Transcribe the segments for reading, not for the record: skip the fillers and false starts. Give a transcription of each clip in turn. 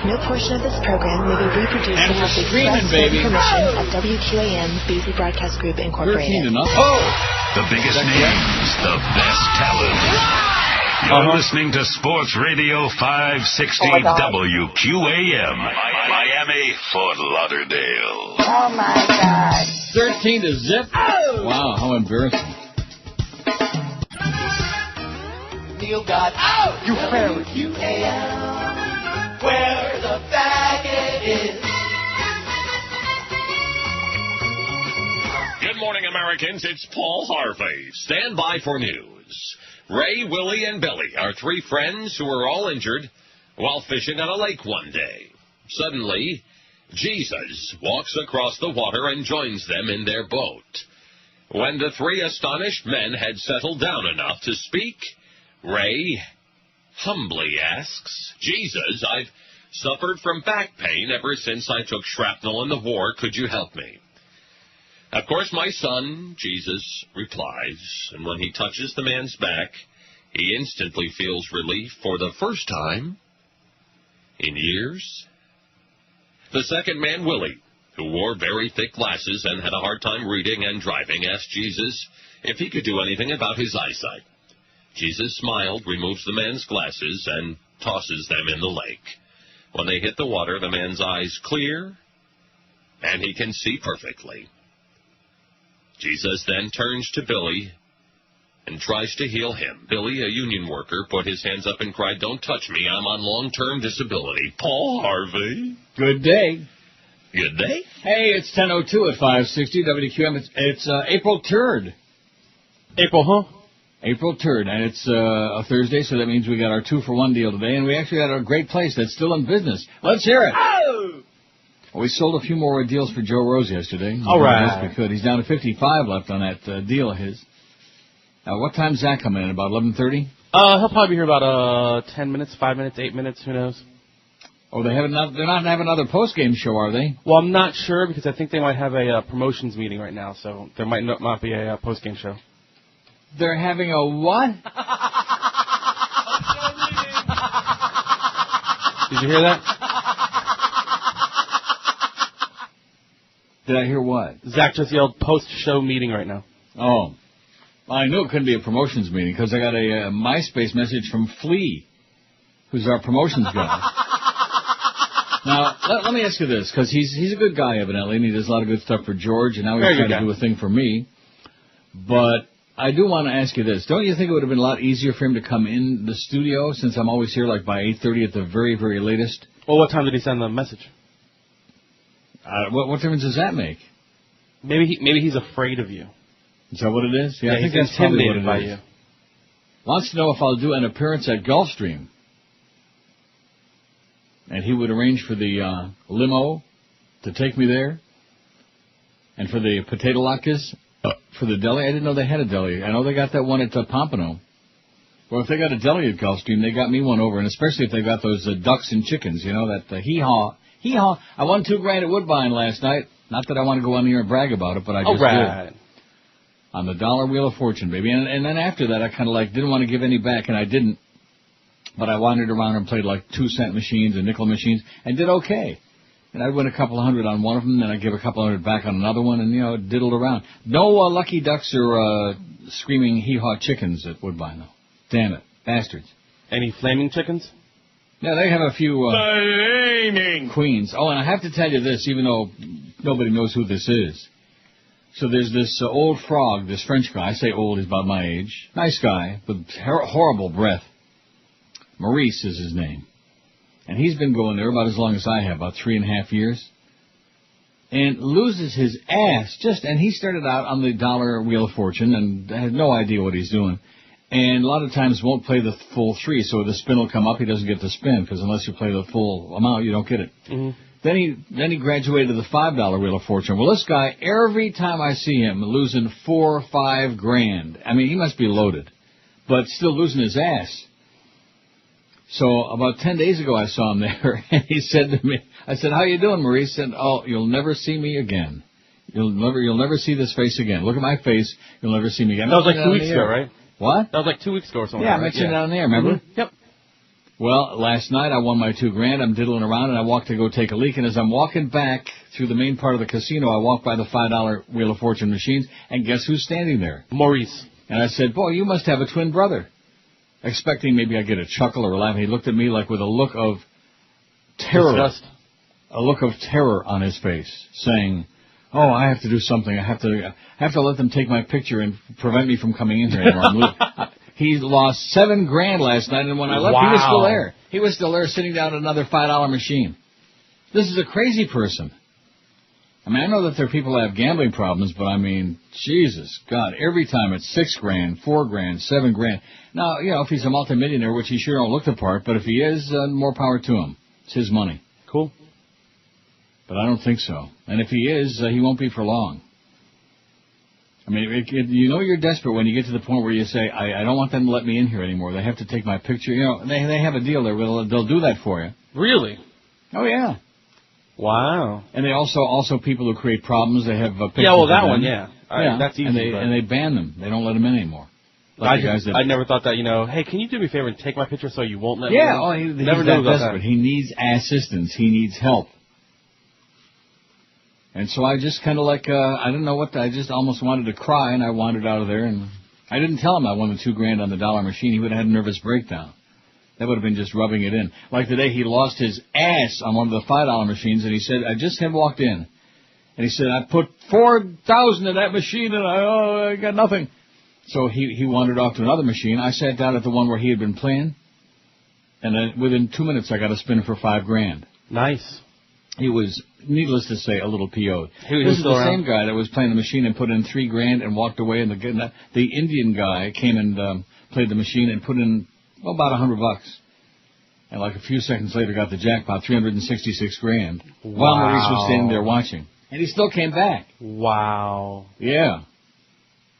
No portion of this program may be reproduced without the express permission of WQAM BZ Broadcast Group Incorporated. The biggest names, the best talent. You're listening to Sports Radio 560 WQAM, Miami, Fort Lauderdale. Oh, my God. 13 to zip. Oh. Wow, how embarrassing. Neil got out. You fair with QAM, where the faggot is. Good morning, Americans. It's Paul Harvey. Stand by for news. Ray, Willie, and Billy are three friends who were all injured while fishing on a lake one day. Suddenly, Jesus walks across the water and joins them in their boat. When the three astonished men had settled down enough to speak, Ray humbly asks, Jesus, I've suffered from back pain ever since I took shrapnel in the war. Could you help me? Of course, my son, Jesus, replies, and when he touches the man's back, he instantly feels relief for the first time in years. The second man, Willie, who wore very thick glasses and had a hard time reading and driving, asked Jesus if he could do anything about his eyesight. Jesus smiled, removes the man's glasses, and tosses them in the lake. When they hit the water, the man's eyes clear, and he can see perfectly. Jesus then turns to Billy and tries to heal him. Billy, a union worker, put his hands up and cried, "Don't touch me, I'm on long-term disability." Paul Harvey. Good day. Good day. Hey, it's 10:02 at 560 WQM. It's April 3rd. April 3rd, and it's a Thursday, so that means we got our 2-for-1 deal today, and we actually got a great place that's still in business. Let's hear it. Oh! We sold a few more deals for Joe Rose yesterday. All right. Yes, we could. He's down to 55 left on that deal of his. What time's that coming in? About 11:30? He'll probably be here about 10 minutes, 5 minutes, 8 minutes, who knows. Oh, they're not having another post-game show, are they? Well, I'm not sure because I think they might have a promotions meeting right now, so there might not be a post-game show. They're having a what? Did you hear that? Did I hear what? Zach just yelled post-show meeting right now. Oh. I knew it couldn't be a promotions meeting because I got a MySpace message from Flea, who's our promotions guy. Now, let me ask you this, because he's a good guy, evidently, and he does a lot of good stuff for George, and now he's trying to do a thing for me. But I do want to ask you this. Don't you think it would have been a lot easier for him to come in the studio, since I'm always here like by 8:30 at the very, very latest? Well, what time did he send the message? What difference does that make? Maybe he's afraid of you. Is that what it is? Yeah, I think he's that's probably what intimidated it by is. you. Wants to know if I'll do an appearance at Gulfstream. And he would arrange for the limo to take me there. And for the potato latkes, for the deli. I didn't know they had a deli. I know they got that one at Pompano. Well, if they got a deli at Gulfstream, they got me one over. And especially if they got those ducks and chickens, you know, that hee-haw. Hee-haw. I won $2,000 at Woodbine last night. Not that I want to go on here and brag about it, but I just did. On the dollar wheel of fortune, baby. And then after that, I kind of didn't want to give any back, and I didn't. But I wandered around and played 2-cent machines and nickel machines and did okay. And I'd win a couple hundred on one of them, then I'd give a couple hundred back on another one, and, diddled around. No lucky ducks or screaming hee-haw chickens at Woodbine, though. Damn it. Bastards. Any flaming chickens? Yeah, they have a few queens. Oh, and I have to tell you this, even though nobody knows who this is. So there's this old frog, this French guy. I say old, he's about my age. Nice guy, with horrible breath. Maurice is his name. And he's been going there about as long as I have, about 3.5 years. And loses his ass and he started out on the dollar wheel of fortune and had no idea what he's doing. And a lot of times won't play the full 3, so the spin will come up, he doesn't get the spin, because unless you play the full amount, you don't get it. Mm-hmm. Then he graduated to the $5 wheel of fortune. Well, this guy, every time I see him, losing $4 or $5 grand. I mean, he must be loaded, but still losing his ass. So about 10 days ago, I saw him there, and he said to me, I said, "How you doing, Maurice?" He said, "Oh, you'll never see me again. You'll never see this face again. Look at my face. You'll never see me again." That was 2 weeks ago, right? What? That was 2 weeks ago or something. Yeah, I mentioned it on the air, remember? Mm-hmm. Yep. Well, last night I won my $2,000. I'm diddling around, and I walked to go take a leak. And as I'm walking back through the main part of the casino, I walked by the $5 Wheel of Fortune machines, and guess who's standing there? Maurice. And I said, boy, you must have a twin brother. Expecting maybe I'd get a chuckle or a laugh. He looked at me like with a look of terror. Disgust. A look of terror on his face, saying, oh, I have to do something. I have to let them take my picture and prevent me from coming in here anymore. He lost $7,000 last night, and when I left, He was still there. He was still there sitting down at another $5 machine. This is a crazy person. I mean, I know that there are people that have gambling problems, but I mean, Jesus, God, every time it's $6,000, $4,000, $7,000. Now, you know, if he's a multimillionaire, which he sure don't look the part, but if he is, more power to him. It's his money. Cool. But I don't think so. And if he is, he won't be for long. I mean, you know you're desperate when you get to the point where you say, I don't want them to let me in here anymore. They have to take my picture. You know, they have a deal there where they'll do that for you. Really? Oh, yeah. Wow. And they also people who create problems, they have pictures. Yeah, well, that of one, them. yeah. That's easy. And they ban them. They don't let them in anymore. Like I never thought that, you know, hey, can you do me a favor and take my picture so you won't let me in? Yeah, he's never that knew about desperate. that. He needs assistance. He needs help. And so I just kind of I didn't know what, I just almost wanted to cry, and I wandered out of there, and I didn't tell him I won the $2,000 on the dollar machine. He would have had a nervous breakdown. That would have been just rubbing it in. Like today, he lost his ass on one of the $5 machines, and he said, I just had walked in. And he said, I put $4,000 in that machine, and I got nothing. So he wandered off to another machine. I sat down at the one where he had been playing, and then within 2 minutes, I got a spin for $5,000. Nice. He was, needless to say, a little PO'd. He This is the same guy that was playing the machine and put in $3,000 and walked away, and the Indian guy came and played the machine and put in about $100. And like a few seconds later, got the jackpot, $366,000. Wow. While Maurice was standing there watching, and he still came back. Wow. Yeah.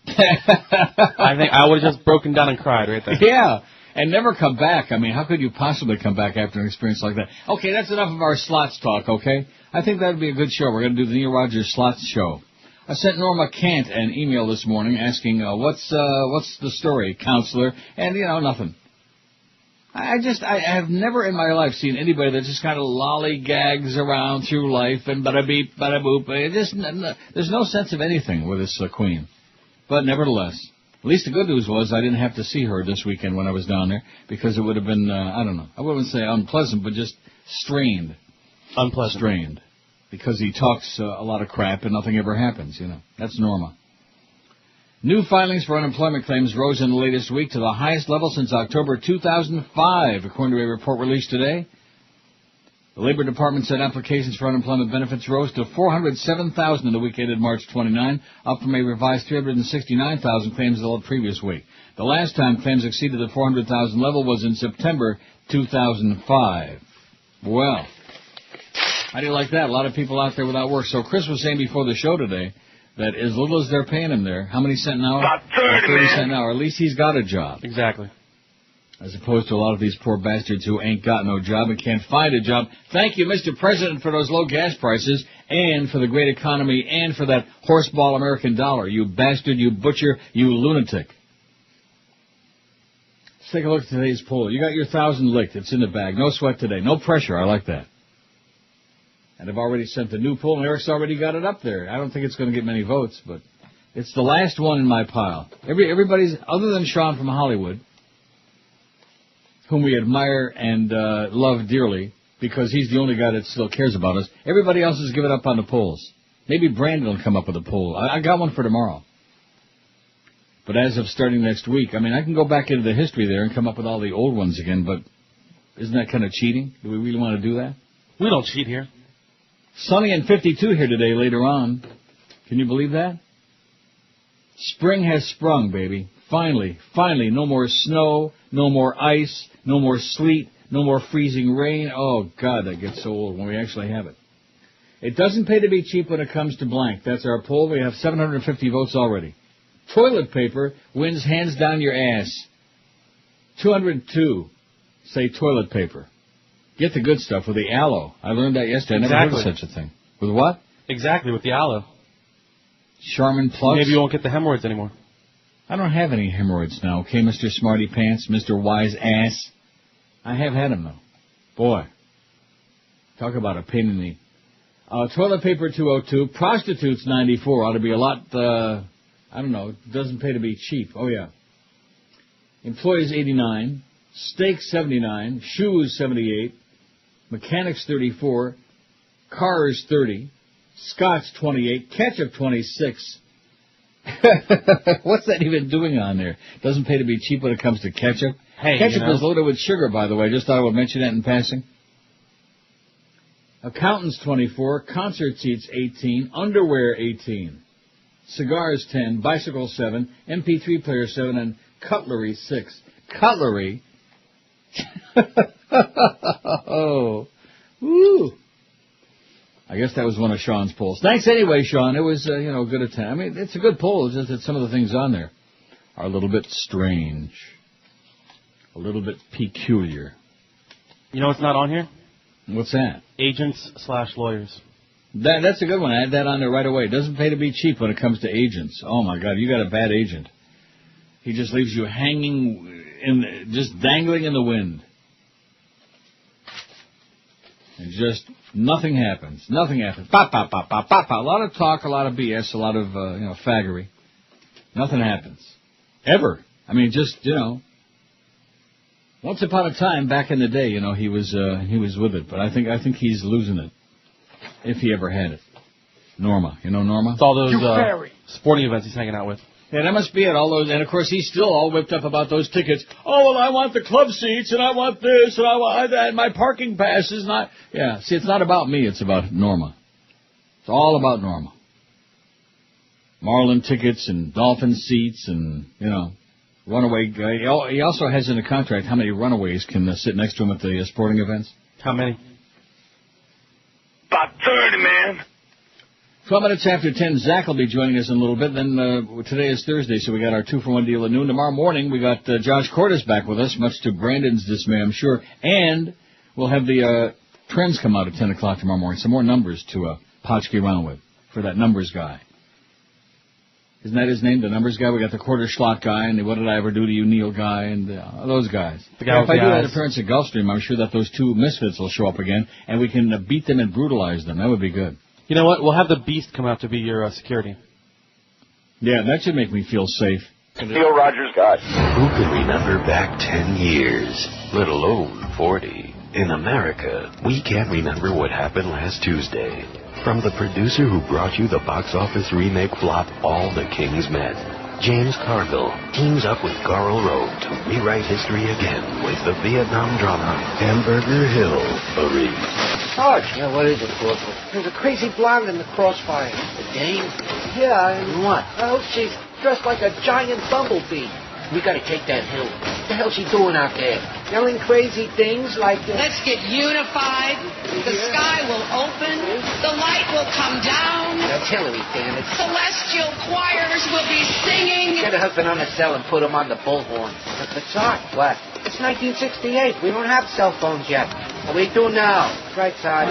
I think I would have just broken down and cried right there. Yeah. And never come back. I mean, how could you possibly come back after an experience like that? Okay, that's enough of our slots talk, okay? I think that would be a good show. We're going to do the Neil Rogers Slots Show. I sent Norma Kant an email this morning asking, what's the story, counselor? And, you know, nothing. I have never in my life seen anybody that just kind of lollygags around through life and bada-beep, bada-boop. There's no sense of anything with this queen. But nevertheless, at least the good news was I didn't have to see her this weekend when I was down there, because it would have been, I don't know, I wouldn't say unpleasant, but just strained. Unpleasant. Strained. Because he talks a lot of crap and nothing ever happens, you know. That's Norma. New filings for unemployment claims rose in the latest week to the highest level since October 2005, according to a report released today. The Labor Department said applications for unemployment benefits rose to 407,000 in the week ended March 29, up from a revised 369,000 claims the previous week. The last time claims exceeded the 400,000 level was in September 2005. Well, how do you like that? A lot of people out there without work. So Chris was saying before the show today that as little as they're paying him there, how many cents an hour? About 30 cents an hour. At least he's got a job. Exactly. As opposed to a lot of these poor bastards who ain't got no job and can't find a job. Thank you, Mr. President, for those low gas prices and for the great economy and for that horseball American dollar. You bastard, you butcher, you lunatic. Let's take a look at today's poll. You got your 1,000 licked. It's in the bag. No sweat today. No pressure. I like that. And I've already sent the new poll, and Eric's already got it up there. I don't think it's going to get many votes, but it's the last one in my pile. Everybody's, other than Sean from Hollywood, whom we admire and love dearly, because he's the only guy that still cares about us. Everybody else has given up on the polls. Maybe Brandon will come up with a poll. I got one for tomorrow. But as of starting next week, I mean, I can go back into the history there and come up with all the old ones again, but isn't that kind of cheating? Do we really want to do that? We don't cheat here. Sunny and 52 here today later on. Can you believe that? Spring has sprung, baby. Finally, no more snow, no more ice, no more sleet, no more freezing rain. Oh, God, that gets so old when we actually have it. It doesn't pay to be cheap when it comes to blank. That's our poll. We have 750 votes already. Toilet paper wins hands down your ass. 202 say toilet paper. Get the good stuff with the aloe. I learned that yesterday. I never heard of such a thing. With what? Exactly, with the aloe. Charmin Plus? Maybe you won't get the hemorrhoids anymore. I don't have any hemorrhoids now, okay, Mr. Smarty Pants, Mr. Wise Ass. I have had them, though. Boy. Talk about a pain in the... toilet paper, 202. Prostitutes, 94. Ought to be a lot, I don't know, doesn't pay to be cheap. Oh, yeah. Employees, 89. Steaks, 79. Shoes, 78. Mechanics, 34. Cars, 30. Scotch, 28. Ketchup, 26. What's that even doing on there? Doesn't pay to be cheap when it comes to ketchup. Hey, ketchup is loaded with sugar, by the way. Just thought I would mention that in passing. Accountants, 24. Concert seats, 18. Underwear, 18. Cigars, 10. Bicycle, 7. MP3 player, 7. And cutlery, 6. Cutlery? Oh. Woo. I guess that was one of Sean's polls. Thanks anyway, Sean. It was, a good attempt. I mean, it's a good poll. It's just that some of the things on there are a little bit strange. A little bit peculiar. You know what's not on here? What's that? Agents/lawyers. That's a good one. Add that on there right away. It doesn't pay to be cheap when it comes to agents. Oh, my God. You got a bad agent. He just leaves you hanging, just dangling in the wind. And just nothing happens. Nothing happens. Pop, pop, pop, pop, pop, pop. A lot of talk, a lot of BS, a lot of, faggery. Nothing happens. Ever. I mean, just, once upon a time, back in the day, he was with it. But I think he's losing it. If he ever had it. Norma. You know Norma? It's all those sporting events he's hanging out with. Yeah, that must be it. All those, and of course he's still all whipped up about those tickets. Oh, well, I want the club seats, and I want this, and I want that, and my parking pass is not. Yeah, see, it's not about me. It's about Norma. It's all about Norma. Marlin tickets and Dolphin seats, and runaway guy. He also has in the contract how many runaways can sit next to him at the sporting events. How many? About 30, man. 12 minutes after 10, Zach will be joining us in a little bit. Then today is Thursday, so we got our 2-for-1 deal at noon. Tomorrow morning, we got Josh Cordes back with us, much to Brandon's dismay, I'm sure. And we'll have the trends come out at 10 o'clock tomorrow morning. Some more numbers to potchkey around with for that numbers guy. Isn't that his name, the numbers guy? We got the quarter slot guy and the what did I ever do to you, Neil guy, and those guys. The guy if I do that appearance at Gulfstream, I'm sure that those two misfits will show up again, and we can beat them and brutalize them. That would be good. You know what? We'll have the Beast come out to be your security. Yeah, that should make me feel safe. Neil Rogers guy. Who can remember back 10 years, let alone 40? In America, we can't remember what happened last Tuesday. From the producer who brought you the box office remake flop All the King's Men, James Carville teams up with Carl Rove to rewrite history again with the Vietnam drama Hamburger Hill, a Sarge. Yeah, what is it, Corporal? There's a crazy blonde in the Crossfire. The dame? Yeah, and what? Oh, she's dressed like a giant bumblebee. We gotta take that hill. What the hell's she doing out there? Yelling crazy things like... Let's get unified. The sky will open. The light will come down. That's Hillary, damn it. Celestial choirs will be singing. Get her husband on the cell and put him on the bullhorn. But Sarge, what? It's 1968. We don't have cell phones yet. What are we doing now? Right, Sarge.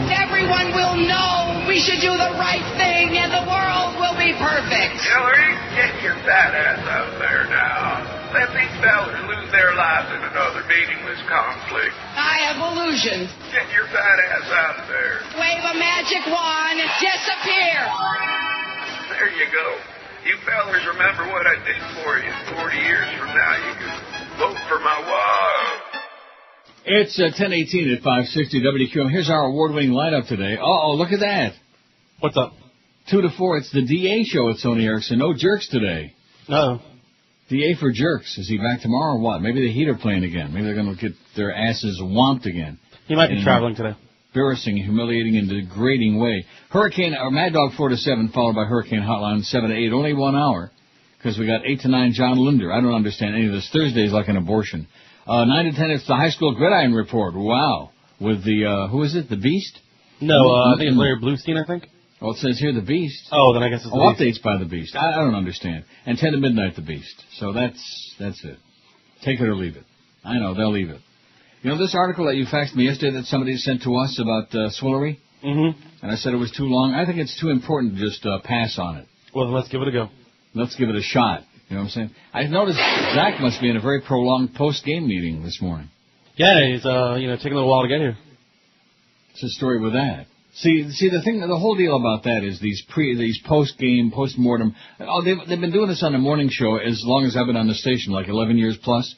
Everyone will know we should do the right thing and the world will be perfect. Hillary, get your fat ass out there now. Let these fellas lose their lives in another meaningless conflict. I have illusions. Get your fat ass out of there. Wave a magic wand. Disappear. There you go. You fellas remember what I did for you. 40 years from now, you can vote for my wife. It's 10:18 at 560 WQM. Here's our award-winning lineup today. Uh-oh, look at that. What's up? 2 to 4, it's the DA show at Sony Ericsson. No jerks today. No. DA for jerks. Is he back tomorrow or what? Maybe the Heat are playing again. Maybe they're going to get their asses whomped again. He might be traveling today. Embarrassing, humiliating, and degrading way. Mad Dog 4 to 7, followed by Hurricane Hotline 7 to 8. Only 1 hour, because we got 8 to 9 John Linder. I don't understand any of this. Thursday is like an abortion. 9 to 10, it's the High School Gridiron Report. Wow. With the, who is it, the Beast? No, I think it's Larry Bluestein, I think. Well, it says here the Beast. Oh, then I guess it's the Beast. Updates by the Beast. I don't understand. And 10 to midnight, the Beast. So that's it. Take it or leave it. I know, they'll leave it. You know this article that you faxed me yesterday that somebody sent to us about Swillery? Mm-hmm. And I said it was too long. I think it's too important to just pass on it. Well, let's give it a go. Let's give it a shot. You know what I'm saying? I noticed Zach must be in a very prolonged post-game meeting this morning. Yeah, he's taking a little while to get here. What's the story with that? See, the whole deal about that is these post-game, post-mortem. Oh, they've been doing this on the morning show as long as I've been on the station, like 11 years plus.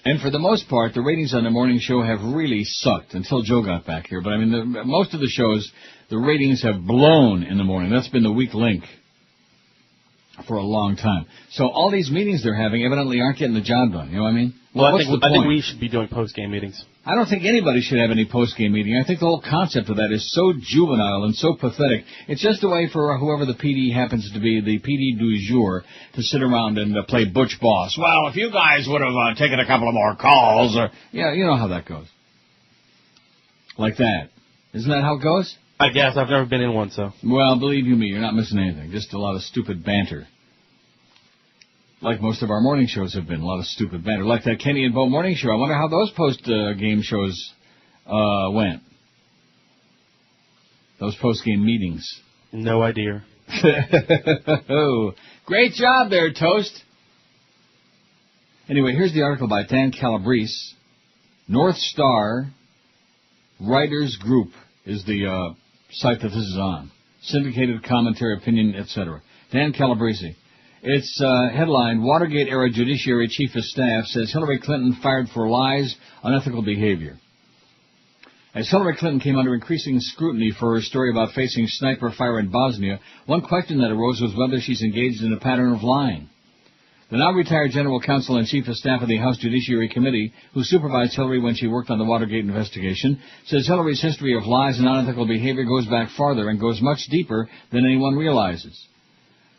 And for the most part, the ratings on the morning show have really sucked until Joe got back here. But I mean, most of the shows, the ratings have blown in the morning. That's been the weak link for a long time. So all these meetings they're having evidently aren't getting the job done. You know what I mean? Well, I think we should be doing post-game meetings. I don't think anybody should have any post-game meeting. I think the whole concept of that is so juvenile and so pathetic. It's just a way for whoever the PD happens to be, the PD du jour, to sit around and play butch boss. Well, if you guys would have taken a couple of more calls, or yeah, you know how that goes. Like that. Isn't that how it goes? I guess. I've never been in one, so. Well, believe you me, you're not missing anything. Just a lot of stupid banter. Like most of our morning shows have been, a lot of stupid banter. Like that Kenny and Bo morning show. I wonder how those post-game shows went. Those post-game meetings. No idea. Oh, great job there, Toast. Anyway, here's the article by Dan Calabrese. North Star Writers Group is the site that this is on. Syndicated commentary, opinion, etc. Dan Calabrese. It's headline, Watergate-era Judiciary Chief of Staff says Hillary Clinton fired for lies, unethical behavior. As Hillary Clinton came under increasing scrutiny for her story about facing sniper fire in Bosnia, one question that arose was whether she's engaged in a pattern of lying. The now-retired General Counsel and Chief of Staff of the House Judiciary Committee, who supervised Hillary when she worked on the Watergate investigation, says Hillary's history of lies and unethical behavior goes back farther and goes much deeper than anyone realizes.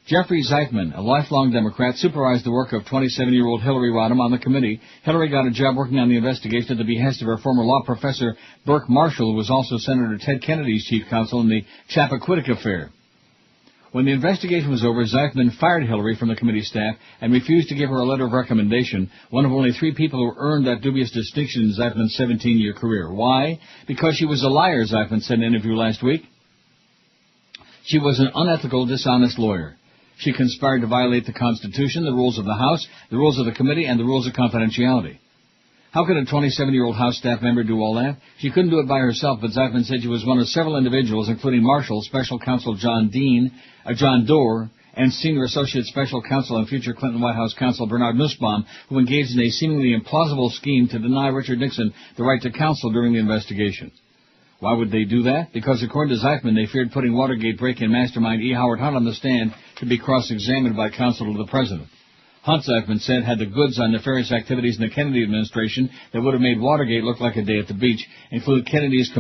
Jeffrey Zeitman, a lifelong Democrat, supervised the work of 27-year-old Hillary Rodham on the committee. Hillary got a job working on the investigation at the behest of her former law professor, Burke Marshall, who was also Senator Ted Kennedy's chief counsel in the Chappaquiddick affair. When the investigation was over, Zeitman fired Hillary from the committee staff and refused to give her a letter of recommendation, one of only 3 people who earned that dubious distinction in Zeitman's 17-year career. Why? Because she was a liar, Zeitman said in an interview last week. She was an unethical, dishonest lawyer. She conspired to violate the Constitution, the rules of the House, the rules of the committee, and the rules of confidentiality. How could a 27-year-old House staff member do all that? She couldn't do it by herself, but Zeitman said she was one of several individuals, including Marshall, Special Counsel John Doerr, and Senior Associate Special Counsel and future Clinton White House counsel Bernard Nussbaum, who engaged in a seemingly implausible scheme to deny Richard Nixon the right to counsel during the investigation. Why would they do that? Because according to Zeitman, they feared putting Watergate break-in mastermind E. Howard Hunt on the stand to be cross-examined by counsel to the president. Hunt, Zeitman said, had the goods on nefarious activities in the Kennedy administration that would have made Watergate look like a day at the beach, including Kennedy's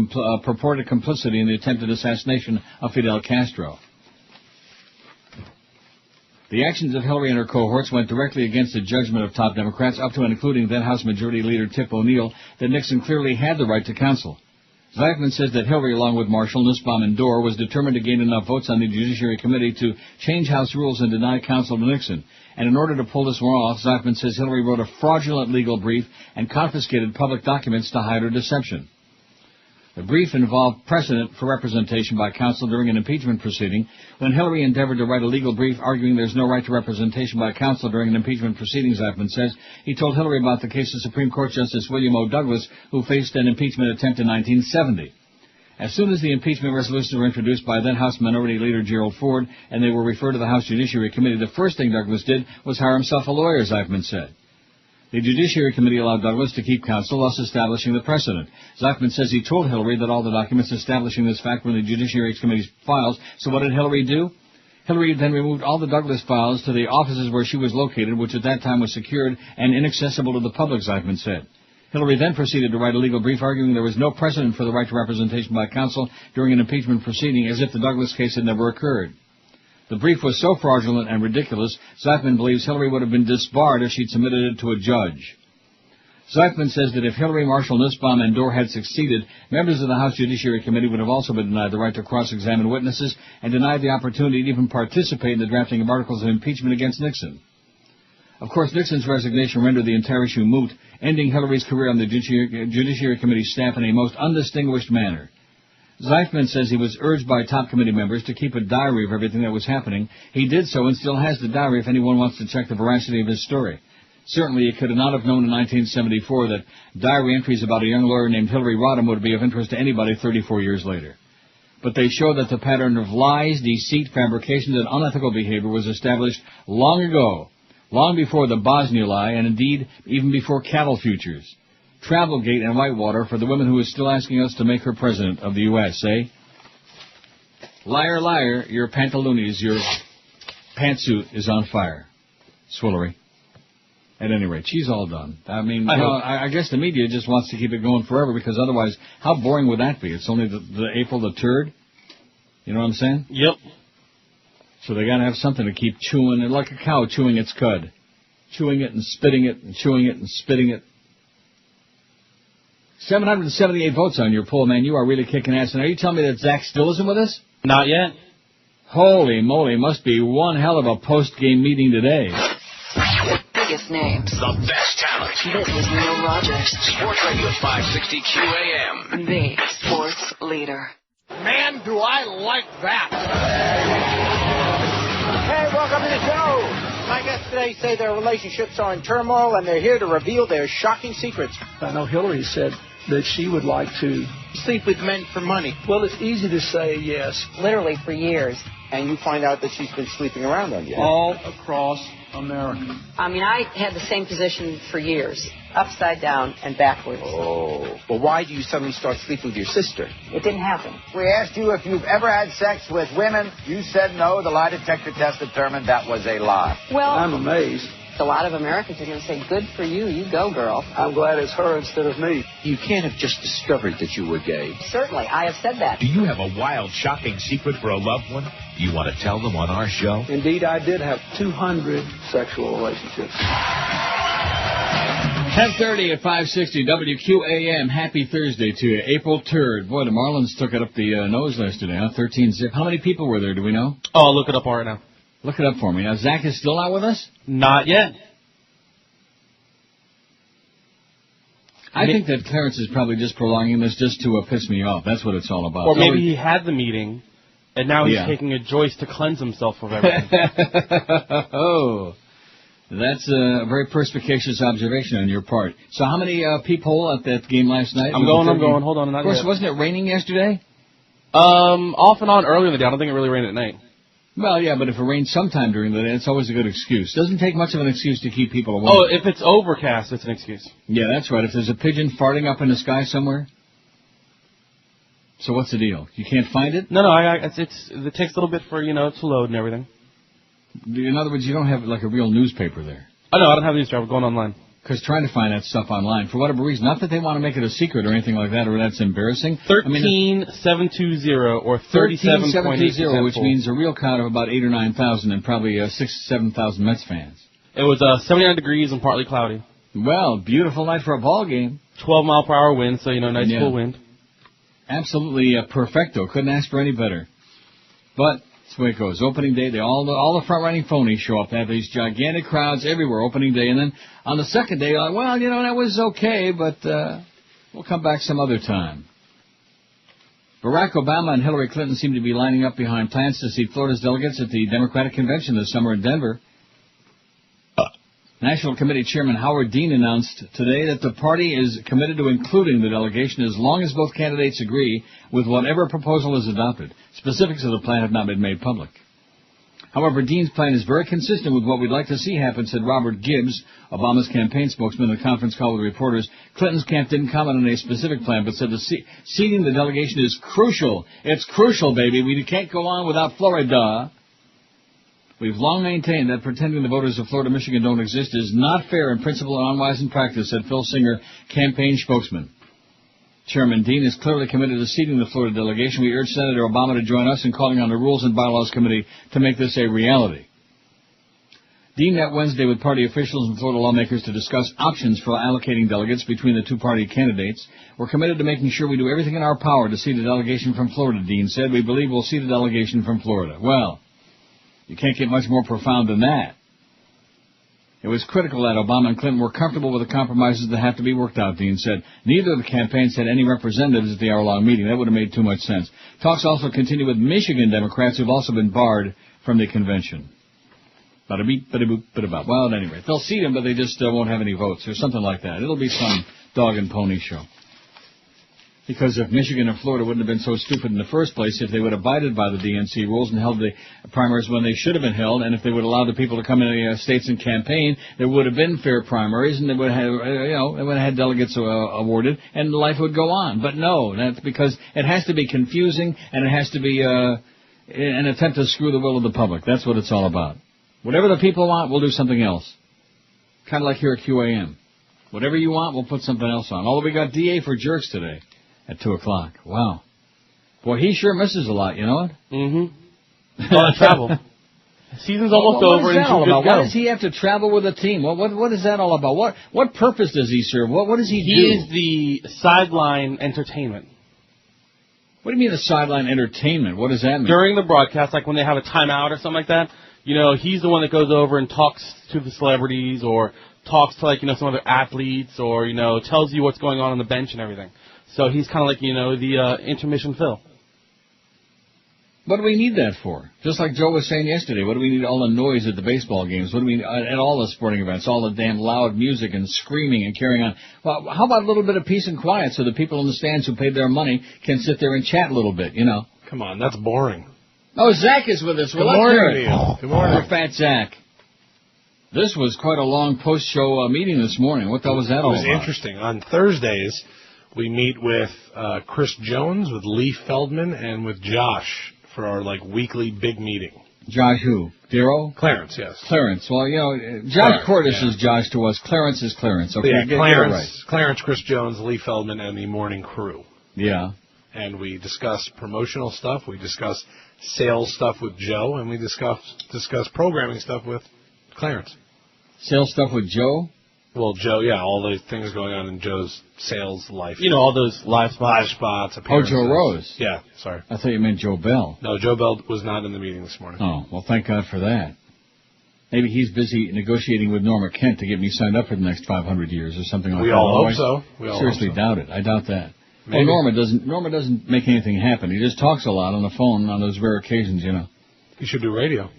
purported complicity in the attempted assassination of Fidel Castro. The actions of Hillary and her cohorts went directly against the judgment of top Democrats, up to and including then House Majority Leader Tip O'Neill, that Nixon clearly had the right to counsel. Zeitman says that Hillary, along with Marshall, Nussbaum, and Doerr, was determined to gain enough votes on the Judiciary Committee to change House rules and deny counsel to Nixon. And in order to pull this one off, Zeitman says Hillary wrote a fraudulent legal brief and confiscated public documents to hide her deception. The brief involved precedent for representation by counsel during an impeachment proceeding. When Hillary endeavored to write a legal brief arguing there's no right to representation by counsel during an impeachment proceeding, Zeitman says, he told Hillary about the case of Supreme Court Justice William O. Douglas, who faced an impeachment attempt in 1970. As soon as the impeachment resolutions were introduced by then House Minority Leader Gerald Ford and they were referred to the House Judiciary Committee, the first thing Douglas did was hire himself a lawyer, Zeitman said. The Judiciary Committee allowed Douglas to keep counsel, thus establishing the precedent. Zeitman says he told Hillary that all the documents establishing this fact were in the Judiciary Committee's files. So what did Hillary do? Hillary then removed all the Douglas files to the offices where she was located, which at that time was secured and inaccessible to the public, Zeitman said. Hillary then proceeded to write a legal brief arguing there was no precedent for the right to representation by counsel during an impeachment proceeding, as if the Douglas case had never occurred. The brief was so fraudulent and ridiculous, Zeitman believes Hillary would have been disbarred if she'd submitted it to a judge. Zeitman says that if Hillary, Marshall, Nussbaum, and Doerr had succeeded, members of the House Judiciary Committee would have also been denied the right to cross-examine witnesses and denied the opportunity to even participate in the drafting of articles of impeachment against Nixon. Of course, Nixon's resignation rendered the entire issue moot, ending Hillary's career on the Judiciary Committee staff in a most undistinguished manner. Zeifman says he was urged by top committee members to keep a diary of everything that was happening. He did so and still has the diary if anyone wants to check the veracity of his story. Certainly, he could not have known in 1974 that diary entries about a young lawyer named Hillary Rodham would be of interest to anybody 34 years later. But they show that the pattern of lies, deceit, fabrications, and unethical behavior was established long ago, long before the Bosnia lie, and indeed even before cattle futures. Travelgate and Whitewater for the woman who is still asking us to make her president of the U.S., eh? Liar, liar, your pantaloonies, your pantsuit is on fire. Swillery. At any rate, she's all done. I mean, I guess the media just wants to keep it going forever because otherwise, how boring would that be? It's only the April the 3rd. You know what I'm saying? Yep. So they got to have something to keep chewing, like a cow chewing its cud. Chewing it and spitting it and chewing it and spitting it. 778 votes on your poll, man. You are really kicking ass. And are you telling me that Zach still isn't with us? Not yet. Holy moly, must be one hell of a post-game meeting today. The biggest names. The best talent. This is Neil Rogers. Sports Radio 560 QAM. The sports leader. Man, do I like that. Hey, welcome to the show. My guests today say their relationships are in turmoil, and they're here to reveal their shocking secrets. I know Hillary said that she would like to sleep with men for money. Well, it's easy to say yes. Literally for years. And you find out that she's been sleeping around on you. All across America. I mean, I had the same position for years, upside down and backwards. Oh. Well, why do you suddenly start sleeping with your sister? It didn't happen. We asked you if you've ever had sex with women. You said no. The lie detector test determined that was a lie. Well, I'm amazed. A lot of Americans are going to say, good for you. You go, girl. I'm glad it's her instead of me. You can't have just discovered that you were gay. Certainly. I have said that. Do you have a wild, shocking secret for a loved one? Do you want to tell them on our show? Indeed, I did have 200 sexual relationships. 10:30 at 560 WQAM. Happy Thursday to you. April 3rd. Boy, the Marlins took it up the nose yesterday, huh? 13-zip. How many people were there, do we know? Oh, I'll look it up right now. Look it up for me. Now, Zach is still not with us? Not yet. I think that Clarence is probably just prolonging this just to piss me off. That's what it's all about. Or maybe he had the meeting, and now he's taking a Joyce to cleanse himself of everything. Oh, that's a very perspicacious observation on your part. So how many people at that game last night? I'm going. Hold on. Of course, wasn't it raining yesterday? Off and on earlier in the day. I don't think it really rained at night. Well, yeah, but if it rains sometime during the day, it's always a good excuse. Doesn't take much of an excuse to keep people away. Oh, if it's overcast, it's an excuse. Yeah, that's right. If there's a pigeon farting up in the sky somewhere. So what's the deal? You can't find it? No, it takes a little bit for, to load and everything. In other words, you don't have like a real newspaper there. Oh, no, I don't have a newspaper. We're going online. Because trying to find that stuff online, for whatever reason, not that they want to make it a secret or anything like that, or that's embarrassing. 13,720 or 37.8%, which means a real count of about 8,000 or 9,000 and probably 6,000 to 7,000 Mets fans. It was 79 degrees and partly cloudy. Well, beautiful night for a ball game. 12-mile-per-hour wind, so, nice cool wind. Absolutely perfecto. Couldn't ask for any better. But that's the way it goes. Opening day, all the front-running phonies show up. They have these gigantic crowds everywhere opening day. And then on the second day, you're like, well, that was okay, but we'll come back some other time. Barack Obama and Hillary Clinton seem to be lining up behind plans to see Florida's delegates at the Democratic Convention this summer in Denver. National Committee Chairman Howard Dean announced today that the party is committed to including the delegation as long as both candidates agree with whatever proposal is adopted. Specifics of the plan have not been made public. However, Dean's plan is very consistent with what we'd like to see happen, said Robert Gibbs, Obama's campaign spokesman, in a conference call with reporters. Clinton's camp didn't comment on a specific plan, but said seating the delegation is crucial. It's crucial, baby. We can't go on without Florida. We've long maintained that pretending the voters of Florida, Michigan don't exist is not fair in principle and unwise in practice, said Phil Singer, campaign spokesman. Chairman Dean is clearly committed to seating the Florida delegation. We urge Senator Obama to join us in calling on the Rules and Bylaws Committee to make this a reality. Dean met Wednesday with party officials and Florida lawmakers to discuss options for allocating delegates between the two party candidates. We're committed to making sure we do everything in our power to seat a delegation from Florida, Dean said. We believe we'll seat a delegation from Florida. Well, you can't get much more profound than that. It was critical that Obama and Clinton were comfortable with the compromises that have to be worked out, Dean said. Neither of the campaigns had any representatives at the hour-long meeting. That would have made too much sense. Talks also continue with Michigan Democrats who've also been barred from the convention. Bada-beep, bada-boop, bada-bop. Well, at any rate, they'll seat him, but they just won't have any votes or something like that. It'll be some dog and pony show. Because if Michigan and Florida wouldn't have been so stupid in the first place, if they would have abided by the DNC rules and held the primaries when they should have been held, and if they would allow the people to come into the states and campaign, there would have been fair primaries, and they would have, they would have had delegates awarded, and life would go on. But no, that's because it has to be confusing, and it has to be an attempt to screw the will of the public. That's what it's all about. Whatever the people want, we'll do something else. Kind of like here at QAM. Whatever you want, we'll put something else on. Although we got DA for jerks today. At 2 o'clock. Wow. Boy, he sure misses a lot, you know what? Mm-hmm. A lot of travel. Season's almost over. What is that all about? Why does he have to travel with a team? What is that all about? What purpose does he serve? What does he do? He is the sideline entertainment. What do you mean the sideline entertainment? What does that mean? During the broadcast, like when they have a timeout or something like that, he's the one that goes over and talks to the celebrities or talks to, some other athletes or, tells you what's going on the bench and everything. So he's kind of like, the intermission Phil. What do we need that for? Just like Joe was saying yesterday, what do we need all the noise at the baseball games? What do we need at all the sporting events? All the damn loud music and screaming and carrying on. Well, how about a little bit of peace and quiet so the people in the stands who paid their money can sit there and chat a little bit, Come on, that's boring. Oh, Zach is with us. Well, Good morning, Neil. Good morning. Poor fat Zach. This was quite a long post-show meeting this morning. What the hell was that all about? It was interesting. On Thursdays, we meet with Chris Jones, with Lee Feldman, and with Josh for our weekly big meeting. Josh who? Dero? Clarence, yes. Clarence. Well, Josh Cordes is Josh to us. Clarence is Clarence. Okay, yeah, get it right. Clarence, Chris Jones, Lee Feldman, and the morning crew. Yeah. And we discuss promotional stuff. We discuss sales stuff with Joe, and we discuss programming stuff with Clarence. Sales stuff with Joe? Well, Joe, yeah, all the things going on in Joe's sales life. All those live spots. Oh, Joe Rose. Yeah, sorry. I thought you meant Joe Bell. No, Joe Bell was not in the meeting this morning. Oh, well, thank God for that. Maybe he's busy negotiating with Norma Kent to get me signed up for the next 500 years or something like that. We all hope so. We all seriously hope so. doubt it. I doubt that. Maybe. Well, Norma doesn't make anything happen. He just talks a lot on the phone on those rare occasions, He should do radio.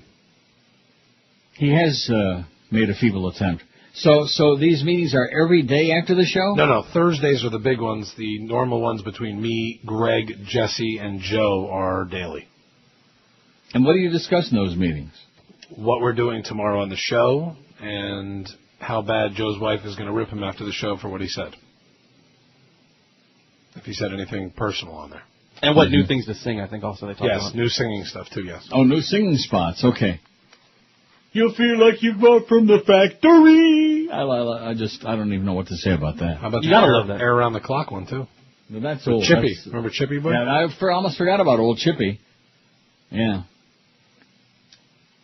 He has made a feeble attempt. So these meetings are every day after the show? No. Thursdays are the big ones. The normal ones between me, Greg, Jesse, and Joe are daily. And what do you discuss in those meetings? What we're doing tomorrow on the show and how bad Joe's wife is going to rip him after the show for what he said. If he said anything personal on there. And what new things to sing, I think also they talk about. Yes, new singing stuff too, yes. Oh, new singing spots, okay. You'll feel like you bought from the factory. I don't even know what to say about that. How about you gotta love that Air Around the Clock one too? Well, that's old. Chippy. Remember Chippy Boy? Yeah, I almost forgot about old Chippy. Yeah.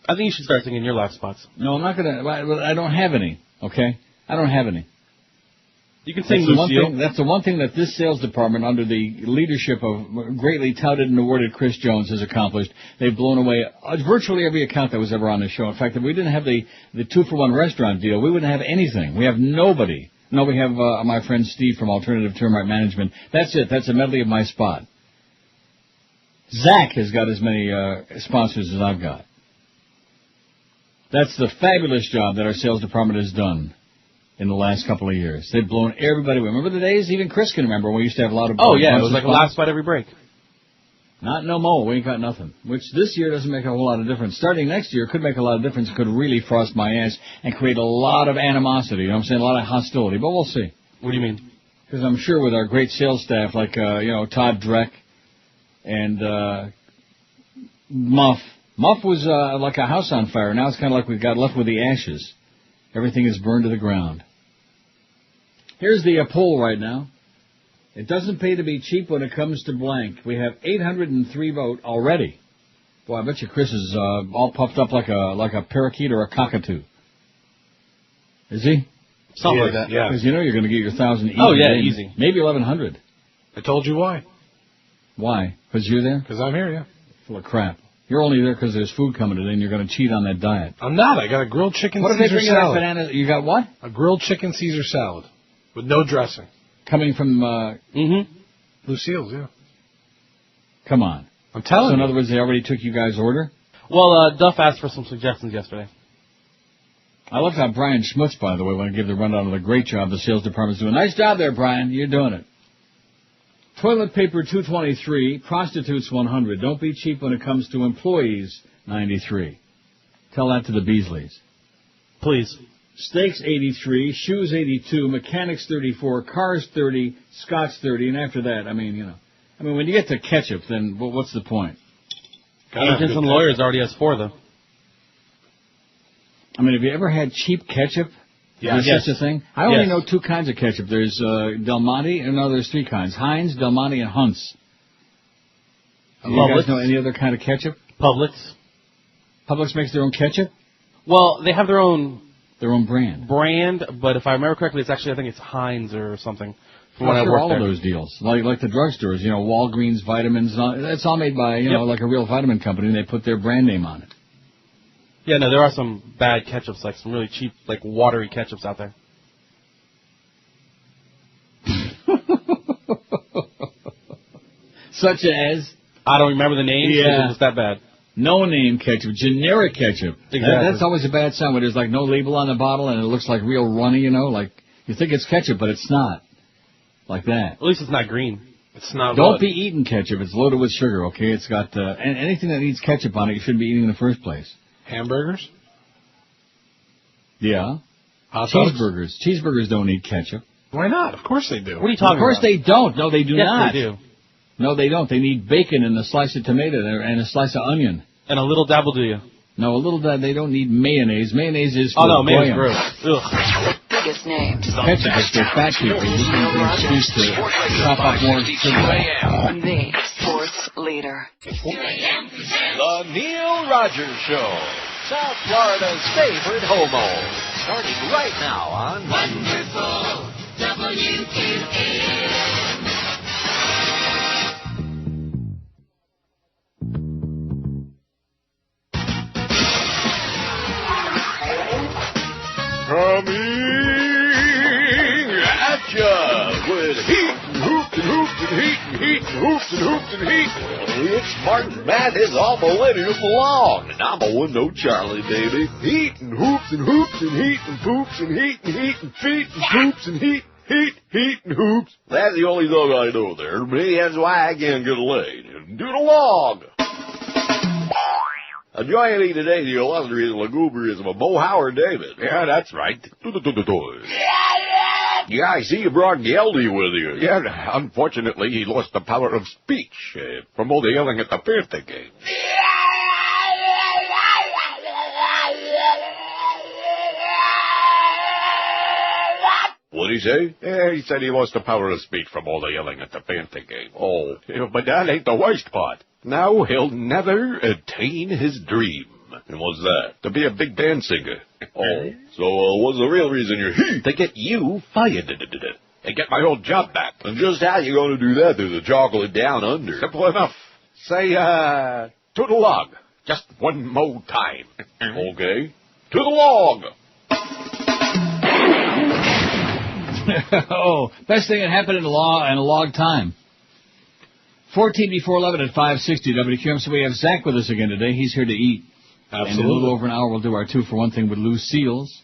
I think you should start singing your live spots. No, I'm not gonna. I don't have any. Okay, I don't have any. You can sing Lucille. That's the one thing that this sales department, under the leadership of greatly touted and awarded Chris Jones, has accomplished. They've blown away virtually every account that was ever on the show. In fact, if we didn't have the 2-for-1 restaurant deal, we wouldn't have anything. We have nobody. No, we have my friend Steve from Alternative Termite Management. That's it. That's a medley of my spot. Zach has got as many sponsors as I've got. That's the fabulous job that our sales department has done in the last couple of years. They've blown everybody away. Remember the days? Even Chris can remember when we used to have a lot of... Oh, yeah, it was like a live spot every break. Not no more. We ain't got nothing. Which this year doesn't make a whole lot of difference. Starting next year could make a lot of difference. It could really frost my ass and create a lot of animosity. You know what I'm saying? A lot of hostility. But we'll see. What do you mean? Because I'm sure with our great sales staff like, Todd Dreck and Muff. Muff was like a house on fire. Now it's kind of like we've got left with the ashes. Everything is burned to the ground. Here's the poll right now. It doesn't pay to be cheap when it comes to blank. We have 803 vote already. Boy, I bet you Chris is all puffed up like a parakeet or a cockatoo. Is he? Something like that. Yeah. Because you're going to get your 1,000 easy. Oh, yeah, easy. Maybe 1,100. I told you why. Why? Because you're there? Because I'm here, yeah. Full of crap. You're only there because there's food coming in and you're going to cheat on that diet. I'm not. I got a grilled chicken What if they Caesar bring you that salad. banana? You got what? A grilled chicken Caesar salad with no dressing. Coming from, Lucille's, yeah. Come on. I'm telling So in you. other words, they already took you guys' order? Well, Duff asked for some suggestions yesterday. I love how Brian Schmutz, by the way, when I give the rundown of the great job the sales department's doing. Nice job there, Brian. You're doing it. Toilet paper, $2.23. Prostitutes, $100. Don't be cheap when it comes to employees, $93. Tell that to the Beasleys. Please. Steaks, $83. Shoes, $82. Mechanics, $34. Cars, $30. Scotch, $30. And after that, I mean, when you get to ketchup, then what's the point? Agents and lawyers already has 4, though. I mean, have you ever had cheap ketchup? Yeah. Is there Yes. such a thing? I only Yes. know 2 kinds of ketchup. There's Del Monte, and no, there's 3 kinds. Heinz, Del Monte, and Hunt's. Do you guys know any other kind of ketchup? Publix. Publix makes their own ketchup? Well, they have their own brand. But if I remember correctly, I think it's Heinz or something. From when I Sure, worked all there. of those deals. Like the drugstores, Walgreens, vitamins, and all, it's all made by, like a real vitamin company, and they put their brand name on it. Yeah, no, there are some bad ketchups, like some really cheap, like watery ketchups out there. Such as? I don't remember the names. Yeah. It was that bad. No name ketchup, generic ketchup. Exactly. That's always a bad sign when there's like no label on the bottle and it looks like real runny, like you think it's ketchup, but it's not. Like that. At least it's not green. It's not. Don't be eating ketchup. It's loaded with sugar, okay? It's got, and anything that needs ketchup on it, you shouldn't be eating in the first place. Hamburgers? Yeah. Hot dogs? Cheeseburgers don't need ketchup. Why not? Of course they do. What are you talking Of course about? they don't. No, they do Yes, not. they do. No, they don't. They need bacon and a slice of tomato and a slice of onion. And a little dabble do you? No, a little they don't need mayonnaise. Mayonnaise is for mayonnaise goyim. gross. Ugh. Biggest names. Ketchup is for fat people. You need an excuse to chop up more sugar. The sports leader. The Neil Rogers Show. South Florida's favorite homo. Starting right now on Wonderful WQAM. Coming at ya with heat and hoops and hoops and heat and heat and hoops and hoops and heat. It's Martin Matt, his all millennium long. And I'm a window Charlie, baby. Heat and hoops and hoops and heat and poops and heat and heat and feet and poops and heat. Heat and hoops. That's the only song I know there. Me, that's why I can't get laid. Do the log. Joining me today, the illustrious lugubriousness of Bo Howard David. Yeah, that's right. Yeah, I see you brought Geldy with you. Yeah, unfortunately, he lost the power of speech from all the yelling at the Panther game. What'd he say? Yeah, he said he lost the power of speech from all the yelling at the Panther game. Oh, but that ain't the worst part. Now he'll never attain his dream. And what's that? To be a big band singer. Oh, so what's the real reason you're here? To get you fired. And get my old job back. And just how you gonna do that through the chocolate down under? Simple enough. Say, to the log. Just one more time. Okay. To the log. Oh, best thing that happened in a long time. 14 before 11 at 560 WQM. So we have Zach with us again today. He's here to eat. Absolutely. And in a little over an hour, we'll do our 2-for-1 with Lucille's.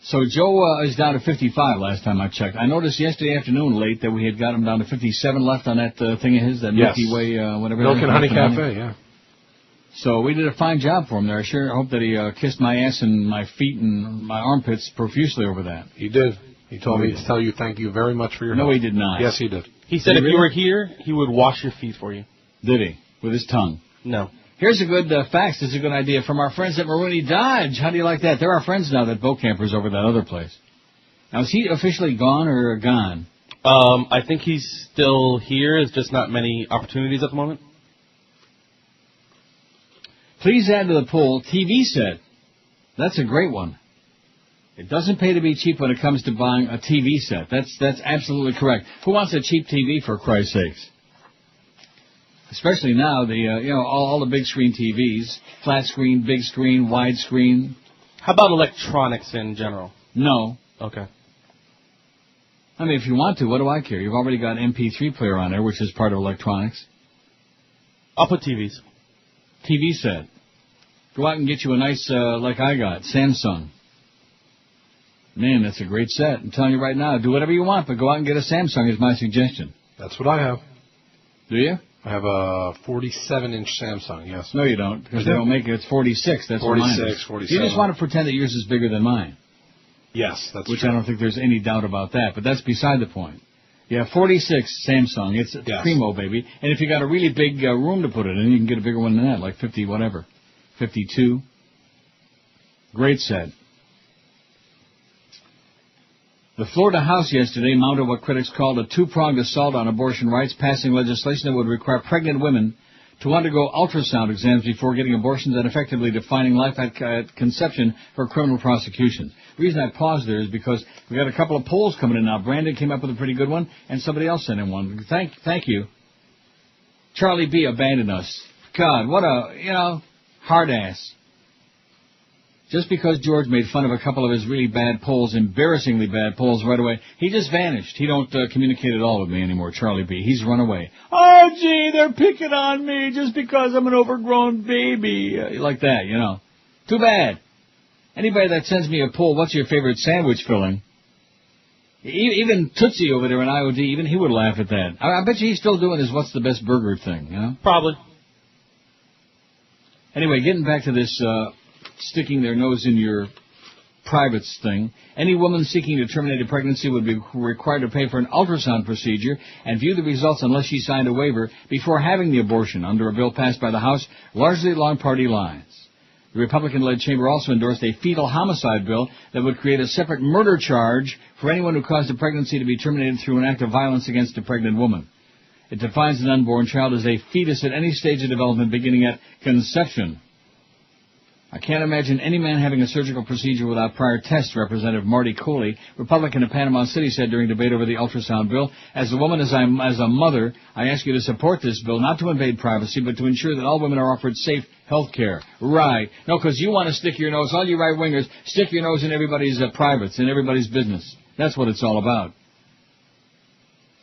So Joe is down to 55 last time I checked. I noticed yesterday afternoon late that we had got him down to 57 left on that thing of his, that Yes. Milky Way, whatever. Milk and Honey Cafe, yeah. So we did a fine job for him there. I sure hope that he kissed my ass and my feet and my armpits profusely over that. He did. He told me to tell you thank you very much for your help. No, he did not. Yes, he did. He said Did if he you really? were here, he would wash your feet for you. Did he? With his tongue? No. Here's a good fax. This is a good idea from our friends at Maroney Dodge. How do you like that? They're our friends now, that boat campers over that other place. Now, is he officially gone or gone? I think he's still here. It's just not many opportunities at the moment. Please add to the poll, TV set. That's a great one. It doesn't pay to be cheap when it comes to buying a TV set. That's absolutely correct. Who wants a cheap TV, for Christ's sakes? Especially now, all the big screen TVs, flat screen, big screen, wide screen. How about electronics in general? No. Okay. I mean, if you want to, what do I care? You've already got an MP3 player on there, which is part of electronics. I'll put TVs. TV set. Go out and get you a nice, like I got, Samsung. Man, that's a great set. I'm telling you right now, do whatever you want, but go out and get a Samsung is my suggestion. That's what I have. Do you? I have a 47-inch Samsung, yes. No, you don't, because they don't make it. It's 46. That's 46, 47. You just want to pretend that yours is bigger than mine. Yes, that's Which true. I don't think there's any doubt about that, but that's beside the point. Yeah, 46 Samsung. It's primo, baby. And if you got a really big room to put it in, you can get a bigger one than that, like 50 whatever. 52. Great set. The Florida House yesterday mounted what critics called a two-pronged assault on abortion rights, passing legislation that would require pregnant women to undergo ultrasound exams before getting abortions and effectively defining life at conception for criminal prosecution. The reason I paused there is because we got a couple of polls coming in now. Brandon came up with a pretty good one, and somebody else sent in one. Thank you. Charlie B. abandoned us. God, what a, hard ass. Just because George made fun of a couple of his really bad polls, embarrassingly bad polls right away, he just vanished. He don't communicate at all with me anymore, Charlie B. He's run away. Oh, gee, they're picking on me just because I'm an overgrown baby. Like that, Too bad. Anybody that sends me a poll, what's your favorite sandwich filling? Even Tootsie over there in IOD, even he would laugh at that. I bet you he's still doing his what's the best burger thing, Probably. Anyway, getting back to this sticking their nose in your privates thing, any woman seeking to terminate a pregnancy would be required to pay for an ultrasound procedure and view the results unless she signed a waiver before having the abortion under a bill passed by the House, largely along party lines. The Republican-led chamber also endorsed a fetal homicide bill that would create a separate murder charge for anyone who caused a pregnancy to be terminated through an act of violence against a pregnant woman. It defines an unborn child as a fetus at any stage of development beginning at conception. I can't imagine any man having a surgical procedure without prior tests, Representative Marty Cooley, Republican of Panama City, said during debate over the ultrasound bill. As a woman, as a mother, I ask you to support this bill, not to invade privacy, but to ensure that all women are offered safe health care. Right. No, because you want to stick your nose, all you right-wingers, stick your nose in everybody's privates, in everybody's business. That's what it's all about.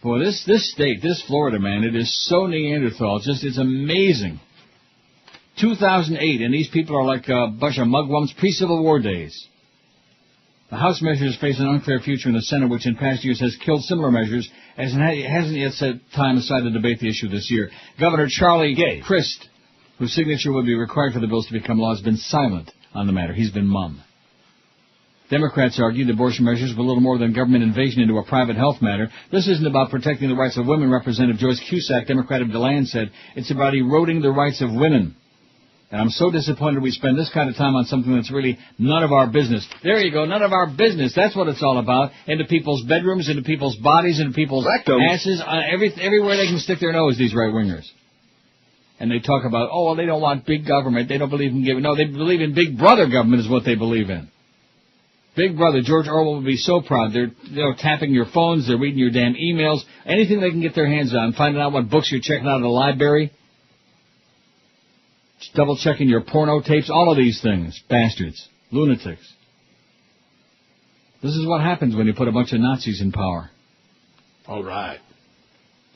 Boy, this state, this Florida, man, it is so Neanderthal. It's amazing. 2008, and these people are like a bunch of mugwumps pre-Civil War days. The House measures face an unfair future in the Senate, which in past years has killed similar measures, as it hasn't yet set time aside to debate the issue this year. Governor Charlie Crist, whose signature would be required for the bills to become law, has been silent on the matter. He's been mum. Democrats argued abortion measures were little more than government invasion into a private health matter. This isn't about protecting the rights of women, Representative Joyce Cusack, Democrat of DeLand, said. It's about eroding the rights of women. And I'm so disappointed we spend this kind of time on something that's really none of our business. There you go, none of our business. That's what it's all about. Into people's bedrooms, into people's bodies, into people's asses, everywhere they can stick their nose, these right-wingers. And they talk about, they don't want big government. They don't believe in giving. No, they believe in big brother government is what they believe in. Big brother. George Orwell would be so proud. They're tapping your phones. They're reading your damn emails. Anything they can get their hands on. Finding out what books you're checking out of the library. Double-checking your porno tapes, all of these things. Bastards. Lunatics. This is what happens when you put a bunch of Nazis in power. All right.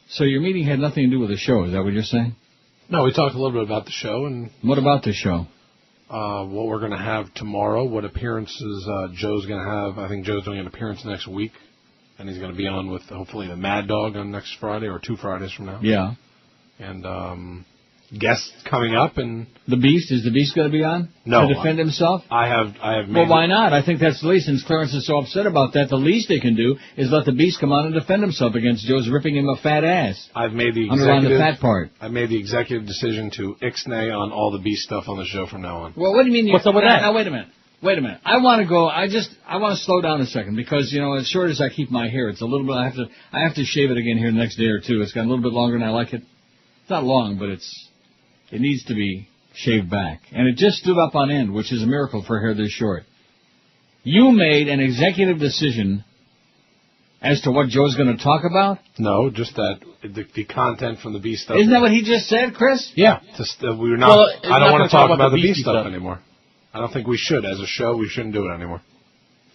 So your meeting had nothing to do with the show, is that what you're saying? No, we talked a little bit about the show. And what about the show? What we're going to have tomorrow, what appearances Joe's going to have. I think Joe's doing an appearance next week, and he's going to be on with, hopefully, the Mad Dog on next Friday, or 2 Fridays from now. Yeah. And guests coming up, and the Beast. Is the Beast going to be on? No. To defend himself? I have made. Well, why not? I think that's the least. Since Clarence is so upset about that, the least they can do is let the Beast come on and defend himself against Joe's ripping him a fat ass. I've made the underline the fat part. I made the executive decision to ixnay on all the Beast stuff on the show from now on. Well, what do you mean? What's up with that? Now, wait a minute. I want to go. I want to slow down a second because as short as I keep my hair, it's a little bit. I have to shave it again here the next day or two. It's got a little bit longer than I like it. It's not long, but it needs to be shaved back. And it just stood up on end, which is a miracle for hair this short. You made an executive decision As to what Joe's going to talk about? No, just that the content from the Beast stuff. Isn't that what he just said, Chris? Yeah. We're not. Well, I don't want to talk about the Beastie Beast stuff anymore. I don't think we should. As a show, we shouldn't do it anymore.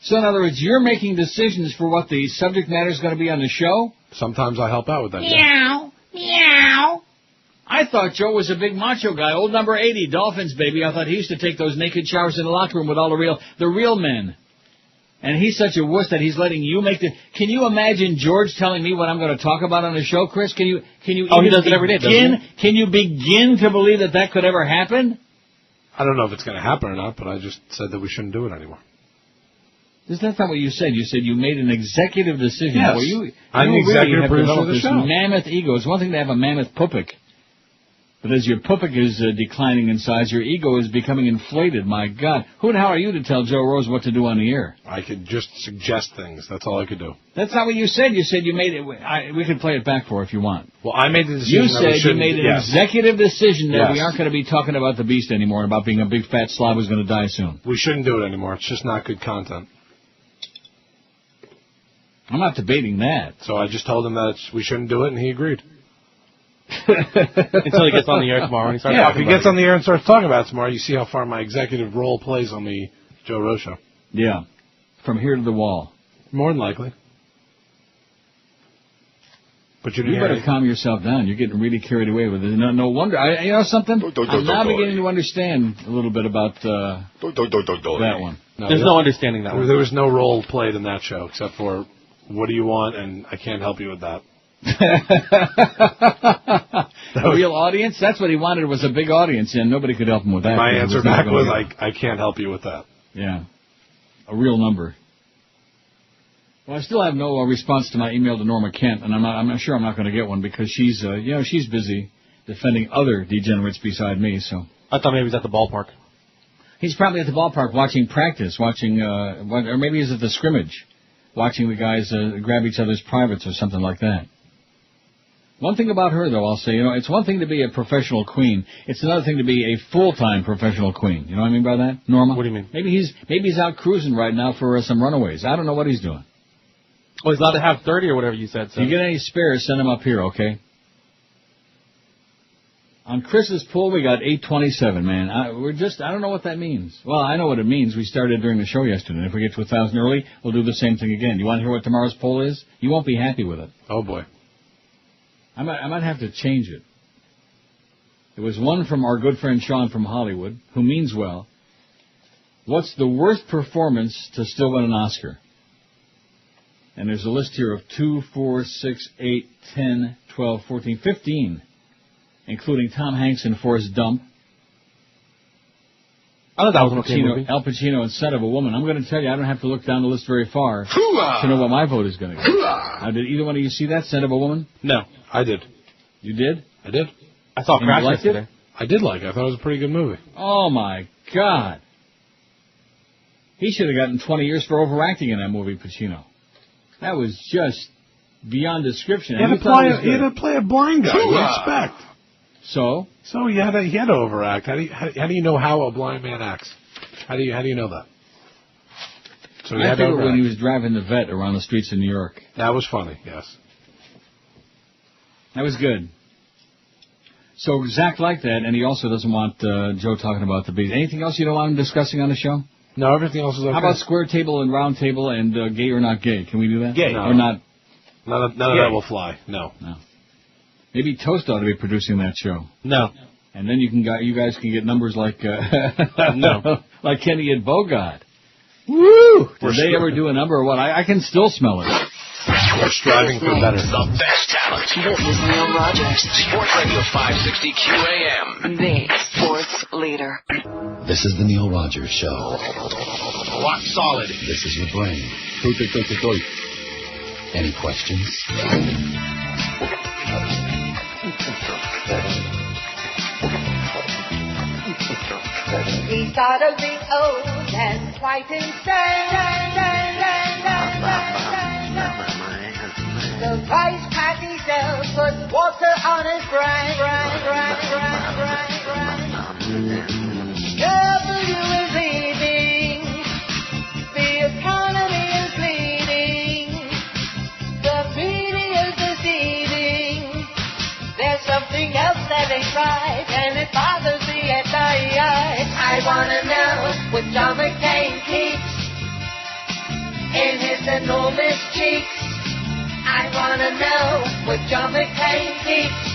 So, in other words, you're making decisions for what the subject matter is going to be on the show? Sometimes I help out with that. Meow. Meow. I thought Joe was a big macho guy. Old number 80, Dolphins, baby. I thought he used to take those naked showers in the locker room with all the real men. And he's such a wuss that he's letting you make the... Can you imagine George telling me what I'm going to talk about on the show, Chris? Can you he does it every day, doesn't he? Can you begin to believe that could ever happen? I don't know if it's going to happen or not, but I just said that we shouldn't do it anymore. That's not what you said. You said you made an executive decision. Yes. Well, I'm the executive producer of the this show. Mammoth ego. It's one thing to have a mammoth pupik. But as your pupik is declining in size, your ego is becoming inflated. My God. Who the hell are you to tell Joe Rose what to do on the air? I could just suggest things. That's all I could do. That's not what you said. You said you made it. We could play it back for if you want. Well, I made the decision. You said you made an executive decision that we Yes. aren't going to be talking about the Beast anymore, about being a big fat slob who's going to die soon. We shouldn't do it anymore. It's just not good content. I'm not debating that. So I just told him that we shouldn't do it, and he agreed. Until he gets on the air tomorrow and he starts if talking he about gets on the air and starts talking about it tomorrow, you see how far my executive role plays on the Joe Rose show. Yeah. From here to the wall. More than likely. But you better calm yourself down. You're getting really carried away with it. No wonder. You know something? I'm now beginning to understand a little bit about that one. There's no understanding that one. There was no role played in that show except for, what do you want, and I can't help you with that. A real audience? That's what he wanted, was a big audience, and nobody could help him with that. My answer back was, I can't help you with that. Yeah. A real number. Well, I still have no response to my email to Norma Kent, and I'm not sure I'm not going to get one because she's she's busy defending other degenerates beside me. So I thought maybe he was at the ballpark. He's probably at the ballpark watching practice, or maybe he's at the scrimmage, watching the guys grab each other's privates or something like that. One thing about her, though, I'll say, it's one thing to be a professional queen. It's another thing to be a full-time professional queen. You know what I mean by that, Norma? What do you mean? Maybe he's out cruising right now for some runaways. I don't know what he's doing. Well, he's allowed to have 30 or whatever you said. So. If you get any spares, send them up here, okay? On Chris's pool, we got 827, man. I don't know what that means. Well, I know what it means. We started during the show yesterday. And if we get to 1,000 early, we'll do the same thing again. You want to hear what tomorrow's poll is? You won't be happy with it. Oh, boy. I might have to change it. It was one from our good friend Sean from Hollywood, who means well. What's the worst performance to still win an Oscar? And there's a list here of 2, 4, 6, 8, 10, 12, 14, 15, including Tom Hanks in Forrest Gump. I thought that was an okay movie. Al Pacino in Son of a Woman. I'm going to tell you, I don't have to look down the list very far to know what my vote is going to be. Now, did either one of you see that, Son of a Woman? No, I did. You did? I did. I saw Crash yesterday. I did like it. I thought it was a pretty good movie. Oh, my God. He should have gotten 20 years for overacting in that movie, Pacino. That was just beyond description. He had to play a blind guy. What do you expect? So he had to overact. How do you know how a blind man acts? How do you know that? So he I had to figured overact. when he was driving the vet around the streets of New York. That was funny. Yes. That was good. So exact like that, and he also doesn't want Joe talking about the Beast. Anything else you don't want him discussing on the show? No, everything else is okay. How about square table and round table and gay or not gay? Can we do that? Gay. Or not? None of that will fly. No. Maybe Toast ought to be producing that show. No. And then you guys can get numbers like like Kenny and Bogart. Woo! Did they ever do a number or what? I can still smell it. We're striving for better. The best talent. This is Neil Rogers. Sports Radio 560 QAM. The sports leader. This is the Neil Rogers Show. Rock solid. This is your brain. Any questions? He's gotta be old and quite insane. The rice patty sells puts water on his brain. W is eating, the economy is bleeding. something else that ain't right, and it bothers me at night. I wanna know what John McCain keeps in his enormous cheeks. I wanna know what John McCain keeps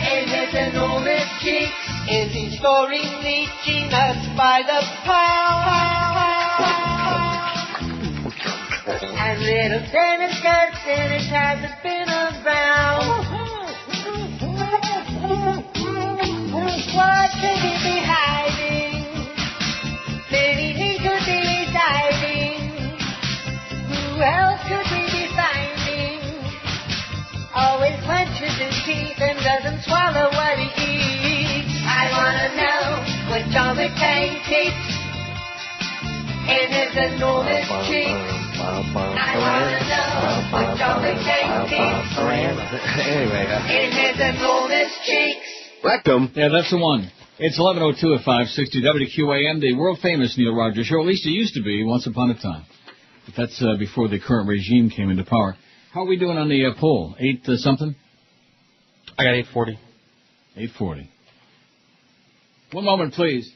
in his enormous cheeks. Is he storing leechy nuts by the pound? And little tennis skirts in his hasn't been around. What could he be hiding? Maybe he could be residing. Who else could we be finding? Always clenches his teeth and doesn't swallow what he eats. I wanna know what John McCain keeps in his enormous cheeks. I wanna know what John McCain keeps in his enormous cheeks. Rectum. Yeah, that's the one. It's 11:02 at 560 WQAM, the world-famous Neil Rogers Show. At least it used to be once upon a time. But that's before the current regime came into power. How are we doing on the poll? 8 something? I got 840. 840. One moment, please.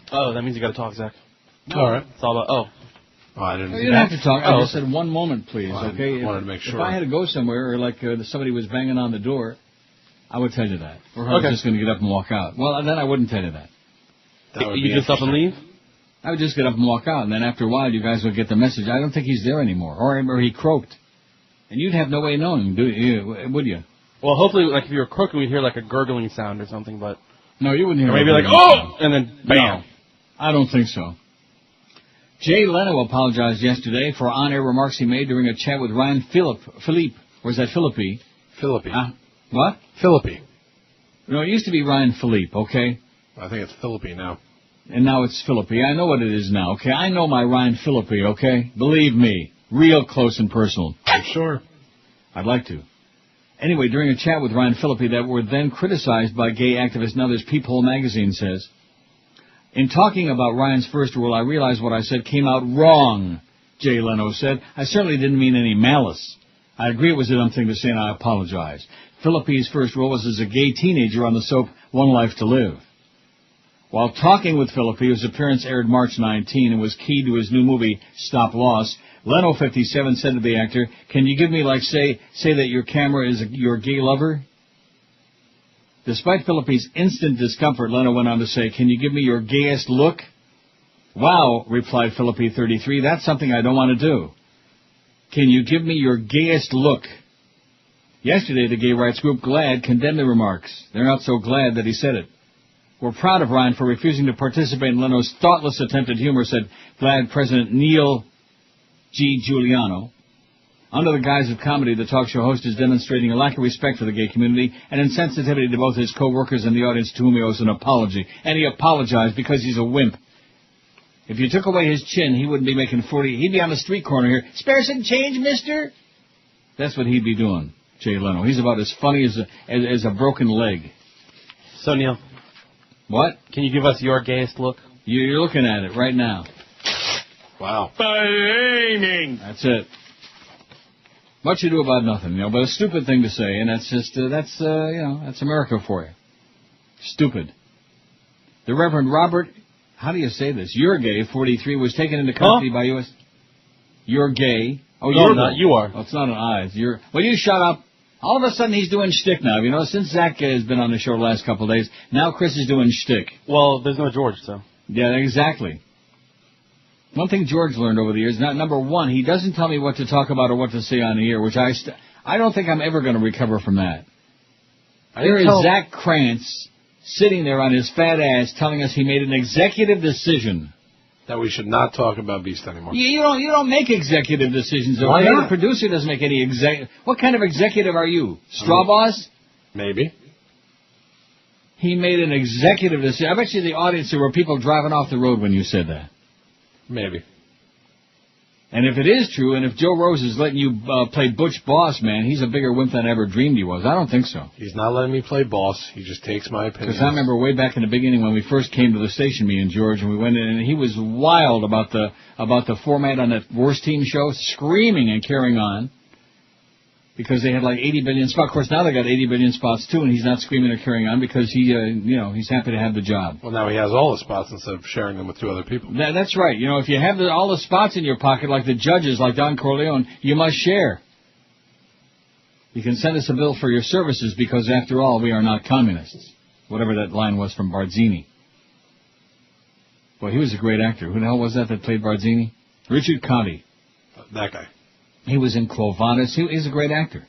Oh, that means you got to talk, Zach. No. All right. It's all about, I didn't. You didn't have to talk. I just said 1 moment, please. Well, Okay. I wanted to make sure. If I had to go somewhere, or like somebody was banging on the door, I would tell you that. Or I was Okay. just going to get up and walk out. Well, then I wouldn't tell you that. You just up and leave? I would just get up and walk out, and then after a while, you guys would get the message. I don't think he's there anymore, or he croaked, and you'd have no way of knowing, would you? Well, hopefully, like if you were croaking, we'd hear like a gurgling sound or something. But no, you wouldn't hear. Or maybe a like gurgling sound. and then bam. No, I don't think so. Jay Leno apologized yesterday for on-air remarks he made during a chat with Ryan Philippe. Or is that Philippi? Philippi. What? Philippi. No, it used to be Ryan Philippe, okay? I think it's Philippi now. And now it's Philippi. I know what it is now, okay? I know my Ryan Philippi, okay? Believe me. Real close and personal. I'm sure. I'd like to. Anyway, during a chat with Ryan Philippi that were then criticized by gay activists and others, Peephole magazine says, in talking about Ryan's first rule, I realized what I said came out wrong, Jay Leno said. I certainly didn't mean any malice. I agree it was a dumb thing to say, and I apologize. Philippi's first role was as a gay teenager on the soap One Life to Live. While talking with Philippi, whose appearance aired March 19 and was key to his new movie, Stop Loss, Leno, 57, said to the actor, can you give me, like, say that your camera is your gay lover? Despite Philippi's instant discomfort, Leno went on to say, can you give me your gayest look? Wow, replied Philippi, 33, that's something I don't want to do. Can you give me your gayest look? Yesterday, the gay rights group GLAAD condemned the remarks. They're not so glad that he said it. We're proud of Ryan for refusing to participate in Leno's thoughtless attempt at humor, said GLAAD President Neil G. Giuliano. Under the guise of comedy, the talk show host is demonstrating a lack of respect for the gay community and insensitivity to both his co-workers and the audience, to whom he owes an apology. And he apologized because he's a wimp. If you took away his chin, he wouldn't be making 40. He'd be on the street corner here. Spare some change, mister? That's what he'd be doing, Jay Leno. He's about as funny as a broken leg. So, Neil. What? Can you give us your gayest look? You're looking at it right now. Wow. That's it. Much ado about nothing, but a stupid thing to say, and that's just, that's America for you. Stupid. The Reverend Robert, how do you say this? You're gay, 43, was taken into custody by U.S. You're gay. Oh, no, you're not. You are. Oh, it's not an I. Well, you shut up. All of a sudden, he's doing shtick now. Since Zach has been on the show the last couple of days, now Chris is doing shtick. Well, there's no George, so. Yeah, exactly. One thing George learned over the years, number one, he doesn't tell me what to talk about or what to say on the air, which I don't think I'm ever going to recover from that. There is Zach Krantz sitting there on his fat ass telling us he made an executive decision. That we should not talk about Beast anymore. You don't make executive decisions. Why not? The producer doesn't make any What kind of executive are you? Straw boss? Maybe. He made an executive decision. I bet you the audience, there were people driving off the road when you said that. Maybe. And if it is true, and if Joe Rose is letting you play Butch Boss, man, he's a bigger wimp than I ever dreamed he was. I don't think so. He's not letting me play boss. He just takes my opinion. Because I remember way back in the beginning when we first came to the station, me and George, and we went in, and he was wild about the format on that Worst Team show, screaming and carrying on. because they had like 80 billion spots. Of course, now they got 80 billion spots too, and he's not screaming or carrying on because he, he's happy to have the job. Well, now he has all the spots instead of sharing them with 2 other people. That's right. You know, if you have all the spots in your pocket, like the judges, like Don Corleone, you must share. You can send us a bill for your services because, after all, we are not communists. Whatever that line was from Barzini. Boy, he was a great actor. Who the hell was that played Barzini? Richard Conte. That guy. He was in Quo Vadis. He's a great actor.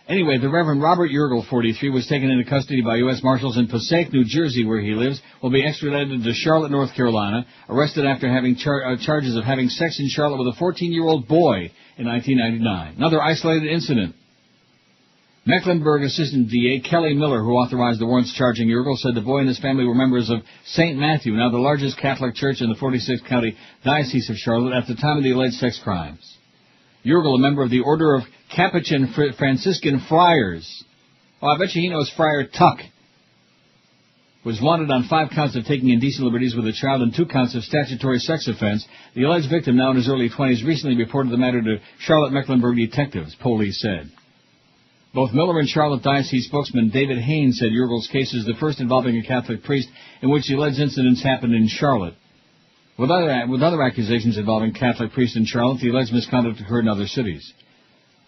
Anyway, the Reverend Robert Yergel, 43, was taken into custody by U.S. Marshals in Passaic, New Jersey, where he lives, will be extradited to Charlotte, North Carolina, arrested after having charges of having sex in Charlotte with a 14-year-old boy in 1999. Another isolated incident. Mecklenburg Assistant DA Kelly Miller, who authorized the warrants charging Yergel, said the boy and his family were members of St. Matthew, now the largest Catholic church in the 46th County Diocese of Charlotte, at the time of the alleged sex crimes. Yergel, a member of the Order of Capuchin Franciscan Friars. Oh, I bet you he knows Friar Tuck. Was wanted on 5 counts of taking indecent liberties with a child and 2 counts of statutory sex offense. The alleged victim, now in his early 20s, recently reported the matter to Charlotte Mecklenburg detectives, police said. Both Miller and Charlotte Diocese spokesman David Haynes said Yergel's case is the first involving a Catholic priest in which the alleged incidents happened in Charlotte. With other accusations involving Catholic priests in Charlotte, the alleged misconduct occurred in other cities.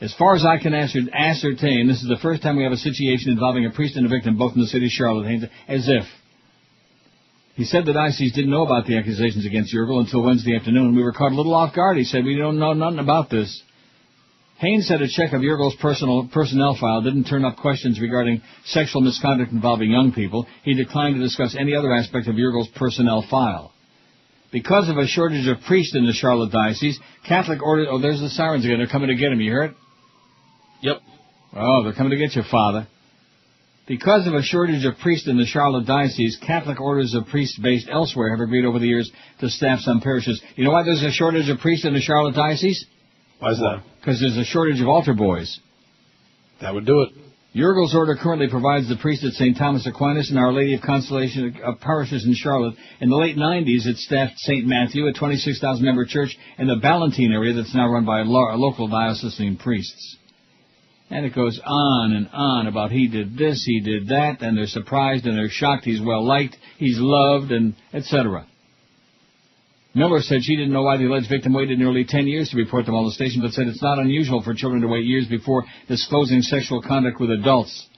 As far as I can ascertain, this is the first time we have a situation involving a priest and a victim, both in the city of Charlotte, Haynes, as if. He said the diocese didn't know about the accusations against Yergel until Wednesday afternoon. We were caught a little off guard. He said, we don't know nothing about this. Haynes said a check of Yergel's personnel file didn't turn up questions regarding sexual misconduct involving young people. He declined to discuss any other aspect of Yergel's personnel file. Because of a shortage of priests in the Charlotte Diocese, Catholic orders... Oh, there's the sirens again. They're coming to get him. You hear it? Yep. Oh, they're coming to get you, Father. Because of a shortage of priests in the Charlotte Diocese, Catholic orders of priests based elsewhere have agreed over the years to staff some parishes. You know why there's a shortage of priests in the Charlotte Diocese? Why is that? Because there's a shortage of altar boys. That would do it. Yergel's order currently provides the priest at St. Thomas Aquinas and Our Lady of Consolation of parishes in Charlotte. In the late 90s, it staffed St. Matthew, a 26,000-member church in the Ballantine area that's now run by local diocesan priests. And it goes on and on about he did this, he did that, and they're surprised and they're shocked, he's well-liked, he's loved, and etc. Miller said she didn't know why the alleged victim waited nearly 10 years to report the molestation, but said it's not unusual for children to wait years before disclosing sexual conduct with adults.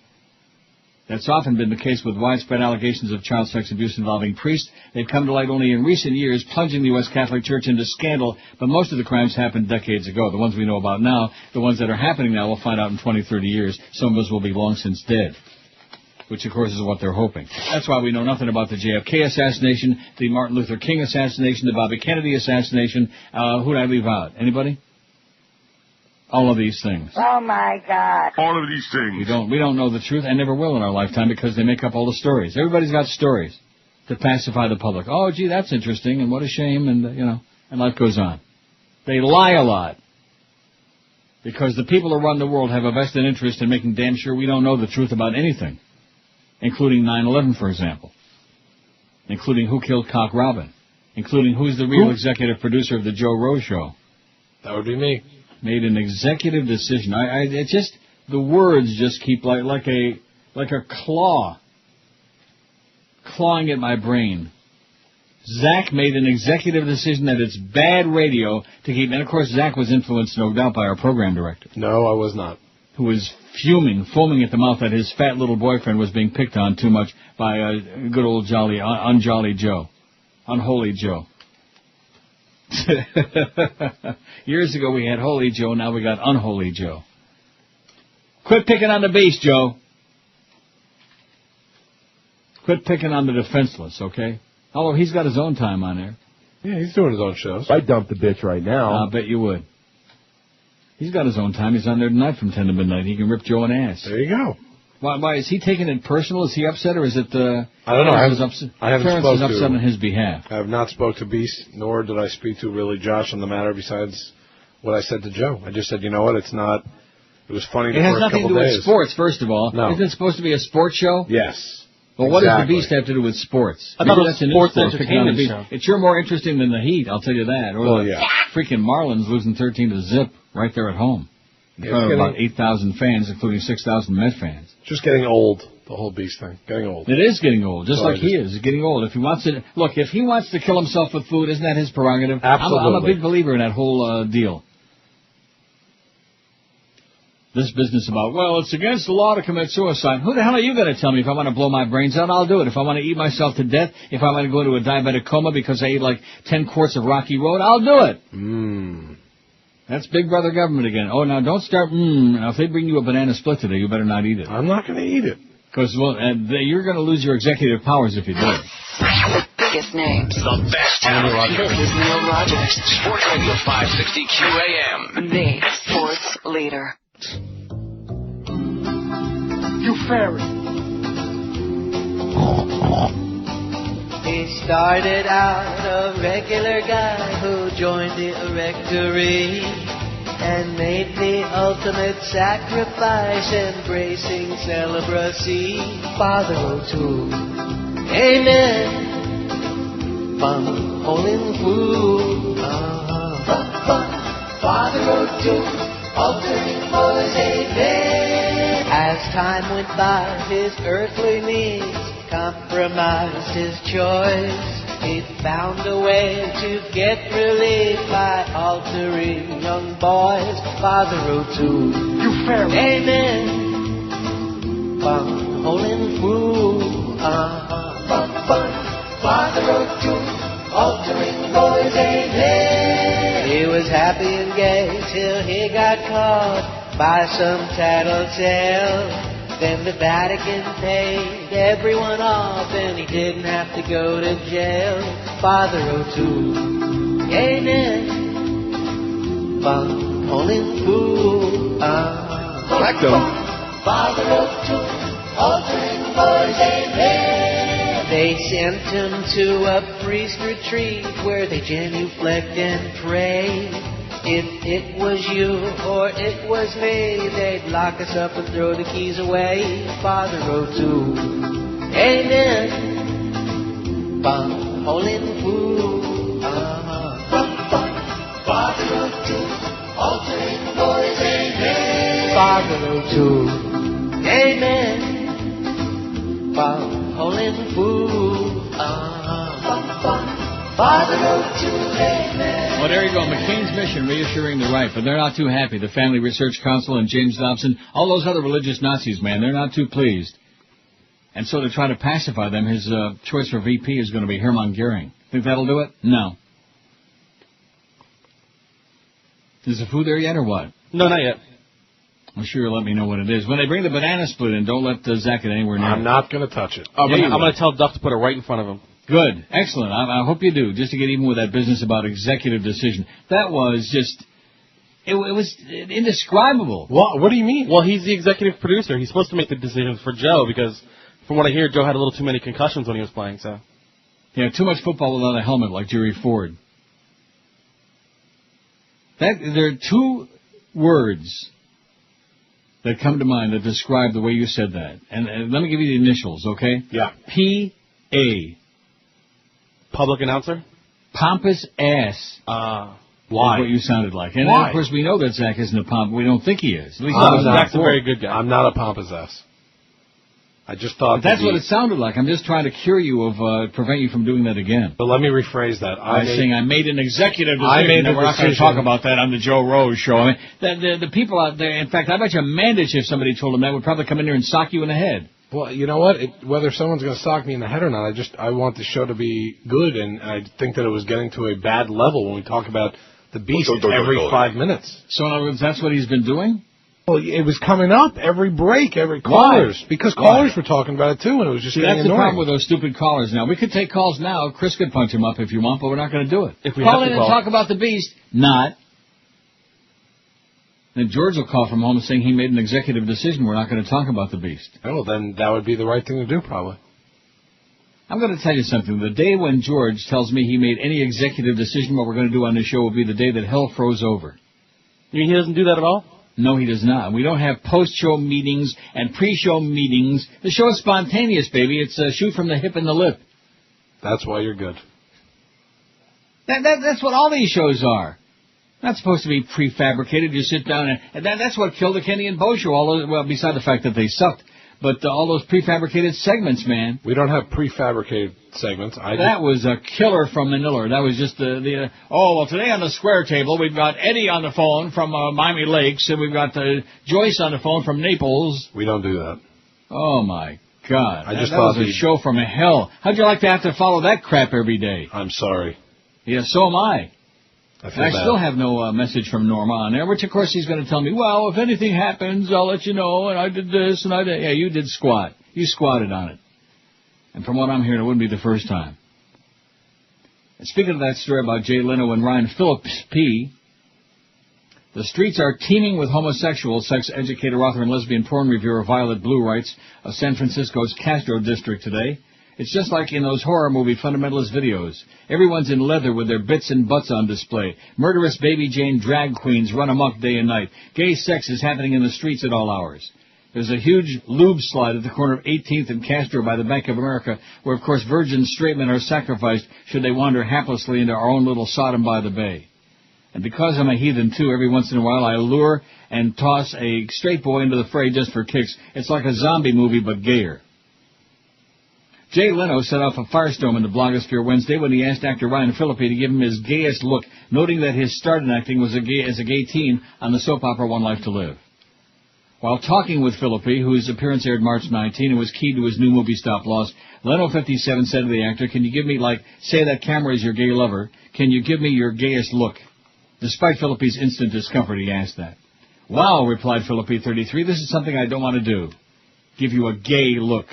That's often been the case with widespread allegations of child sex abuse involving priests. They've come to light only in recent years, plunging the U.S. Catholic Church into scandal, but most of the crimes happened decades ago. The ones we know about now, the ones that are happening now, we'll find out in 20, 30 years. Some of us will be long since dead, which, of course, is what they're hoping. That's why we know nothing about the JFK assassination, the Martin Luther King assassination, the Bobby Kennedy assassination. Who did I leave out? Anybody? All of these things. Oh, my God. All of these things. We don't know the truth and never will in our lifetime because they make up all the stories. Everybody's got stories to pacify the public. Oh, gee, that's interesting, and what a shame, and, and life goes on. They lie a lot because the people who run the world have a vested interest in making damn sure we don't know the truth about anything, including 9/11, for example, including who killed Cock Robin, including who's the real executive producer of the Joe Rose Show. That would be me. Made an executive decision. It just, the words just keep like a claw clawing at my brain. Zach made an executive decision that it's bad radio to keep, and of course Zach was influenced, no doubt, by our program director. No, I was not. Who was foaming at the mouth that his fat little boyfriend was being picked on too much by good old unjolly Joe, unholy Joe. Years ago we had Holy Joe, now we got Unholy Joe. Quit picking on the beast, Joe. Quit picking on the defenseless, okay? Although he's got his own time on there. Yeah, he's doing his own shows. I dumped the bitch right now. I bet you would. He's got his own time. He's on there tonight from 10 to midnight. He can rip Joe an ass. There you go. Why is he taking it personal? Is he upset, or is it I don't know. I haven't Clarence spoke is upset to, on his behalf. I have not spoke to Beast, nor did I speak to really Josh on the matter besides what I said to Joe. I just said, you know what, it's not, it was funny the first couple days. It has nothing to do with sports, first of all. No. Isn't it supposed to be a sports show? Yes. Well, what does the Beast have to do with sports? I thought it was a sports entertainment show. It's sure more interesting than the Heat, I'll tell you that. Or yeah. Freaking Marlins losing 13 to zip right there at home. In front of about 8,000 fans, including 6,000 Met fans. Just getting old, the whole Beast thing. Getting old. It is getting old, just like he is. He's getting old. If he wants to, look, if he wants to kill himself with food, isn't that his prerogative? Absolutely. I'm a big believer in that whole deal. This business about, well, it's against the law to commit suicide. Who the hell are you going to tell me if I want to blow my brains out? I'll do it. If I want to eat myself to death, if I want to go into a diabetic coma because I ate like 10 quarts of Rocky Road, I'll do it. That's Big Brother government again. Oh, now don't start, Now, if they bring you a banana split today, you better not eat it. I'm not going to eat it. Because, well, you're going to lose your executive powers if you do it. The biggest names. The best talent. This is Neil Rogers. Sports Radio 560 QAM. The sports leader. You fairy. He started out a regular guy who joined the Erectory and made the ultimate sacrifice, embracing celibacy. Father O'Toole, amen. Bum, holding food. Father O'Toole, altering boys, amen. As time went by, his earthly needs compromised his choice. He found a way to get relief by altering young boys. Father O'Toole, you fair, amen. Bum, holding fool. Father O'Toole, altering boys, amen. He was happy and gay till he got caught by some tattletale. Then the Vatican paid everyone off and he didn't have to go to jail. Father O'Toole, amen. Bum, holding fool. Father O'Toole, altering boys, amen. They sent him to a priest retreat where they genuflect and pray. If it was you or it was me, they'd lock us up and throw the keys away. Father O'Toole, amen. Bum, holding fool. Father O'Toole, altering boys, amen. Father O'Toole, amen. Bum, holding fool. Father O'Toole, amen. Well, there you go. McCain's mission, reassuring the right, but they're not too happy. The Family Research Council and James Dobson, all those other religious Nazis, man, they're not too pleased. And so to try to pacify them, his choice for VP is going to be Hermann Goering. Think that'll do it? No. Is the food there yet or what? No, not yet. Well, sure, let me know what it is. When they bring the banana split in, don't let Zach get anywhere near it. I'm not going to touch it. I'm going to tell Duff to put it right in front of him. Good. Excellent. I hope you do, just to get even with that business about executive decision. That was just, it was indescribable. What do you mean? Well, he's the executive producer. He's supposed to make the decisions for Joe because, from what I hear, Joe had a little too many concussions when he was playing, so. Yeah, too much football without a helmet like Jerry Ford. There are two words that come to mind that describe the way you said that. And let me give you the initials, okay? Yeah. P.A. Public announcer? Pompous ass. Why? What you sounded like. And Why? of course, we know that Zach isn't a pomp. We don't think he is. At least Zach's a very good guy. I'm not a pompous ass. I just thought that's what it sounded like. I'm just trying to cure you of, prevent you from doing that again. But let me rephrase that. I made an executive decision. We're not going to talk about that on the Joe Rose show. I mean, the people out there, in fact, I bet you Mandich, if somebody told him that, would probably come in there and sock you in the head. Well, you know what? Whether someone's going to sock me in the head or not, I want the show to be good, and I think that it was getting to a bad level when we talk about the Beast every 5 minutes. So in other words, that's what he's been doing? Well, it was coming up every break, every callers. Why? Because callers were talking about it, too, and it was just getting annoying. That's the problem with those stupid callers now. We could take calls now. Chris could punch him up if you want, but we're not going to do it. Call in and talk about the Beast. Not. Then George will call from home saying he made an executive decision. We're not going to talk about the Beast. Oh, then that would be the right thing to do, probably. I'm going to tell you something. The day when George tells me he made any executive decision what we're going to do on this show will be the day that hell froze over. You mean he doesn't do that at all? No, he does not. We don't have post-show meetings and pre-show meetings. The show is spontaneous, baby. It's a shoot from the hip and the lip. That's why you're good. That's what all these shows are. Not supposed to be prefabricated. You sit down and that's what killed the Kenny and Bo show. All those, well, beside the fact that they sucked, but all those prefabricated segments, man. We don't have prefabricated segments. That was a killer from Manila. That was just today on the square table we've got Eddie on the phone from Miami Lakes, and we've got Joyce on the phone from Naples. We don't do that. Oh my God! I just that thought was a show from hell. How'd you like to have to follow that crap every day? I'm sorry. Yeah, so am I. I still have no message from Norma on there, which of course he's going to tell me, well, if anything happens, I'll let you know, and I did this, and I did... Yeah, you did squat. You squatted on it. And from what I'm hearing, it wouldn't be the first time. And speaking of that story about Jay Leno and Ryan Phillips P., the streets are teeming with homosexuals, sex educator, author, and lesbian porn reviewer Violet Blue writes of San Francisco's Castro district today. It's just like in those horror movie fundamentalist videos. Everyone's in leather with their bits and butts on display. Murderous Baby Jane drag queens run amok day and night. Gay sex is happening in the streets at all hours. There's a huge lube slide at the corner of 18th and Castro by the Bank of America, where, of course, virgin straight men are sacrificed should they wander haplessly into our own little Sodom by the Bay. And because I'm a heathen, too, every once in a while I lure and toss a straight boy into the fray just for kicks. It's like a zombie movie, but gayer. Jay Leno set off a firestorm in the blogosphere Wednesday when he asked actor Ryan Phillippe to give him his gayest look, noting that his start in acting was as a gay teen on the soap opera One Life to Live. While talking with Phillippe, whose appearance aired March 19 and was key to his new movie Stop Loss, Leno 57 said to the actor, "Can you give me, say that camera is your gay lover, can you give me your gayest look?" Despite Phillippe's instant discomfort, he asked that. "Wow," replied Phillippe 33, "this is something I don't want to do. Give you a gay look."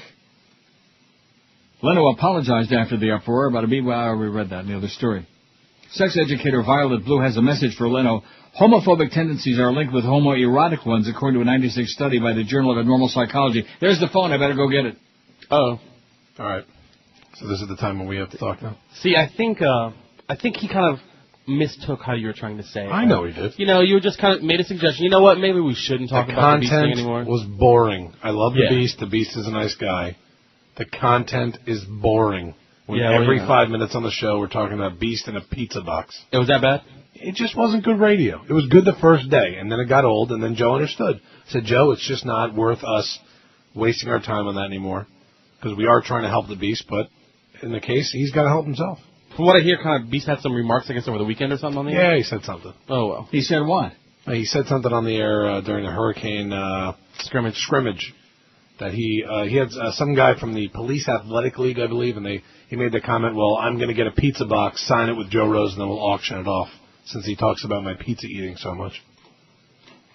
Leno apologized after the uproar about we read that in the other story. Sex educator Violet Blue has a message for Leno. Homophobic tendencies are linked with homoerotic ones, according to a 96 study by the Journal of Abnormal Psychology. There's the phone. I better go get it. Oh. All right. So this is the time when we have to talk now? See, I think he kind of mistook how you were trying to say it. I know he did. You know, you just kind of made a suggestion. You know what? Maybe we shouldn't talk about the Beast thing anymore. The content was boring. I love the Beast. The Beast is a nice guy. The content is boring. Every 5 minutes on the show, we're talking about Beast in a pizza box. It was that bad? It just wasn't good radio. It was good the first day, and then it got old, and then Joe understood. Said, Joe, it's just not worth us wasting our time on that anymore, because we are trying to help the Beast, but in the case, he's got to help himself. From what I hear, kind of Beast had some remarks, I guess, over the weekend or something on the air? Yeah, he said something. Oh, well. He said what? He said something on the air during the hurricane scrimmage. That he had some guy from the Police Athletic League, I believe, and he made the comment, well, I'm going to get a pizza box, sign it with Joe Rose, and then we'll auction it off, since he talks about my pizza eating so much.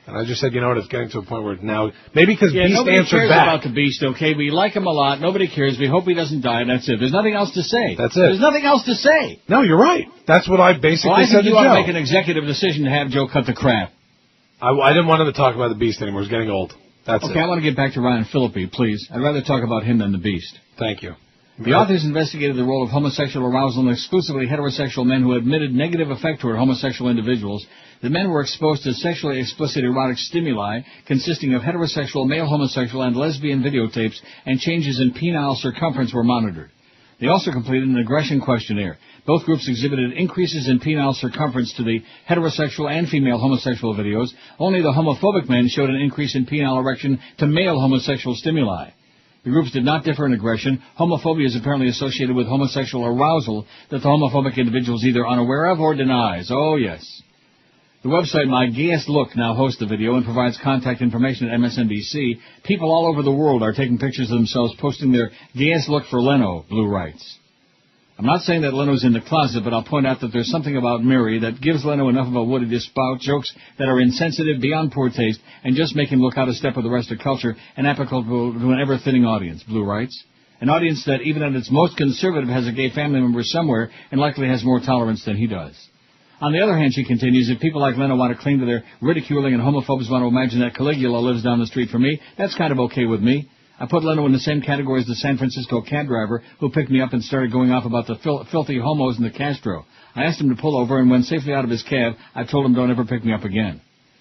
And I just said, you know what, it's getting to a point where now, maybe because Beast answered back. Nobody cares about the Beast, okay? We like him a lot. Nobody cares. We hope he doesn't die, and that's it. There's nothing else to say. That's it. There's nothing else to say. No, you're right. That's what I basically said to Joe. You ought to make an executive decision to have Joe cut the crap. I didn't want him to talk about the Beast anymore. It's getting old. That's okay, I want to get back to Ryan Phillippe, please. I'd rather talk about him than the Beast. Thank you. The authors investigated the role of homosexual arousal in exclusively heterosexual men who admitted negative effect toward homosexual individuals. The men were exposed to sexually explicit erotic stimuli consisting of heterosexual, male homosexual, and lesbian videotapes, and changes in penile circumference were monitored. They also completed an aggression questionnaire. Both groups exhibited increases in penile circumference to the heterosexual and female homosexual videos. Only the homophobic men showed an increase in penile erection to male homosexual stimuli. The groups did not differ in aggression. Homophobia is apparently associated with homosexual arousal that the homophobic individual is either unaware of or denies. Oh, yes. The website My Gayest Look now hosts the video and provides contact information at MSNBC. People all over the world are taking pictures of themselves, posting their gayest look for Leno, Blue writes. I'm not saying that Leno's in the closet, but I'll point out that there's something about Mary that gives Leno enough of a woody to spout jokes that are insensitive, beyond poor taste, and just make him look out of step with the rest of culture and applicable to an ever-thinning audience, Blue writes. An audience that, even at its most conservative, has a gay family member somewhere and likely has more tolerance than he does. On the other hand, she continues, if people like Leno want to cling to their ridiculing and homophobes want to imagine that Caligula lives down the street from me, that's kind of okay with me. I put Leno in the same category as the San Francisco cab driver who picked me up and started going off about the filthy homos in the Castro. I asked him to pull over, and when safely out of his cab, I told him don't ever pick me up again.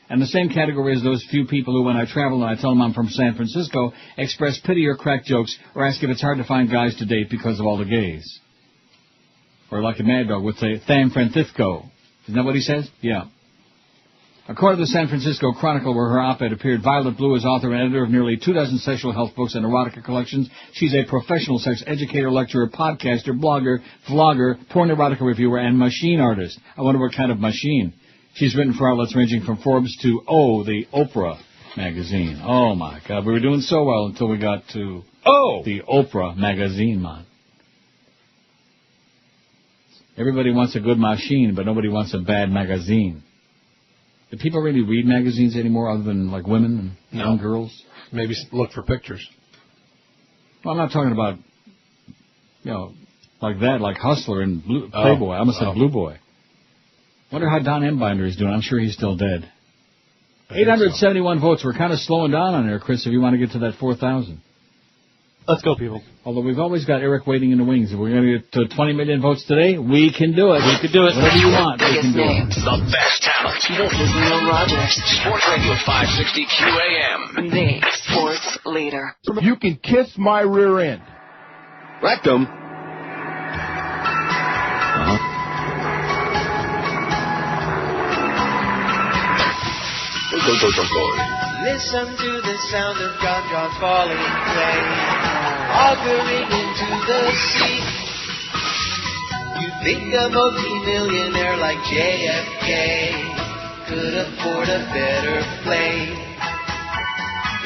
And the same category as those few people who, when I travel and I tell them I'm from San Francisco, express pity or crack jokes or ask if it's hard to find guys to date because of all the gays. Or like a Mad Dog would say, San Francisco. Isn't that what he says? Yeah. According to the San Francisco Chronicle, where her op-ed appeared, Violet Blue is author and editor of nearly 24 sexual health books and erotica collections. She's a professional sex educator, lecturer, podcaster, blogger, vlogger, porn erotica reviewer, and machine artist. I wonder what kind of machine. She's written for outlets ranging from Forbes to the Oprah magazine. Oh, my God. We were doing so well until we got to the Oprah magazine, man. Everybody wants a good machine, but nobody wants a bad magazine. Do people really read magazines anymore other than, like, women and young girls? Maybe look for pictures. Well, I'm not talking about, like that, like Hustler and Playboy. I almost said Blue Boy. Wonder how Don Embinder is doing. I'm sure he's still dead. 871 votes. We're kind of slowing down on there, Chris, if you want to get to that 4,000. Let's go, people. Although we've always got Eric waiting in the wings. If we're going to get to 20 million votes today, we can do it. We can do it. Whatever you want, we can Biggest do it. names. The best talent. This is Neil Rogers, Sports Radio 560 QAM. the sports leader. You can kiss my rear end. Rectum. Listen to the sound of John falling play, auguring into the sea. You think a multi-millionaire like JFK could afford a better plane?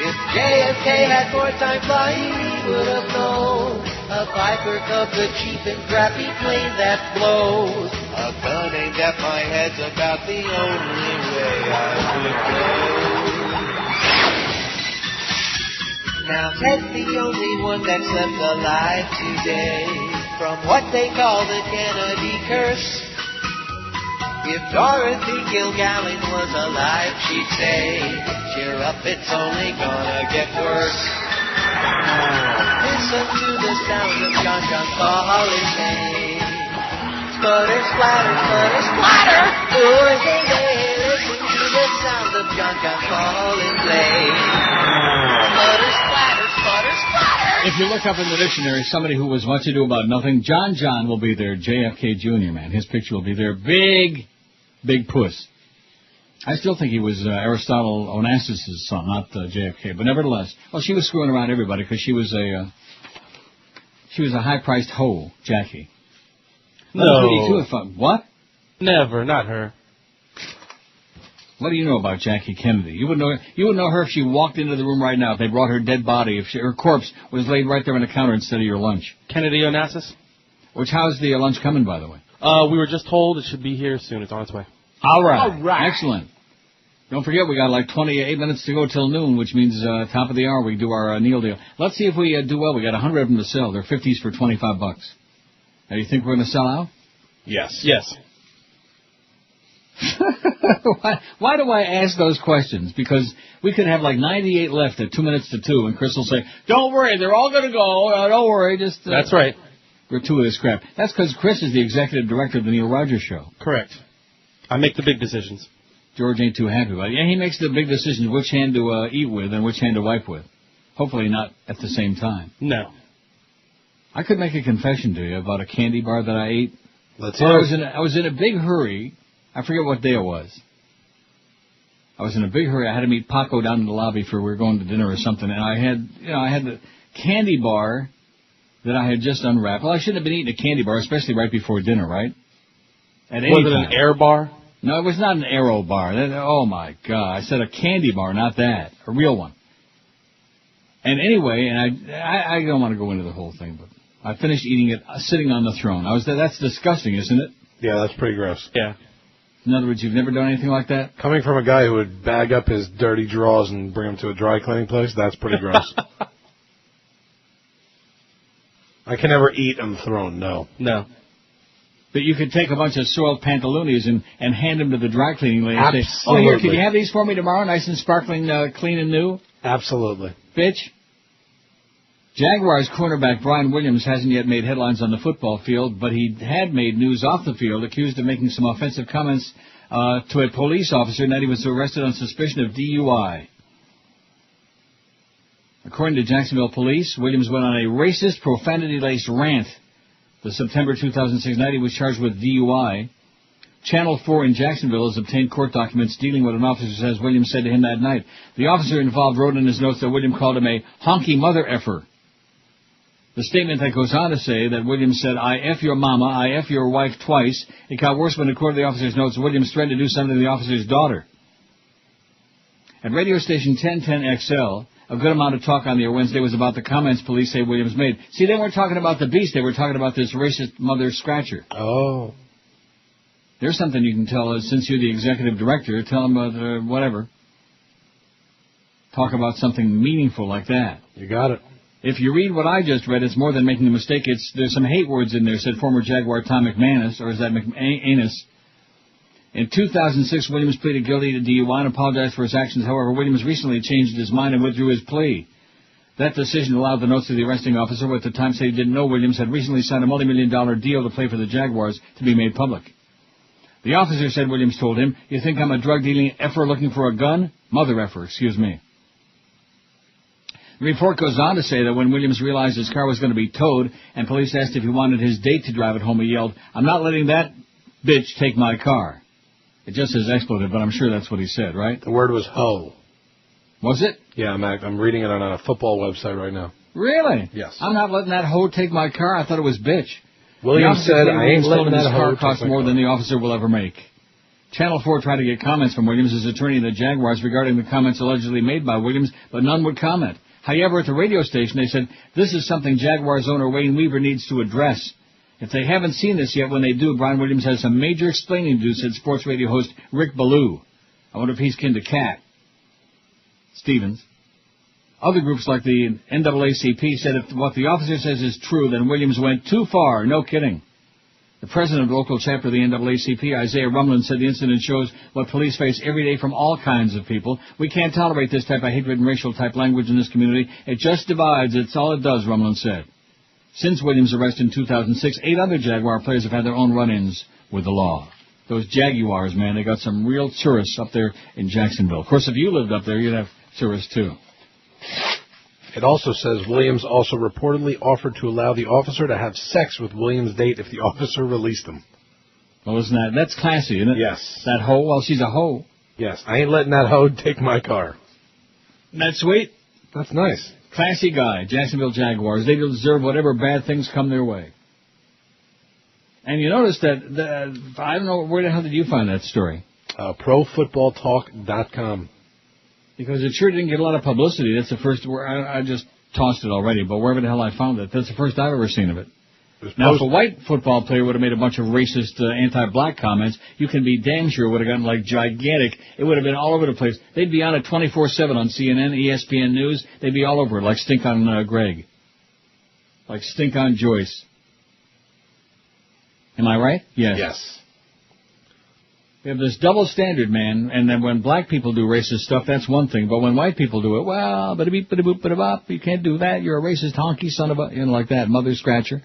If JFK had more time flying, he would have known a Viper Cub's a cheap and crappy plane that blows. A gun aimed at my head's about the only way I would go. Now Ted's the only one that's left alive today from what they call the Kennedy curse. If Dorothy Kilgallen was alive, she'd say, cheer up, it's only gonna get worse. Listen to the sound of John falling play. Sputter, splatter, sputter, splatter. Oh, hey, hey, listen to the sound of John falling play. Sputter, splatter, sputter, splatter. If you look up in the dictionary, somebody who was much ado about nothing, John will be there. JFK Jr., man. His picture will be there. Big puss. I still think he was Aristotle Onassis' son, not JFK. But nevertheless, well, she was screwing around everybody because she was a high-priced hoe, Jackie. No. What? Never, not her. What do you know about Jackie Kennedy? You would know her if she walked into the room right now. If they brought her dead body, if her corpse was laid right there on the counter instead of your lunch. Kennedy Onassis? How's the lunch coming, by the way? We were just told it should be here soon. It's on its way. All right. Excellent. Don't forget, we got like 28 minutes to go till noon, which means top of the hour we do our Neil deal. Let's see if we do well. We got 100 of them to sell. They're 50s for $25. Now, you think we're going to sell out? Yes. Yes. Why do I ask those questions? Because we could have like 98 left at 2 minutes to 2, and Chris will say, don't worry, they're all going to go. Don't worry, just... That's right. Gratuitous crap. That's because Chris is the executive director of the Neil Rogers Show. Correct. I make the big decisions. George ain't too happy about it. Yeah, he makes the big decisions which hand to eat with and which hand to wipe with. Hopefully not at the same time. No. I could make a confession to you about a candy bar that I ate. Let's hear it. I was in a big hurry. I forget what day it was. I was in a big hurry. I had to meet Paco down in the lobby we were going to dinner or something, and I had the candy bar that I had just unwrapped. Well, I shouldn't have been eating a candy bar, especially right before dinner, right? Was it an air bar? No, it was not an Aero bar. Oh, my God. I said a candy bar, not that. A real one. And anyway, and I don't want to go into the whole thing, but I finished eating it sitting on the throne. That's disgusting, isn't it? Yeah, that's pretty gross. Yeah. In other words, you've never done anything like that? Coming from a guy who would bag up his dirty drawers and bring them to a dry cleaning place, that's pretty gross. I can never eat on the throne, no. No. But you could take a bunch of soiled pantaloonies and hand them to the dry cleaning lady and say, Absolutely. oh, here, can you have these for me tomorrow, nice and sparkling, clean and new? Absolutely. Bitch. Jaguars cornerback Brian Williams hasn't yet made headlines on the football field, but he had made news off the field, accused of making some offensive comments to a police officer, and that he was arrested on suspicion of DUI. According to Jacksonville police, Williams went on a racist, profanity-laced rant. The September 2006 night, he was charged with DUI. Channel 4 in Jacksonville has obtained court documents dealing with what an officer says Williams said to him that night. The officer involved wrote in his notes that Williams called him a honky mother effer. The statement that goes on to say that Williams said, I F your mama, I F your wife twice. It got worse when, according to the officer's notes, Williams threatened to do something to the officer's daughter. At radio station 1010XL, a good amount of talk on the air Wednesday was about the comments police say Williams made. See, they weren't talking about the beast. They were talking about this racist mother scratcher. Oh. There's something you can tell us, since you're the executive director. Tell them about whatever. Talk about something meaningful like that. You got it. If you read what I just read, it's more than making a mistake. There's some hate words in there, said former Jaguar Tom McManus, or is that McAnus? In 2006, Williams pleaded guilty to DUI and apologized for his actions. However, Williams recently changed his mind and withdrew his plea. That decision allowed the notes of the arresting officer, who at the time said he didn't know Williams had recently signed a multi-million-dollar deal to play for the Jaguars, to be made public. The officer said Williams told him, you think I'm a drug-dealing effer looking for a gun? Mother effer, excuse me. The report goes on to say that when Williams realized his car was going to be towed and police asked if he wanted his date to drive it home, he yelled, I'm not letting that bitch take my car. It just says expletive, but I'm sure that's what he said, right? The word was hoe. Was it? Yeah, I'm reading it on a football website right now. Really? Yes. I'm not letting that hoe take my car. I thought it was bitch. Williams said, I ain't letting that his hoe car costs more than the officer will ever make. Channel 4 tried to get comments from Williams' attorney in the Jaguars regarding the comments allegedly made by Williams, but none would comment. However, at the radio station, they said, this is something Jaguars owner Wayne Weaver needs to address. If they haven't seen this yet, when they do, Brian Williams has some major explaining to do, said sports radio host Rick Ballou. I wonder if he's kin to Cat Stevens. Other groups like the NAACP said if what the officer says is true, then Williams went too far. No kidding. The president of the local chapter of the NAACP, Isaiah Rumlin, said the incident shows what police face every day from all kinds of people. We can't tolerate this type of hatred and racial type language in this community. It just divides. It's all it does, Rumlin said. Since Williams' arrest in 2006, 8 other Jaguar players have had their own run-ins with the law. Those Jaguars, man, they got some real tourists up there in Jacksonville. Of course, if you lived up there, you'd have tourists, too. It also says Williams also reportedly offered to allow the officer to have sex with Williams' date if the officer released him. Well, isn't that's classy, isn't it? Yes. That hoe, well, she's a hoe. Yes, I ain't letting that hoe take my car. That's sweet. That's nice. Classy guy, Jacksonville Jaguars. They deserve whatever bad things come their way. And you notice that, I don't know, where the hell did you find that story? ProFootballTalk.com. Because it sure didn't get a lot of publicity. That's the first, I just tossed it already, but wherever the hell I found it, that's the first I've ever seen of it. Now, if a white football player would have made a bunch of racist, anti-black comments, you can be damn sure it would have gotten, like, gigantic. It would have been all over the place. They'd be on it 24/7 on CNN, ESPN News. They'd be all over it, like Stink on Greg. Like Stink on Joyce. Am I right? Yes. Yes. We have this double standard, man, and then when black people do racist stuff, that's one thing. But when white people do it, well, bada-beep, bada-boop, bada-bop, you can't do that. You're a racist honky son of a, like that, mother scratcher.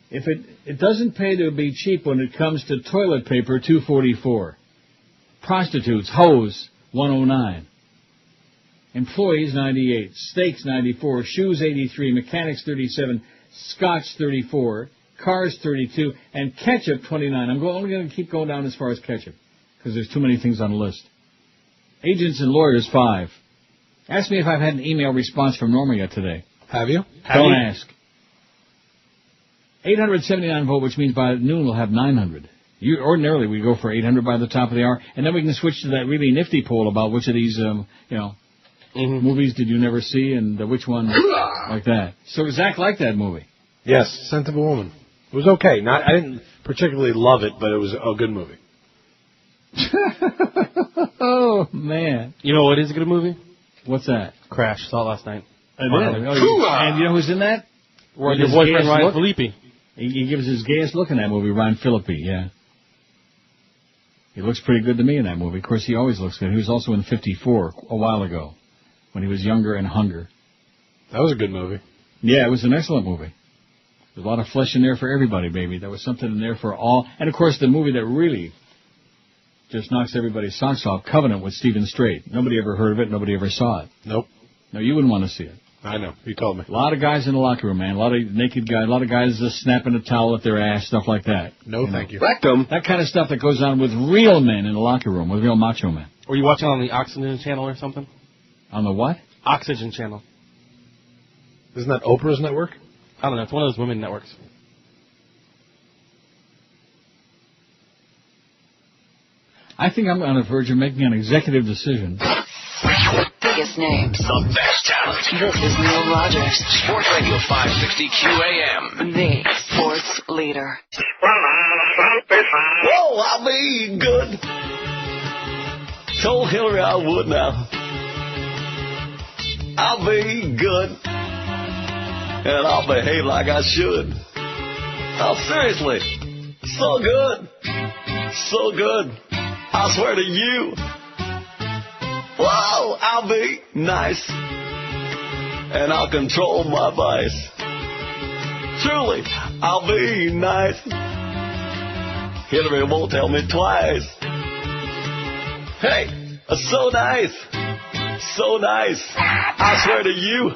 If it doesn't pay to be cheap when it comes to toilet paper, $2.44. Prostitutes, hoes, $109. Employees, $98. Steaks, $94. Shoes, $83. Mechanics, $37. Scotch, $34. Cars, $32. And ketchup, $29. I'm only going to keep going down as far as ketchup, because there's too many things on the list. Agents and lawyers, $5. Ask me if I've had an email response from Norma yet today. Have you? Don't ask. 879 vote, which means by noon we'll have 900. Ordinarily we go for 800 by the top of the hour, and then we can switch to that really nifty poll about which of these, movies did you never see, and which one like that. So Zach liked that movie. Yes, Scent of a Woman. It was okay. I didn't particularly love it, but it was a good movie. Oh man! You know what is a good movie? What's that? Crash. Saw it last night. And you know who's in that? Or your boyfriend Ryan Phillippe. He gives his gayest look in that movie, Ryan Phillippe, yeah. He looks pretty good to me in that movie. Of course, he always looks good. He was also in 54 a while ago, when he was younger and hunger. That was a good movie. Yeah, it was an excellent movie. There's a lot of flesh in there for everybody, baby. There was something in there for all. And, of course, the movie that really just knocks everybody's socks off, Covenant with Stephen Strait. Nobody ever heard of it. Nobody ever saw it. Nope. No, you wouldn't want to see it. I know. You told me. A lot of guys in the locker room, man. A lot of naked guys. A lot of guys just snapping a towel at their ass, stuff like that. No, thank you. Rectum. That kind of stuff that goes on with real men in the locker room, with real macho men. Were you watching on the Oxygen channel or something? On the what? Oxygen channel. Isn't that Oprah's network? I don't know. It's one of those women networks. I think I'm on the verge of making an executive decision. Biggest names. The best talent. This is Neil Rogers. Sports Radio 560 QAM. The sports leader. Whoa, I'll be good. Told Hillary I would now. I'll be good. And I'll behave like I should. Oh, seriously. So good. So good. I swear to you. Whoa, I'll be nice. And I'll control my vice. Truly, I'll be nice. Hillary won't tell me twice. Hey, so nice. So nice. I swear to you.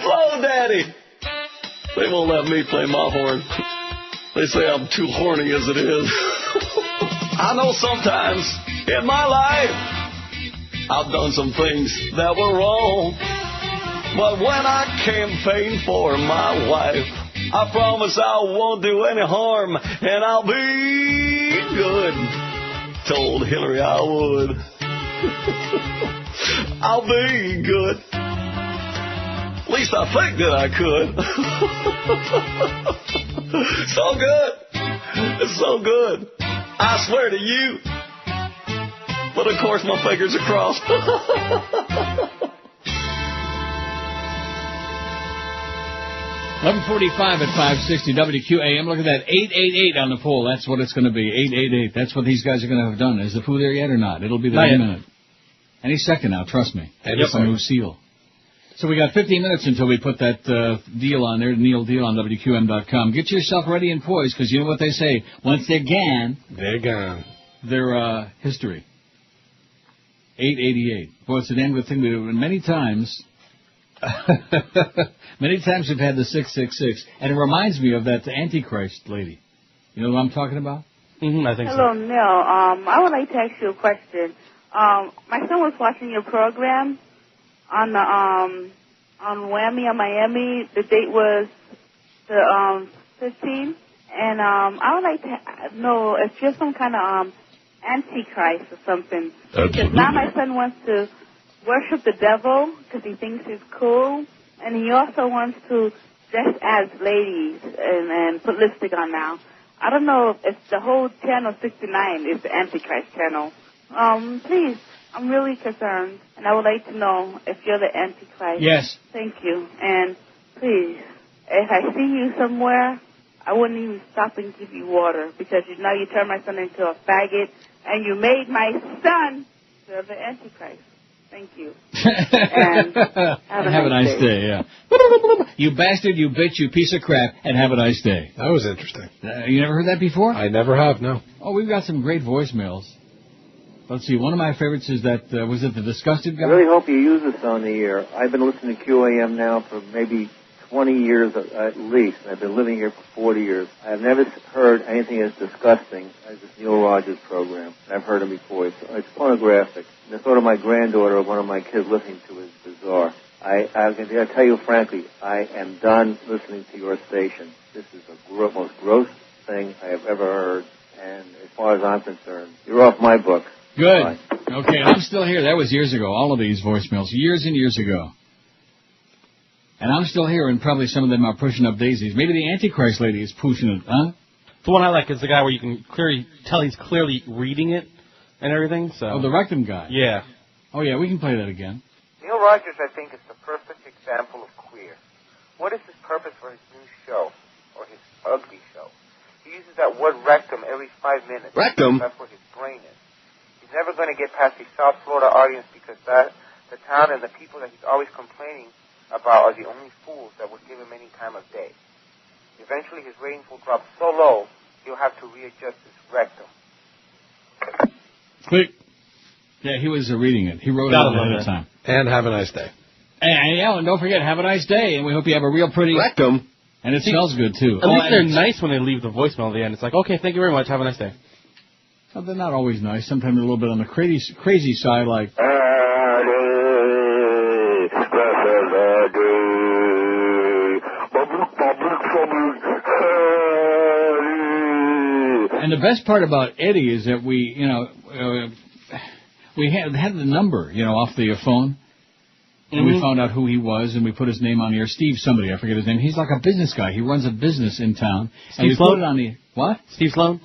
Whoa, Daddy. They won't let me play my horn. They say I'm too horny as it is. I know sometimes in my life I've done some things that were wrong. But when I campaign for my wife, I promise I won't do any harm, and I'll be good. Told Hillary I would. I'll be good. At least I think that I could. So good. It's so good. I swear to you. But of course my fingers are crossed. 11:45 at 560 WQAM. Look at that. 888 on the poll. That's what it's going to be. 888. That's what these guys are going to have done. Is the food there yet or not? It'll be there in a minute. Any second now, trust me. It's a new seal. So we got 15 minutes until we put that deal on there, Neil deal on WQM.com. Get yourself ready and poised, because you know what they say. Once they're gone, they're history. 888. Boy, it's an damn good thing to do. And many times we've had the 666. And it reminds me of that Antichrist lady. You know what I'm talking about? Mm-hmm, I think Hello, Neil. I would like to ask you a question. My son was watching your program on the on Whammy on Miami. The date was the 15th, and I would like to know if you're some kind of Antichrist or something. Absolutely. Because now my son wants to worship the devil because he thinks he's cool, and he also wants to dress as ladies and put lipstick on now. I don't know if the whole channel 69 is the Antichrist channel. Please, I'm really concerned, and I would like to know if you're the Antichrist. Yes. Thank you. And please, if I see you somewhere, I wouldn't even stop and give you water, because you turned my son into a faggot, and you made my son the Antichrist. Thank you. And have a nice day, yeah. You bastard, you bitch, you piece of crap, and have a nice day. That was interesting. You never heard that before? I never have, no. Oh, we've got some great voicemails. Let's see, one of my favorites is that, was it the Disgusted guy? I really hope you use this on the air. I've been listening to QAM now for maybe 20 years at least, and I've been living here for 40 years. I've never heard anything as disgusting as this Neil Rogers program. I've heard him before. It's pornographic. The thought of my granddaughter or one of my kids listening to it is bizarre. I can tell you frankly, I am done listening to your station. This is the most gross thing I have ever heard, and as far as I'm concerned, you're off my book. Good. Bye. Okay, I'm still here. That was years ago, all of these voicemails, years and years ago. And I'm still here, and probably some of them are pushing up daisies. Maybe the Antichrist lady is pushing it, huh? The one I like is the guy where you can clearly tell he's clearly reading it and everything. So. Oh, the rectum guy. Yeah. Oh, yeah, we can play that again. Neil Rogers, I think, is the perfect example of queer. What is his purpose for his new show, or his ugly show? He uses that word rectum every 5 minutes. Rectum? That's where his brain is. He's never going to get past the South Florida audience, because the town and the people that he's always complaining about are the only fools that would give him any time of day. Eventually his ratings will drop so low, he'll have to readjust his rectum. Click. Yeah, he was reading it. He wrote it ahead of time. And have a nice day. And yeah, and don't forget, have a nice day, and we hope you have a real pretty rectum. And it smells good too. At least they're nice when they leave the voicemail at the end. It's like, okay, thank you very much. Have a nice day. Well, they're not always nice. Sometimes they're a little bit on the crazy side, like. And the best part about Eddie is that we had the number, off the phone. And we found out who he was, and we put his name on here. Steve somebody, I forget his name. He's like a business guy. He runs a business in town. Steve and we Sloan? put it on the... What? Steve Sloan?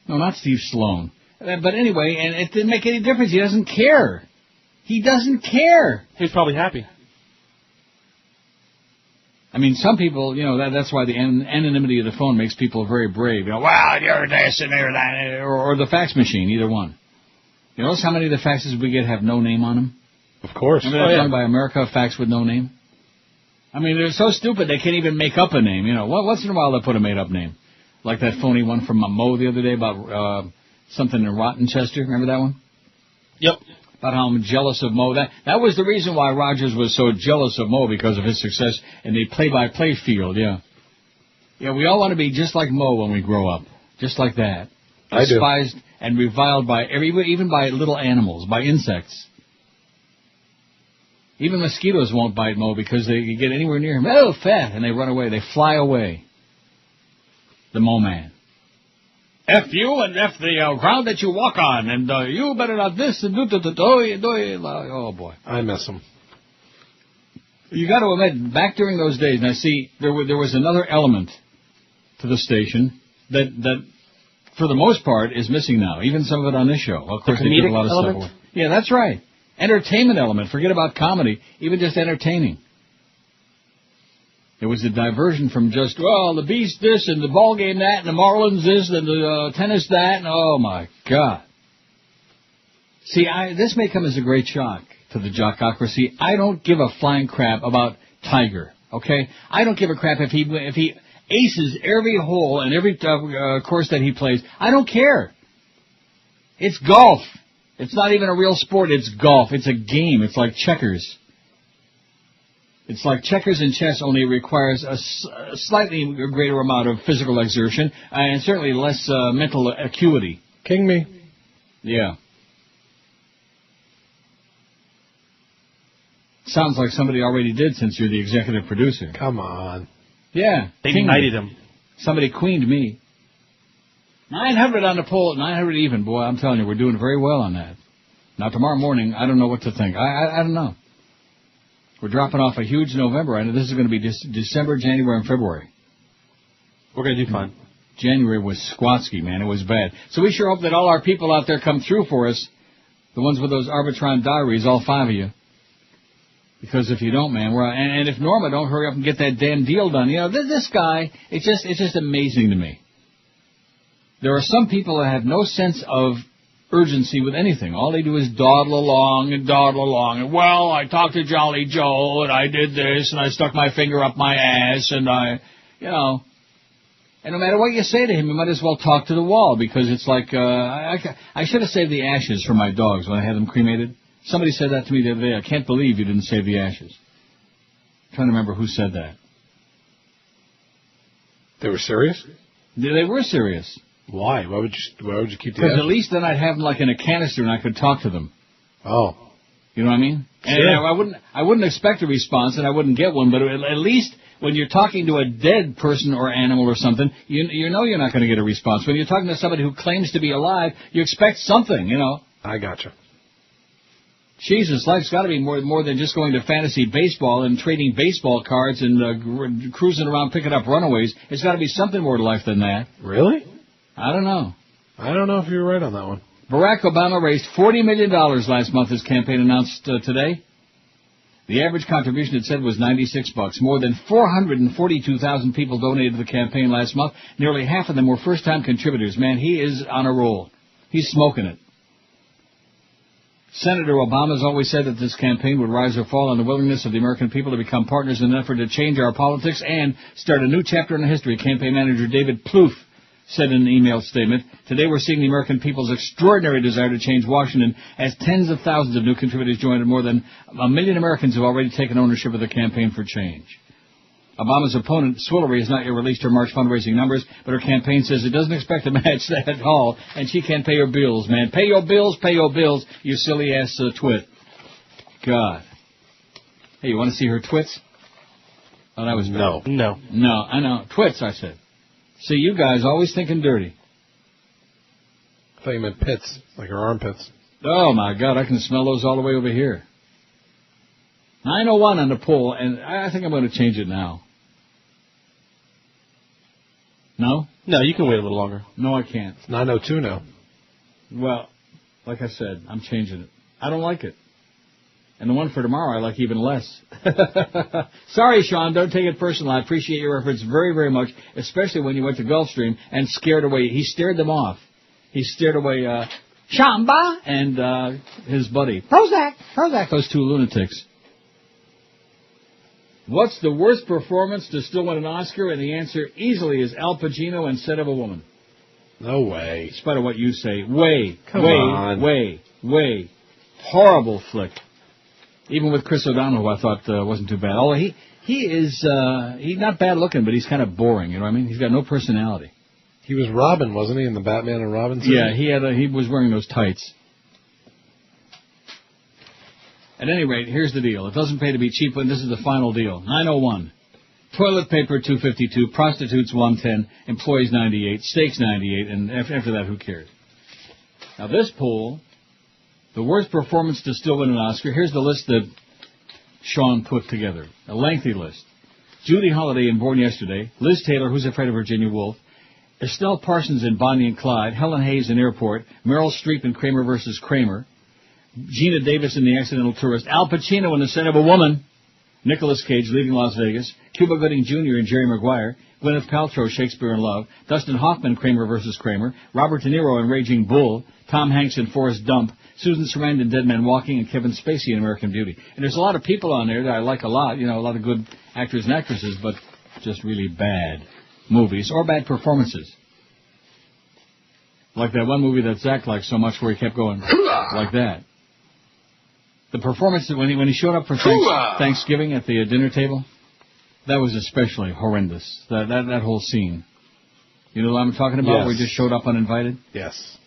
No, not Steve Sloan. But anyway, and it didn't make any difference. He doesn't care. He doesn't care. He's probably happy. I mean, some people, that's why the anonymity of the phone makes people very brave. Wow, you're this and you're that, or the fax machine, either one. You notice how many of the faxes we get have no name on them? Of course. Remember that song by America, Fax with No Name? I mean, they're so stupid they can't even make up a name. Once in a while they put a made-up name. Like that phony one from Mo the other day about something in Rottenchester. Remember that one? Yep. About how I'm jealous of Mo. That was the reason why Rogers was so jealous of Mo, because of his success in the play-by-play field, yeah. Yeah, we all want to be just like Mo when we grow up. Just like that. I do. Despised and reviled by even by little animals, by insects. Even mosquitoes won't bite Mo because they get anywhere near him. Oh, fat! And they run away. They fly away. The Mo Man. F you and F the ground that you walk on. And you better not this and oh, boy. I miss him. You got to admit, back during those days, now see, there was another element to the station that for the most part, is missing now. Even some of it on this show. Of course, they did a lot of stuff. Yeah, that's right. Entertainment element. Forget about comedy. Even just entertaining. It was a diversion from just, the Beast this and the ball game that and the Marlins this and the tennis that. And, oh, my God. See, this may come as a great shock to the jockocracy. I don't give a flying crap about Tiger, okay? I don't give a crap if he aces every hole and every course that he plays. I don't care. It's golf. It's not even a real sport. It's golf. It's a game. It's like checkers. It's like checkers and chess, only it requires a slightly greater amount of physical exertion and certainly less mental acuity. King me. Yeah. Sounds like somebody already did since you're the executive producer. Come on. Yeah. They knighted him. Somebody queened me. 900 on the poll, 900 even. Boy, I'm telling you, we're doing very well on that. Now, tomorrow morning, I don't know what to think. I don't know. We're dropping off a huge November. I know this is going to be December, January, and February. We're going to do fine. January was squatsky, man. It was bad. So we sure hope that all our people out there come through for us. The ones with those Arbitron diaries, all 5 of you. Because if you don't, man, and if Norma don't hurry up and get that damn deal done, this guy, it's just amazing to me. There are some people that have no sense of urgency with anything. All they do is dawdle along. And, well, I talked to Jolly Joe, and I did this, and I stuck my finger up my ass, and and no matter what you say to him, you might as well talk to the wall, because it's like, I should have saved the ashes for my dogs when I had them cremated. Somebody said that to me the other day. I can't believe you didn't save the ashes. I'm trying to remember who said that. They were serious? They were serious. Why? Why would you keep the ashes? Because at least then I'd have them like in a canister and I could talk to them. Oh. You know what I mean? Sure. And I wouldn't expect a response and I wouldn't get one, but at least when you're talking to a dead person or animal or something, you know you're not going to get a response. When you're talking to somebody who claims to be alive, you expect something, I gotcha. Jesus, life's got to be more than just going to fantasy baseball and trading baseball cards and cruising around picking up runaways. It's got to be something more to life than that. Really? I don't know. I don't know if you're right on that one. Barack Obama raised $40 million last month, his campaign announced today. The average contribution, it said, was $96. More than 442,000 people donated to the campaign last month. Nearly half of them were first-time contributors. Man, he is on a roll. He's smoking it. Senator Obama has always said that this campaign would rise or fall on the willingness of the American people to become partners in an effort to change our politics and start a new chapter in history. Campaign manager David Plouffe said in an email statement, today we're seeing the American people's extraordinary desire to change Washington as tens of thousands of new contributors joined and more than 1 million Americans have already taken ownership of the campaign for change. Obama's opponent, Swillery, has not yet released her March fundraising numbers, but her campaign says it doesn't expect to match that at all, and she can't pay her bills, man. Pay your bills, you silly-ass twit. God. Hey, you want to see her twits? Oh, that was bad. No, I know. Twits, I said. See, you guys always thinking dirty. I thought you meant pits, like her armpits. Oh, my God, I can smell those all the way over here. 901 on the poll, and I think I'm going to change it now. No? No, you can wait a little longer. No, I can't. It's 902 now. Well, like I said, I'm changing it. I don't like it. And the one for tomorrow I like even less. Sorry, Sean, don't take it personal. I appreciate your efforts very, very much, especially when you went to Gulfstream and scared away. He scared them off. He scared away Shamba and his buddy. Prozac, those two lunatics. What's the worst performance to still win an Oscar? And the answer easily is Al Pacino instead of a woman. No way. In spite of what you say. Way. on. Horrible flick. Even with Chris O'Donnell, who I thought wasn't too bad. Although he's not bad looking, but he's kind of boring. You know what I mean? He's got no personality. He was Robin, wasn't he, in the Batman and Robin series? Yeah, he was wearing those tights. At any rate, here's the deal. It doesn't pay to be cheap, and this is the final deal. 901. Toilet paper, $2.52. Prostitutes, $1.10. Employees, $98. Steaks, $98. And after that, who cares? Now, this poll, the worst performance to still win an Oscar. Here's the list that Sean put together. A lengthy list. Judy Holliday in Born Yesterday. Liz Taylor, Who's Afraid of Virginia Woolf. Estelle Parsons in Bonnie and Clyde. Helen Hayes in Airport. Meryl Streep in Kramer vs. Kramer. Gina Davis in The Accidental Tourist. Al Pacino in The Scent of a Woman. Nicolas Cage, Leaving Las Vegas. Cuba Gooding Jr. in Jerry Maguire. Gwyneth Paltrow, Shakespeare in Love. Dustin Hoffman, Kramer vs. Kramer. Robert De Niro in Raging Bull. Tom Hanks in Forrest Gump. Susan Sarandon in Dead Man Walking. And Kevin Spacey in American Beauty. And there's a lot of people on there that I like a lot. You know, a lot of good actors and actresses, but just really bad movies or bad performances. Like that one movie that Zach liked so much where he kept going like that. The performance when he showed up for Thanksgiving at the dinner table, that was especially horrendous. That whole scene. You know what I'm talking about? Yes. Where he just showed up uninvited? Yes.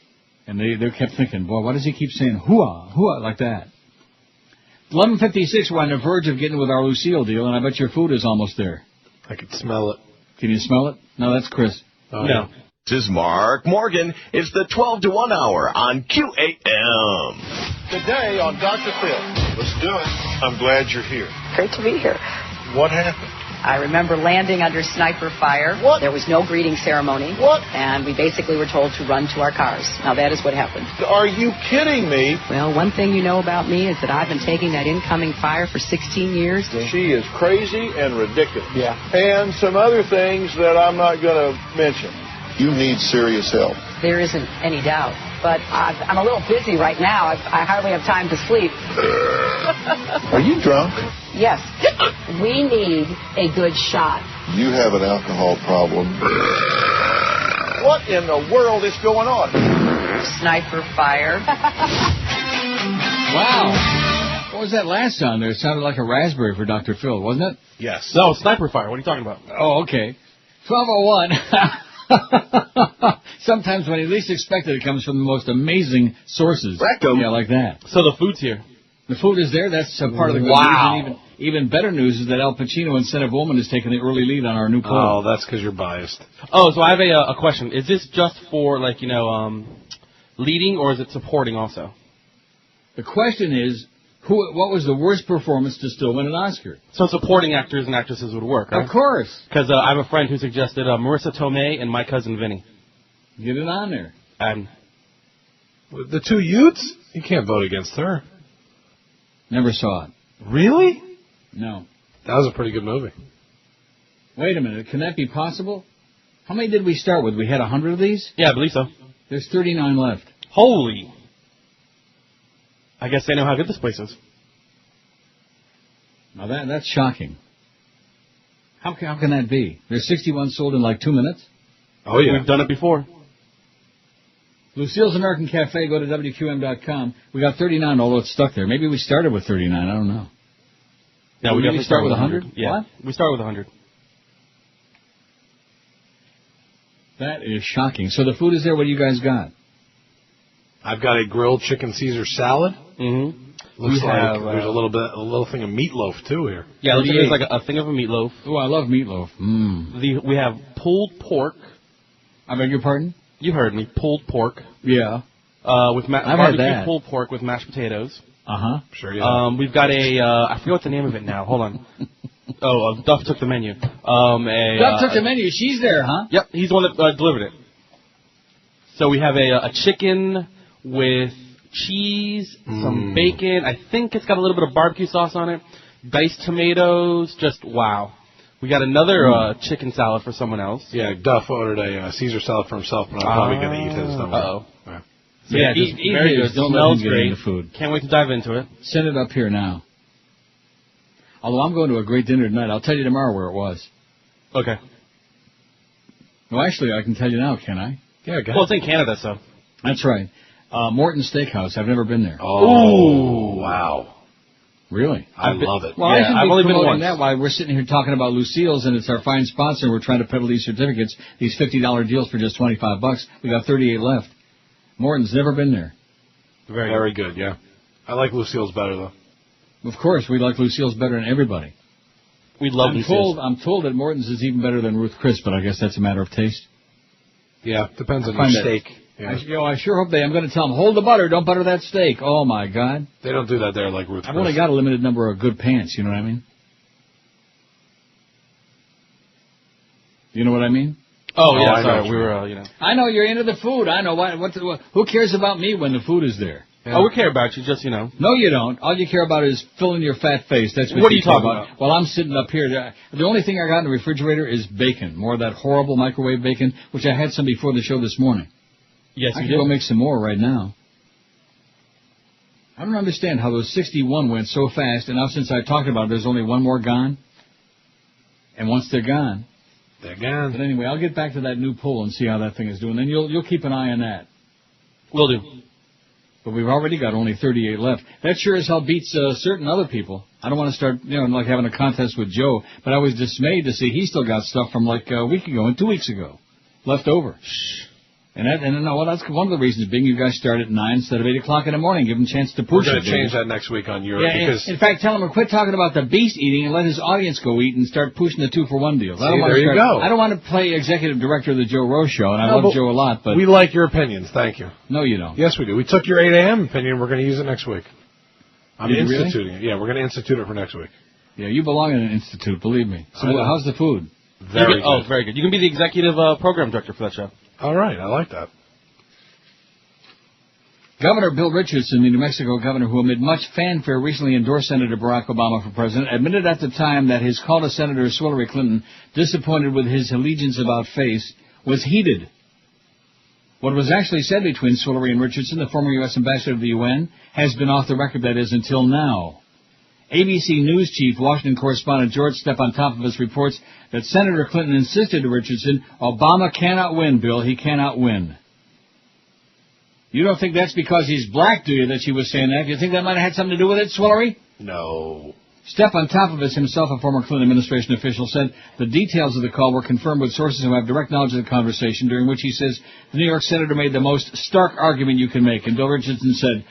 And they kept thinking, boy, why does he keep saying hooah like that? 11:56, we're on the verge of getting with our Lucille deal, and I bet your food is almost there. I can smell it. Can you smell it? No, that's Chris. Oh, no. This is Mark Morgan. It's the 12 to 1 hour on QAM. Today on Dr. Phil. Let's do it. I'm glad you're here. Great to be here. What happened? I remember landing under sniper fire. What? There was no greeting ceremony. What? And we basically were told to run to our cars. Now, that is what happened. Are you kidding me? Well, one thing you know about me is that I've been taking that incoming fire for 16 years. She is crazy and ridiculous. Yeah. And some other things that I'm not going to mention. You need serious help. There isn't any doubt. But I'm a little busy right now. I hardly have time to sleep. Are you drunk? Yes. We need a good shot. You have an alcohol problem. What in the world is going on? Sniper fire. Wow. What was that last sound there? It sounded like a raspberry for Dr. Phil, wasn't it? Yes. No, sniper fire. What are you talking about? Oh, okay. 12:01. Sometimes when you least expect it, it comes from the most amazing sources. Rectum. Yeah, like that. So the food's here. The food is there. That's part of the good news. And even better news is that Al Pacino instead of woman is taking the early lead on our new poll. Oh, that's because you're biased. Oh, so I have a question. Is this just for, like, leading, or is it supporting also? The question is, what was the worst performance to still win an Oscar? So supporting actors and actresses would work, right? Of course. Because I have a friend who suggested Marissa Tomei and My Cousin Vinny. Get it on there. The two Utes? You can't vote against her. Never saw it. Really? No. That was a pretty good movie. Wait a minute. Can that be possible? How many did we start with? We had 100 of these? Yeah, I believe so. There's 39 left. Holy. I guess they know how good this place is. Now that's shocking. How can that be? There's 61 sold in like 2 minutes? Oh, yeah. We've done it before. Lucille's American Cafe, go to WQM.com. We got 39, although it's stuck there. Maybe we started with 39, I don't know. Yeah, we maybe definitely start with 100? Yeah. What? We start with 100. That is shocking. So the food is there. What do you guys got? I've got a grilled chicken Caesar salad. Mm-hmm. Looks We like have, there's a little thing of meatloaf too here. Yeah, looks like there's like a thing of a meatloaf. Oh, I love meatloaf. We have pulled pork. I beg your pardon? You heard me. Pulled pork. Yeah. With I've had barbecue that. pulled pork with mashed potatoes. Uh-huh. Sure, yeah. We've got I forget what the name of it now. Hold on. Duff took the menu. Duff took the menu. She's there, huh? Yep, he's the one that delivered it. So we have a chicken with cheese, some bacon. I think it's got a little bit of barbecue sauce on it. Diced tomatoes. Just wow. We got another chicken salad for someone else. Yeah, Duff ordered a Caesar salad for himself, but I'm probably going to eat his. Uh-oh. Yeah. So yeah, eat very his. good. Don't let Smells him get great. into food. Can't wait to dive into it. Send it up here now. Although I'm going to a great dinner tonight. I'll tell you tomorrow where it was. Okay. Well, actually, I can tell you now, can I? Yeah, go ahead. Well, it's in Canada, so. That's right. Morton Steakhouse. I've never been there. Oh, wow. Really? I love it. Well, Yeah, I should I've be only been promoting once. that while we're sitting here talking about Lucille's, and it's our fine sponsor. We're trying to peddle these certificates, these $50 deals for just $25. We got 38 left. Morton's never been there. Very good, yeah. I like Lucille's better, though. Of course, we like Lucille's better than everybody. We love Lucille's. I'm told that Morton's is even better than Ruth Chris, but I guess that's a matter of taste. Yeah, depends on Find your that- steak. Yeah. I sure hope I'm going to tell them, hold the butter, don't butter that steak. Oh, my God. They don't do that there like Ruth I've Chris. only got a limited number of good pants, you know what I mean? You know what I mean? Oh, yeah, I know sorry. what We you were, I know you're into the food. I know. Who cares about me when the food is there? Oh, we care about you, just, No, you don't. All you care about is filling your fat face. That's What are you care talking about? Well, I'm sitting up here. The only thing I got in the refrigerator is bacon. More of that horrible microwave bacon, which I had some before the show this morning. Yes, I you can go did. make some more right now. I don't understand how those 61 went so fast, and now since I talked about it, there's only one more gone. And once they're gone. They're gone. But anyway, I'll get back to that new poll and see how that thing is doing. Then you'll keep an eye on that. Will do. But we've already got only 38 left. That sure as hell beats certain other people. I don't want to start, like having a contest with Joe, but I was dismayed to see he still got stuff from like a week ago and 2 weeks ago left over. And that's one of the reasons being you guys start at 9 instead of 8 o'clock in the morning. Give them a chance to We're push going it. to change that next week on Europe. Yeah, because in fact, tell him to quit talking about the beast eating and let his audience go eat and start pushing the 2-for-1 deals. See, there you go. I don't want to play executive director of the Joe Rose Show, and I No, love but Joe a lot, but we like your opinions. Thank you. no, you don't. Yes, we do. We took your 8 a.m. opinion. We're going to use it next week. I'm Did you really? instituting it. Yeah, we're going to institute it for next week. Yeah, you belong in an institute, believe me. So I know. how's the food? Very good. Oh, very good. You can be the executive program director for that show. All right, I like that. Governor Bill Richardson, the New Mexico governor who amid much fanfare recently endorsed Senator Barack Obama for president, admitted at the time that his call to Senator Hillary Clinton, disappointed with his allegiance about face, was heated. What was actually said between Swillery and Richardson, the former U.S. ambassador to the UN, has been off the record, that is, until now. ABC News chief, Washington correspondent George Stephanopoulos reports that Senator Clinton insisted to Richardson, Obama cannot win, Bill, he cannot win. You don't think that's because he's black, do you, that she was saying that? Do you think that might have had something to do with it, Swillery? No. Stephanopoulos himself, a former Clinton administration official, said the details of the call were confirmed with sources who have direct knowledge of the conversation, during which he says the New York senator made the most stark argument you can make. And Bill Richardson said,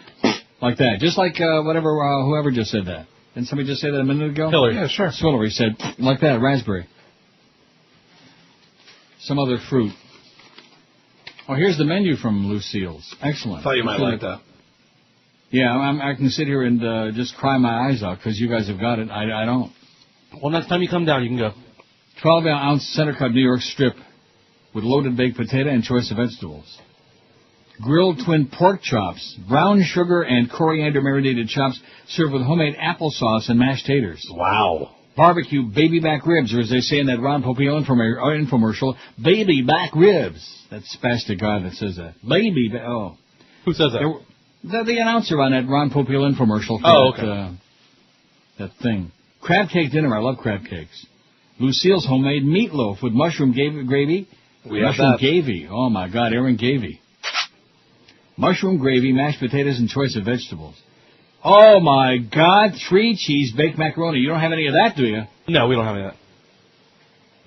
like that. Just like whoever just said that. Didn't somebody just say that a minute ago? Hillary. Yeah, sure. Swillery said, like that, raspberry. Some other fruit. Oh, here's the menu from Lucille's. Excellent. Thought you might like that. Yeah, I can sit here and just cry my eyes out because you guys have got it. I don't. Well, next time you come down, you can go. 12-ounce center-cut New York strip with loaded baked potato and choice of vegetables. Grilled twin pork chops, brown sugar and coriander marinated chops served with homemade applesauce and mashed taters. Wow. Barbecue baby back ribs, or as they say in that Ron Popeil infomercial, baby back ribs. That spastic guy that says that. Who says that? The announcer on that Ron Popeil infomercial for that thing. Crab cake dinner. I love crab cakes. Lucille's homemade meatloaf with mushroom gravy, We have Mushroom that. gravy. Oh, my God, Aaron Gavey. Mushroom gravy, mashed potatoes, and choice of vegetables. Oh, my God, 3-cheese baked macaroni. You don't have any of that, do you? No, we don't have any of that.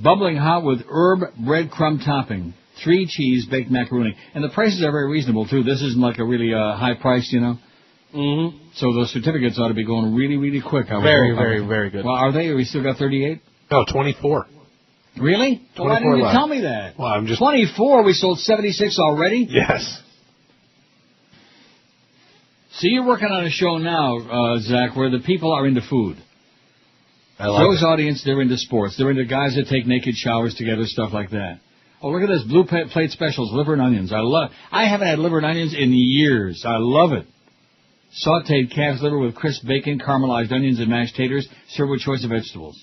Bubbling hot with herb breadcrumb topping. 3-cheese baked macaroni. And the prices are very reasonable, too. This isn't like a really high price, you know. Mm-hmm. So those certificates ought to be going really, really quick. Very good. Well, are they? Are we still got 38? No, 24. Really? Well, why didn't you left. tell me that? Well, I'm just... 24? We sold 76 already? Yes. So you're working on a show now, Zach, where the people are into food. I like Joe's it. audience, they're into sports. They're into guys that take naked showers together, stuff like that. Oh, look at this, blue plate specials, liver and onions. I haven't had liver and onions in years. I love it. Sautéed calf's liver with crisp bacon, caramelized onions, and mashed taters, served with choice of vegetables.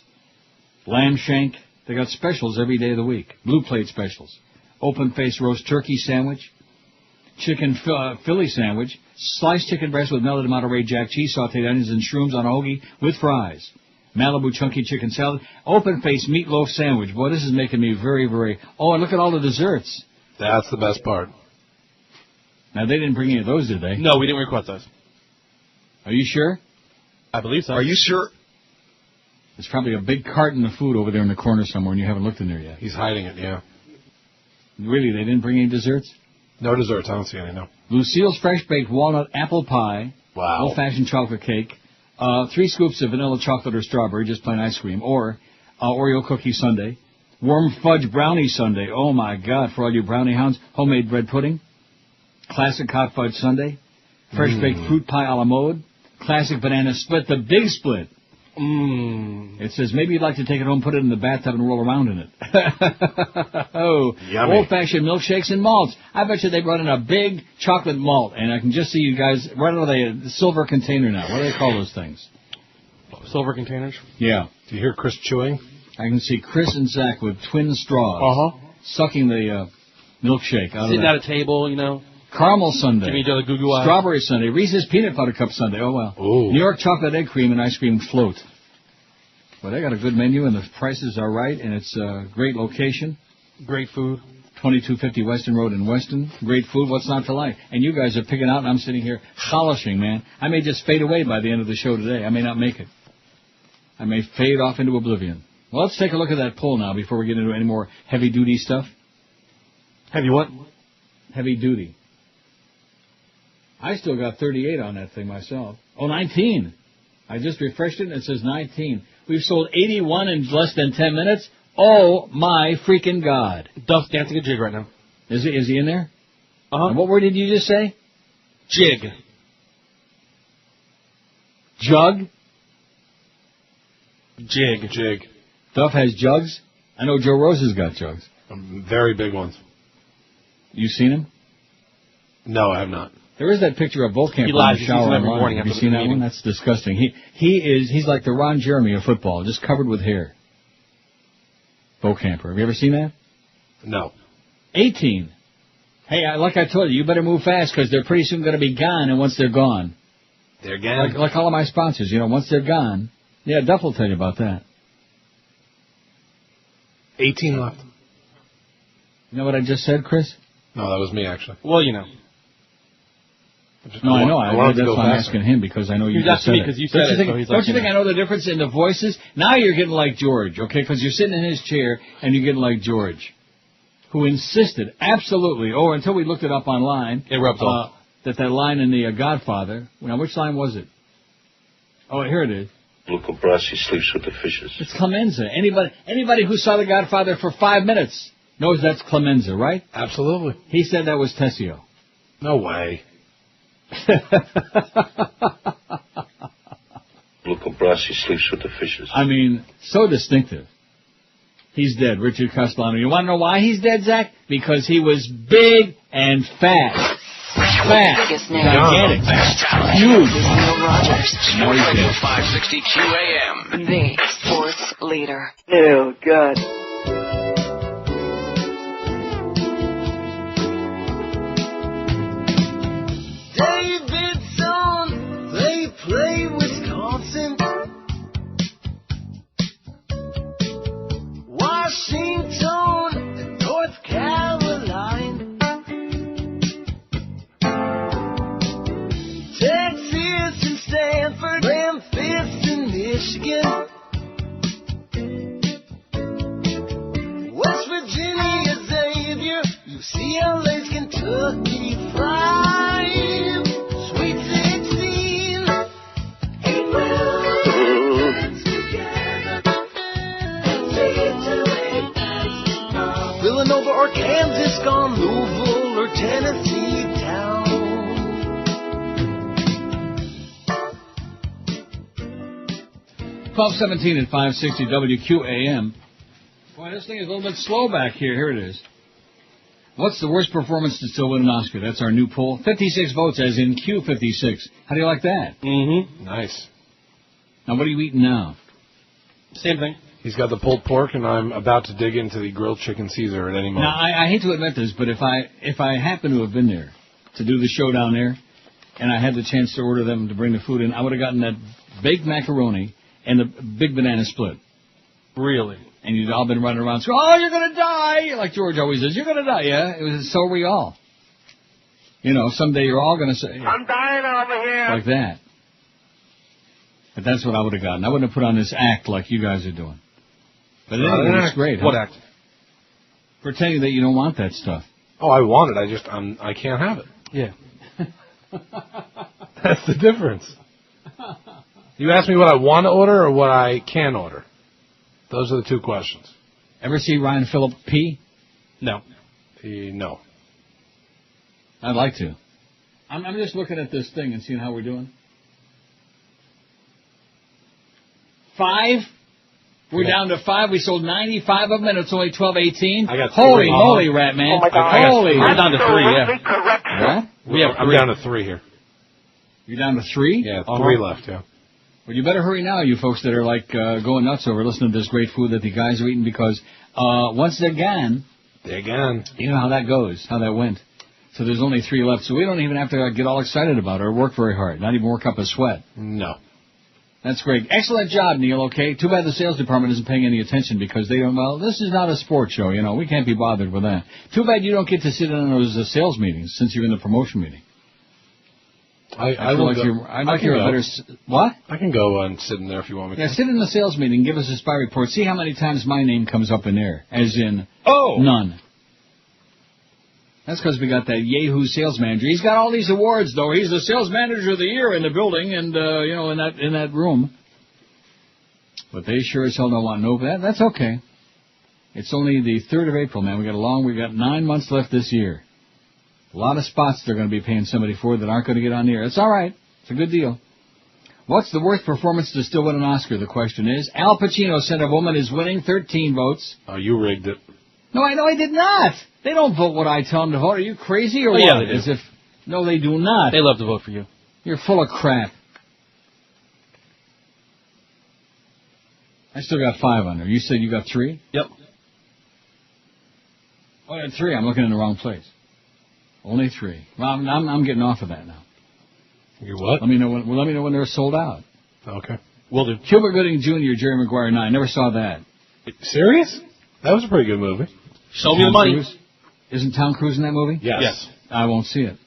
Lamb shank. They got specials every day of the week. Blue plate specials. Open-faced roast turkey sandwich. Chicken Philly sandwich. Sliced chicken breast with melted Monterey Jack cheese, sautéed onions, and shrooms on a hoagie with fries. Malibu chunky chicken salad. Open-faced meatloaf sandwich. Boy, this is making me very, very... Oh, and look at all the desserts. That's the best part. Now, they didn't bring any of those, did they? No, we didn't request those. Are you sure? I believe so. Are you sure? There's probably a big carton of food over there in the corner somewhere, and you haven't looked in there yet. He's hiding it, yeah. Really, they didn't bring any desserts? No desserts. I don't see any, no. Lucille's fresh-baked walnut apple pie. Wow. Old-fashioned chocolate cake. 3 scoops of vanilla chocolate or strawberry, just plain ice cream. Or Oreo cookie sundae. Warm fudge brownie sundae. Oh, my God, for all you brownie hounds. Homemade bread pudding. Classic hot fudge sundae. Fresh-baked fruit pie a la mode. Classic banana split. The big split. It says maybe you'd like to take it home, put it in the bathtub, and roll around in it. Oh, yummy. Old-fashioned milkshakes and malts. I bet you they brought in a big chocolate malt, and I can just see you guys right out of the silver container now. What do they call those things? Silver containers? Yeah. Do you hear Chris chewing? I can see Chris and Zach with twin straws sucking the milkshake out Sitting of that. at a table, you know. Caramel sundae. Giving each other goo-goo eyes. Strawberry sundae. Reese's peanut butter cup sundae. Oh, well. Ooh. New York chocolate egg cream and ice cream float. Well, they got a good menu, and the prices are right, and it's a great location. Great food. 2250 Weston Road in Weston. Great food. What's not to like? And you guys are picking out, and I'm sitting here holishing, man. I may just fade away by the end of the show today. I may not make it. I may fade off into oblivion. Well, let's take a look at that poll now before we get into any more heavy-duty stuff. Heavy what? Heavy duty. I still got 38 on that thing myself. Oh, 19. I just refreshed it and it says 19. We've sold 81 in less than 10 minutes. Oh, my freaking God. Duff's dancing a jig right now. Is he in there? Uh-huh. And what word did you just say? Jig. Jug? Jig. Duff has jugs? I know Joe Rosa's got jugs. Very big ones. You seen him? No, I have not. There is that picture of Volcamper in the shower online. Have you seen that one? That's disgusting. He's like the Ron Jeremy of football, just covered with hair. Volcamper. Have you ever seen that? No. 18. Hey, like I told you, you better move fast because they're pretty soon going to be gone, and once they're gone. They're gone? Like all of my sponsors, once they're gone. Yeah, Duff will tell you about that. 18 left. You know what I just said, Chris? No, that was me, actually. Well, you know. No, I know. wanted That's to go why I'm faster. asking him, because I know you He's just said asking me it. because you said it, so he's Don't like, you think you I know the difference in the voices? Now you're getting like George, okay? Because you're sitting in his chair, and you're getting like George, who insisted, absolutely, until we looked it up online. It rubs off. That line in the Godfather, now which line was it? Oh, here it is. Luca Brasi sleeps with the fishes. It's Clemenza. Anybody who saw The Godfather for 5 minutes knows that's Clemenza, right? Absolutely. He said that was Tessio. No way. Luca Brasi sleeps with the fishes. I mean, so distinctive. He's dead, Richard Castellano. You want to know why he's dead, Zach? Because he was big and fat. Fat. Biggest name. Gigantic. Huge. Neil Rogers. Sports Radio 560 QAM. The sports leader. Oh, God. Davidson, they play Wisconsin. Washington, North Carolina. Michigan. West Virginia, Xavier. UCLA's Kentucky Fried. Sweet 16. April. Villanova or Kansas, gone Louisville or Tennessee town. Club 17 at 560 WQAM. Boy, this thing is a little bit slow back here. Here it is. What's the worst performance to still win an Oscar? That's our new poll. 56 votes, as in Q56. How do you like that? Mm-hmm. Nice. Now, what are you eating now? Same thing. He's got the pulled pork, and I'm about to dig into the grilled chicken Caesar at any moment. Now, I hate to admit this, but if I happen to have been there to do the show down there, and I had the chance to order them to bring the food in, I would have gotten that baked macaroni and the big banana split. Really? And you'd all been running around saying, "Oh, you're going to die," like George always says. "You're going to die." Yeah, it was. So are we all. You know, someday you're all going to say, I'm dying over here. like that. But that's what I would have gotten. I wouldn't have put on this act like you guys are doing. But anyway, it's great. What huh? act? Pretending that you don't want that stuff. Oh, I want it. I can't have it. Yeah. That's the difference. You asked me what I want to order or what I can order. Those are the two questions. Ever see Ryan Phillip pee? No. No. I'd like to. I'm just looking at this thing and seeing how we're doing. 5? We're down to 5. We sold 95 of them, and it's only 12.18. I got 3. Holy moly, Rat Man! Oh my God. Holy! We're down to 3. Yeah. What? I'm down to 3 here. You're down to 3? Yeah, 3 left. Yeah. Well, you better hurry now, you folks that are like going nuts over listening to this great food that the guys are eating, because once they're gone, you know how that goes, how that went. So there's only 3 left, so we don't even have to get all excited about it or work very hard, not even work up a sweat. No. That's great. Excellent job, Neil, okay? Too bad the sales department isn't paying any attention because they don't, well, this is not a sports show, you know. We can't be bothered with that. Too bad you don't get to sit in on those sales meetings since you're in the promotion meeting. I will go. I'd like you're a better... What? I can go and sit in there if you want me to. Yeah, sit in the sales meeting, give us a spy report, see how many times my name comes up in there, as in, none. That's because we got that Yahoo sales manager. He's got all these awards, though. He's the sales manager of the year in the building and, you know, in that room. But they sure as hell don't want no... That's okay. It's only the 3rd of April, man. We got 9 months left this year. A lot of spots they're going to be paying somebody for that aren't going to get on the air. It's all right. It's a good deal. What's the worst performance to still win an Oscar, the question is? Al Pacino said a woman is winning, 13 votes. Oh, you rigged it. No, I did not. They don't vote what I tell them to vote. Are you crazy or what? Yeah, they do. As if, no, they do not. They love to vote for you. You're full of crap. I still got 5 on there. You said you got 3? Yep. Oh, I had 3. I'm looking in the wrong place. Only 3. Well, I'm getting off of that now. You what? Let me know when they're sold out. Okay. Will do. Cuba Gooding Jr., Jerry Maguire 9. Never saw that. Serious? That was a pretty good movie. Show me the money. Cruise? Isn't Tom Cruise in that movie? Yes. I won't see it.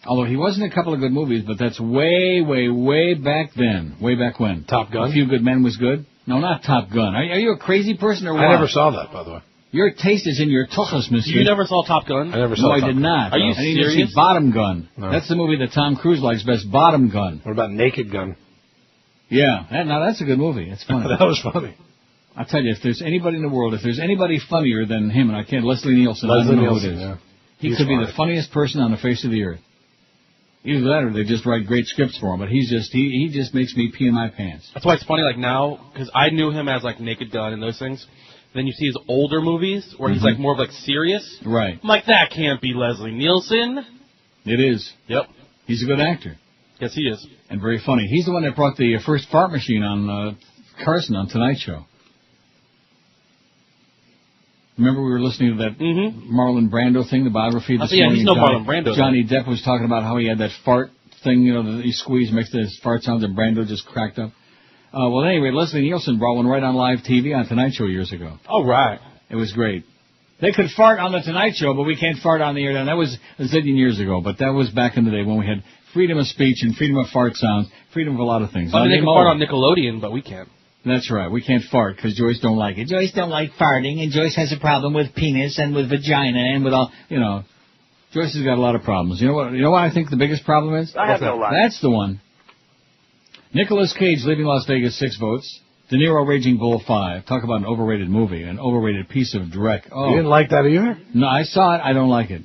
Although he was in a couple of good movies, but that's way, way, way back then. Way back when. Top Gun? A Few Good Men was good? No, not Top Gun. Are you a crazy person or what? I never saw that, by the way. Your taste is in your tuchus, mister. You never saw Top Gun? I never saw No, I Top did Gun. not. Are you I didn't even serious? see Bottom Gun. No. That's the movie that Tom Cruise likes best, Bottom Gun. What about Naked Gun? Yeah, that's a good movie. It's funny. That was funny. I'll tell you, if there's anybody in the world, if there's anybody funnier than him, and I can't, Leslie Nielsen, I don't know who it is. Yeah. He He's could be funny. the funniest person on the face of the earth. Either that or they just write great scripts for him, but he just makes me pee in my pants. That's why it's funny, like now, because I knew him as like Naked Gun and those things. Then you see his older movies where he's like more of like serious. Right. I'm like, that can't be Leslie Nielsen. It is. Yep. He's a good actor. Yes, he is. And very funny. He's the one that brought the first fart machine on Carson on Tonight Show. Remember we were listening to that Marlon Brando thing, the biography this morning? He's no Marlon Brando. Johnny Depp was talking about how he had that fart thing, you know, that he squeezed, makes his fart sounds, and Brando just cracked up. Well, anyway, Leslie Nielsen brought one right on live TV on Tonight Show years ago. Oh, right. It was great. They could fart on the Tonight Show, but we can't fart on the air. Now, that was a zillion years ago, but that was back in the day when we had freedom of speech and freedom of fart sounds, freedom of a lot of things. Well, they can fart on Nickelodeon, but we can't. That's right. We can't fart because Joyce don't like it. Joyce don't like farting, and Joyce has a problem with penis and with vagina and with all, Joyce has got a lot of problems. You know what I think the biggest problem is? I have no life. That's the one. Nicolas Cage leaving Las Vegas, 6 votes. De Niro, Raging Bull, 5. Talk about an overrated movie, an overrated piece of dreck. Oh. You didn't like that either? No, I saw it. I don't like it.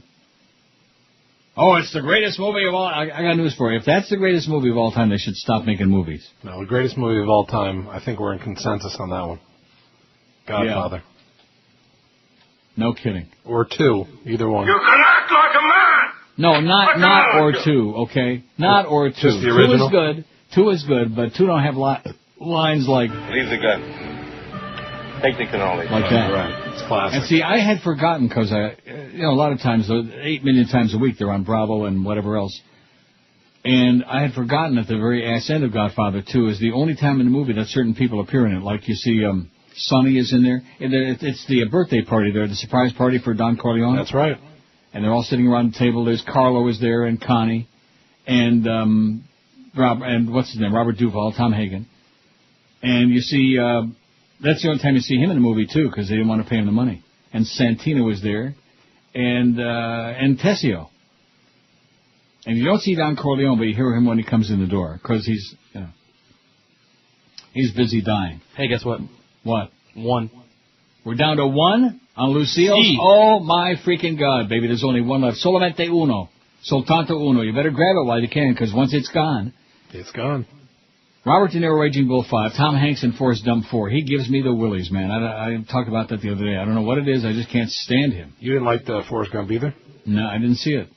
Oh, it's the greatest movie of all. I got news for you. If that's the greatest movie of all time, they should stop making movies. No, the greatest movie of all time. I think we're in consensus on that one. Godfather. Yeah. No kidding. Or 2, either one. You can act like a man! No, not or 2, okay? Not or 2. Just the original? 2 is good. 2 is good, but 2 don't have lines like... Leave the gun. Take the cannoli. Like that. Right. It's classic. And see, I had forgotten because a lot of times, 8 million times a week, they're on Bravo and whatever else. And I had forgotten at the very ass end of Godfather 2 is the only time in the movie that certain people appear in it. Like you see, Sonny is in there. It's the birthday party there, the surprise party for Don Corleone. That's right. And they're all sitting around the table. There's Carlo is there and Connie and what's his name? Robert Duvall, Tom Hagen. And you see, that's the only time you see him in the movie too, because they didn't want to pay him the money. And Santino was there, and Tessio. And you don't see Don Corleone, but you hear him when he comes in the door, because he's busy dying. Hey, guess what? What? 1. We're down to 1 on Lucille. Si. Oh my freaking God, baby! There's only 1 left. Solamente uno. Soltanto uno. You better grab it while you can, because once it's gone, it's gone. Robert De Niro, Raging Bull, 5. Tom Hanks in Forrest Gump, 4. He gives me the willies, man. I talked about that the other day. I don't know what it is. I just can't stand him. You didn't like the Forrest Gump either? No, I didn't see it.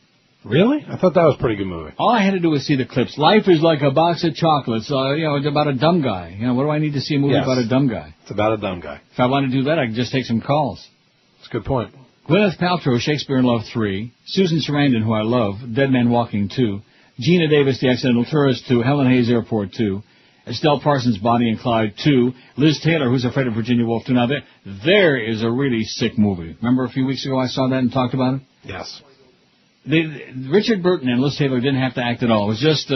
Really? I thought that was a pretty good movie. All I had to do was see the clips. Life is like a box of chocolates. It's about a dumb guy. What do I need to see a movie about a dumb guy? It's about a dumb guy. If I want to do that, I can just take some calls. That's a good point. Gwyneth Paltrow, Shakespeare in Love, 3. Susan Sarandon, who I love, Dead Man Walking, 2. Gina Davis, The Accidental Tourist, 2. Helen Hayes, Airport, 2. Estelle Parsons, Bonnie and Clyde, 2. Liz Taylor, Who's Afraid of Virginia Woolf, 2. Now, there is a really sick movie. Remember a few weeks ago I saw that and talked about it? Yes. Richard Burton and Liz Taylor didn't have to act at all. It was just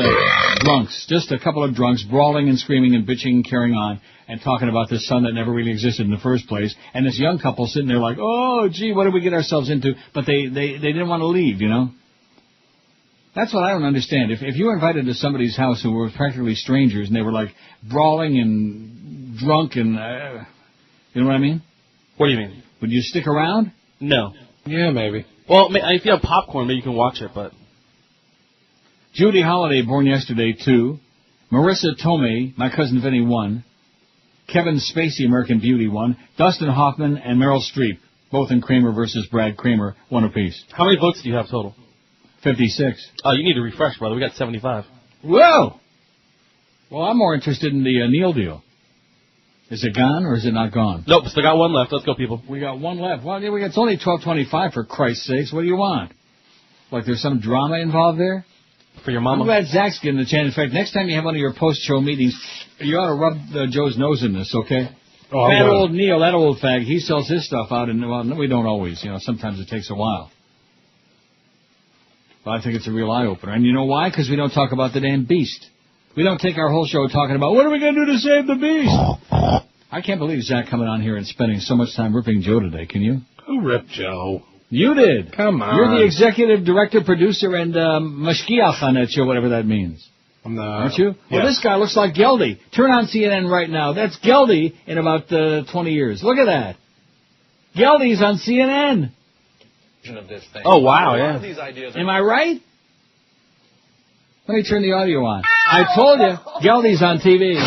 drunks, just a couple of drunks brawling and screaming and bitching and carrying on and talking about this son that never really existed in the first place. And this young couple sitting there like, oh, gee, what did we get ourselves into? But they didn't want to leave, That's what I don't understand. If you were invited to somebody's house who were practically strangers and they were like brawling and drunk and, you know what I mean? What do you mean? Would you stick around? No. Yeah, maybe. Well, if you have popcorn, maybe you can watch it, but... Judy Holliday, Born Yesterday, 2. Marissa Tomei, My Cousin Vinny, 1. Kevin Spacey, American Beauty, 1. Dustin Hoffman and Meryl Streep, both in Kramer versus Brad Kramer, 1 apiece. How many votes do you have total? 56. Oh, you need to refresh, brother. We got 75. Whoa! Well, I'm more interested in the Neil deal. Is it gone or is it not gone? Nope, still got 1 left. Let's go, people. We got 1 left. Well, it's only 12:25 for Christ's sakes. What do you want? Like there's some drama involved there? For your mama? I'm glad Zach's getting the chance. In fact, next time you have one of your post-show meetings, you ought to rub Joe's nose in this, okay? Oh, that old Neil, that old fag, he sells his stuff out, and well, we don't always. Sometimes it takes a while. But I think it's a real eye-opener. And you know why? Because we don't talk about the damn beast. We don't take our whole show talking about, what are we going to do to save the beast? I can't believe Zach coming on here and spending so much time ripping Joe today, can you? Who ripped Joe? You did. Come on. You're the executive director, producer, and mashkiach on that show, whatever that means. Aren't you? Yes. Well, this guy looks like Geldy. Turn on CNN right now. That's Geldy in about 20 years. Look at that. Geldy's on CNN. Of this thing. Oh, wow, yeah. Am I right? Let me turn the audio on. I told you, Geldy's on TV.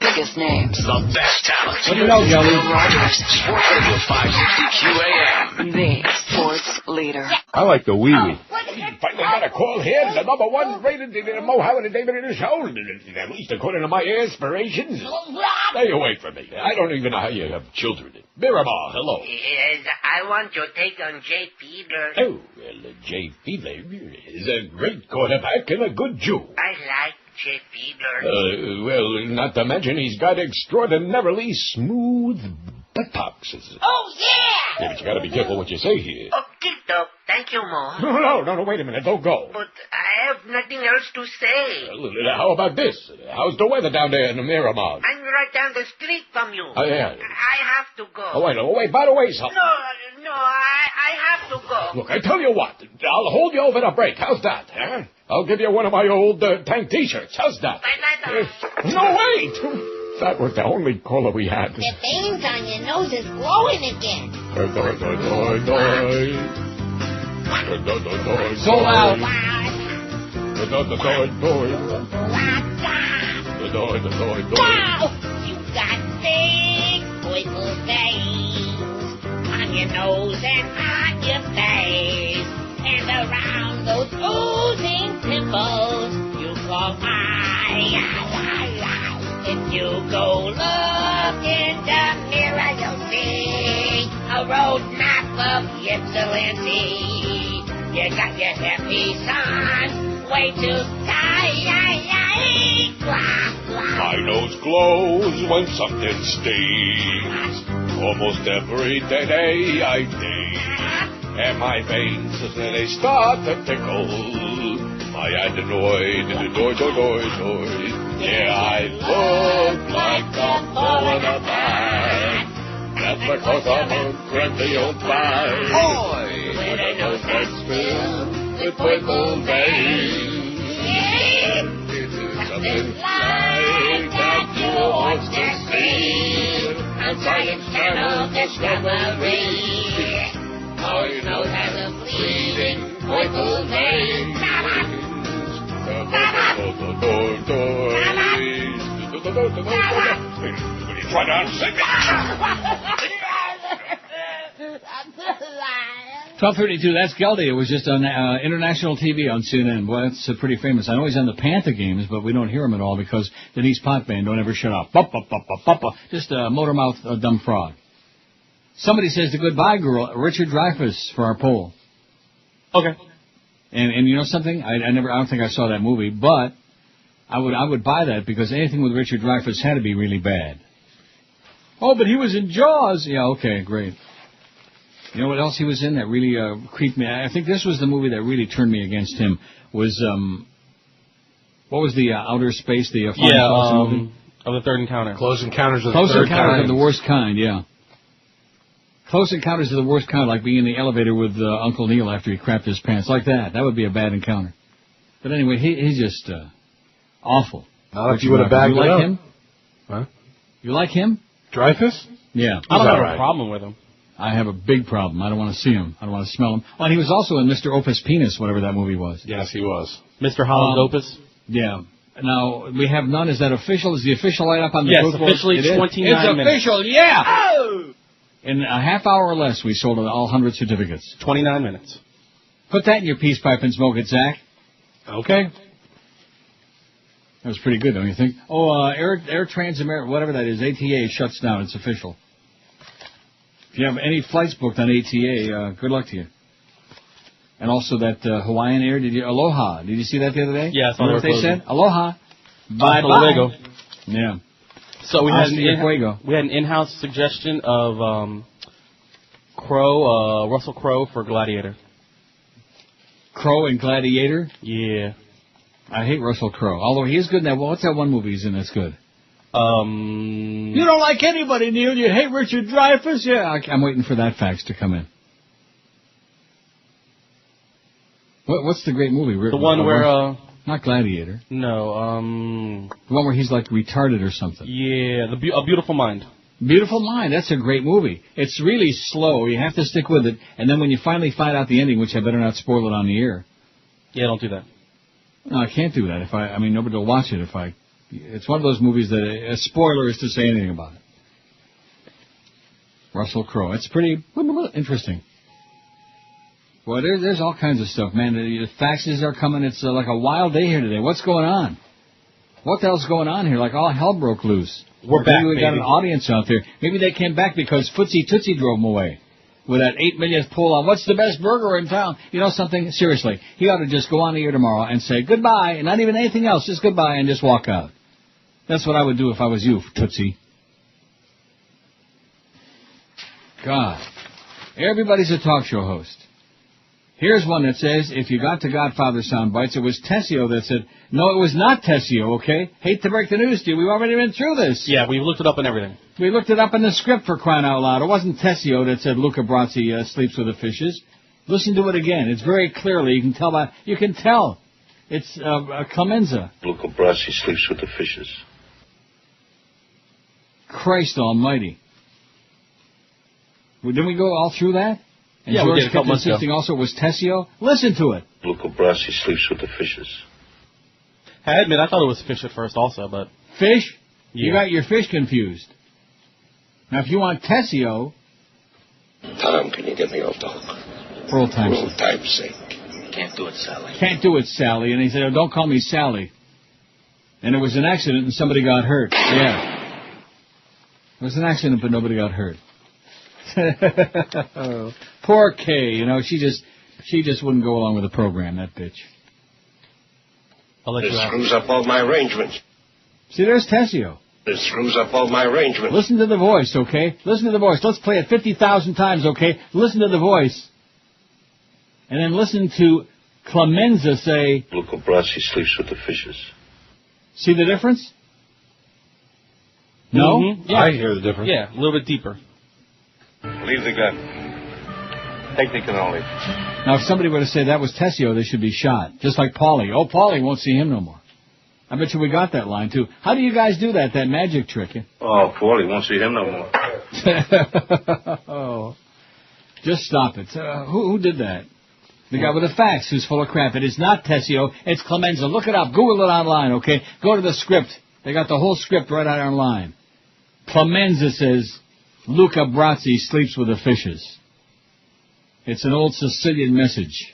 Biggest names. The best talent. What do you know, Geldy? Neil Rogers. Sports Radio 560 QAM. The sports leader. I like the wee-wee. Finally got a call here. The number 1 rated Mohammed and David in the show. At least according to my aspirations. Stay away from me. I don't even know how you have children. Miramar, hello. Yes, I want your take on Jay Fiedler. Oh, well, Jay Fiedler is a great quarterback and a good Jew. I like Chip Fiedler. Well, not to mention he's got extraordinarily smooth buttocks. Oh, yeah! Yeah, but you gotta be careful what you say here. Okay, Doc. Thank you, Mo. No, wait a minute. Don't go. But I have nothing else to say. How about this? How's the weather down there in the Miramar? I'm right down the street from you. Oh, yeah. I have to go. Oh, wait. By the way, son. No, I have to go. Look, I tell you what. I'll hold you over the break. How's that, huh? I'll give you one of my old tank T-shirts. How's that? No, wait! That was the only caller we had. The veins on your nose is glowing again. Sold out. Wow! You got big purple veins on your nose and on your face, and around those oozing pimples you call eye. If you go look in the mirror, you'll see a roadmap of Ypsilanti. You got your hairpiece on, way too tight. My nose glows when something stings. Almost every day I think. And my veins, they start to tickle. My adenoid, doy. Yeah, I look like I'm falling apart. That's because I'm a crazy old fire. With a nose that's filled with purple veins. Something like that you want to see. On Science Channel Discovery. Oh, your nose has a bleeding purple vein. Try to unsing it. 12:32. That's Geldy. It was just on international TV on CNN. Boy, that's pretty famous. I know he's on the Panther games, but we don't hear him at all because Denise Potvin don't ever shut up. Just a motor mouth, dumb frog. Somebody says the Goodbye Girl, Richard Dreyfuss, for our poll. Okay. And you know something? I don't think I saw that movie, but I would buy that because anything with Richard Dreyfuss had to be really bad. Oh, but he was in Jaws. Yeah, okay, great. You know what else he was in that really creeped me? I think this was the movie that really turned me against him. Was what was the outer space? The movie? Of the Third Encounter. Close Encounters of the Close Third Encounters Kind. of the Worst Kind. Yeah. Close Encounters of the Worst Kind, like being in the elevator with Uncle Neil after he crapped his pants, like that. That would be a bad encounter. But anyway, he's just awful. Not if you would have bagged you it like up. him? Huh? You like him? Dreyfuss? Yeah. I don't have a problem with him. I have a big problem. I don't want to see him. I don't want to smell him. Oh, and he was also in Mr. Opus Penis, whatever that movie was. Yes, he was. Mr. Holland's Opus? Yeah. Now, we have none. Is that official? Is the official light up on the Yes, booth board? officially It is? 29 It's minutes. official, yeah! Oh! In a half hour or less, we sold all 100 certificates. 29 minutes. Put that in your peace pipe and smoke it, Zach. Okay. That was pretty good, don't you think? Oh, Air Trans-America, whatever that is, ATA shuts down. It's official. If you have any flights booked on ATA, good luck to you. And also that Hawaiian Air, Aloha. Did you see that the other day? Yeah, I saw what they said? Aloha. Bye-bye. Bye-bye. Yeah. So we had an an in-house suggestion of Russell Crowe for Gladiator. Crowe and Gladiator? Yeah. I hate Russell Crowe. Although he is good in that. What's that one movie he's in that's good? You don't like anybody, Neil. You hate Richard Dreyfuss? Yeah, I'm waiting for that fax to come in. What's the great movie? The one where... Not Gladiator. No, The one where he's like retarded or something. Yeah, A Beautiful Mind. Beautiful Mind, that's a great movie. It's really slow. You have to stick with it. And then when you finally find out the ending, which I better not spoil it on the air. Yeah, don't do that. No, I can't do that. I mean, nobody will watch it if I... It's one of those movies that a spoiler is to say anything about it. Russell Crowe. It's pretty interesting. Well, there's all kinds of stuff, man. The faxes are coming. It's like a wild day here today. What's going on? What the hell's going on here? Like all hell broke loose. We're back, Maybe we got baby. an audience out there. Maybe they came back because Footsie Tootsie drove them away. with that 8 millionth pull on what's the best burger in town. You know something? Seriously, he ought to just go on the air tomorrow and say goodbye, and not even anything else, just goodbye and just walk out. That's what I would do if I was you, Tootsie. God. Everybody's a talk show host. Here's one that says, if you got to Godfather sound bites, it was Tessio that said, no, it was not Tessio, okay? Hate to break the news to you. We've already been through this. Yeah, we looked it up and everything. We looked it up in the script, for crying out loud. It wasn't Tessio that said Luca Brasi sleeps with the fishes. Listen to it again. It's very clearly, you can tell. It's Clemenza. Luca Brasi sleeps with the fishes. Christ almighty. Well, didn't we go all through that? And yeah, George we did a couple kept months ago. insisting also it was Tessio. Listen to it. Luca Brasi sleeps with the fishes. I admit, I thought it was fish at first also, but... Fish? Yeah. You got your fish confused. Now, if you want Tessio... Tom, can you get me off the hook? For old time's For old time's sake. Can't do it, Sally. Can't do it, Sally. And he said, oh, don't call me Sally. And it was an accident and somebody got hurt. Yeah. It was an accident, but nobody got hurt. Oh, poor Kay, you know, she just wouldn't go along with the program, that bitch. I'll let This you out. screws up all my arrangements. See, there's Tessio. This screws up all my arrangements. Listen to the voice, okay? Listen to the voice. Let's play it 50,000 times, okay? Listen to the voice. And then listen to Clemenza say... Luca Brasi sleeps with the fishes. See the difference? No? Mm-hmm. Yeah. I hear the difference. Yeah, a little bit deeper. Leave the gun. Take the cannoli. Now, if somebody were to say that was Tessio, they should be shot. Just like Paulie. Oh, Paulie won't see him no more. I bet you we got that line, too. How do you guys do that magic trick? Oh, Paulie won't see him no more. Oh. Just stop it. Who did that? The guy with the fax who's full of crap. It is not Tessio. It's Clemenza. Look it up. Google it online, okay? Go to the script. They got the whole script right out online. Clemenza says... Luca Brasi sleeps with the fishes. It's an old Sicilian message.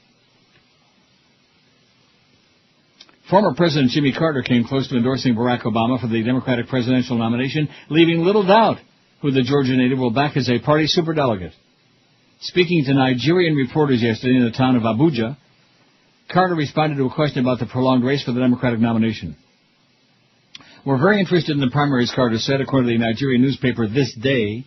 Former President Jimmy Carter came close to endorsing Barack Obama for the Democratic presidential nomination, leaving little doubt who the Georgia native will back as a party superdelegate. Speaking to Nigerian reporters yesterday in the town of Abuja, Carter responded to a question about the prolonged race for the Democratic nomination. We're very interested in the primaries, Carter said, according to the Nigerian newspaper This Day.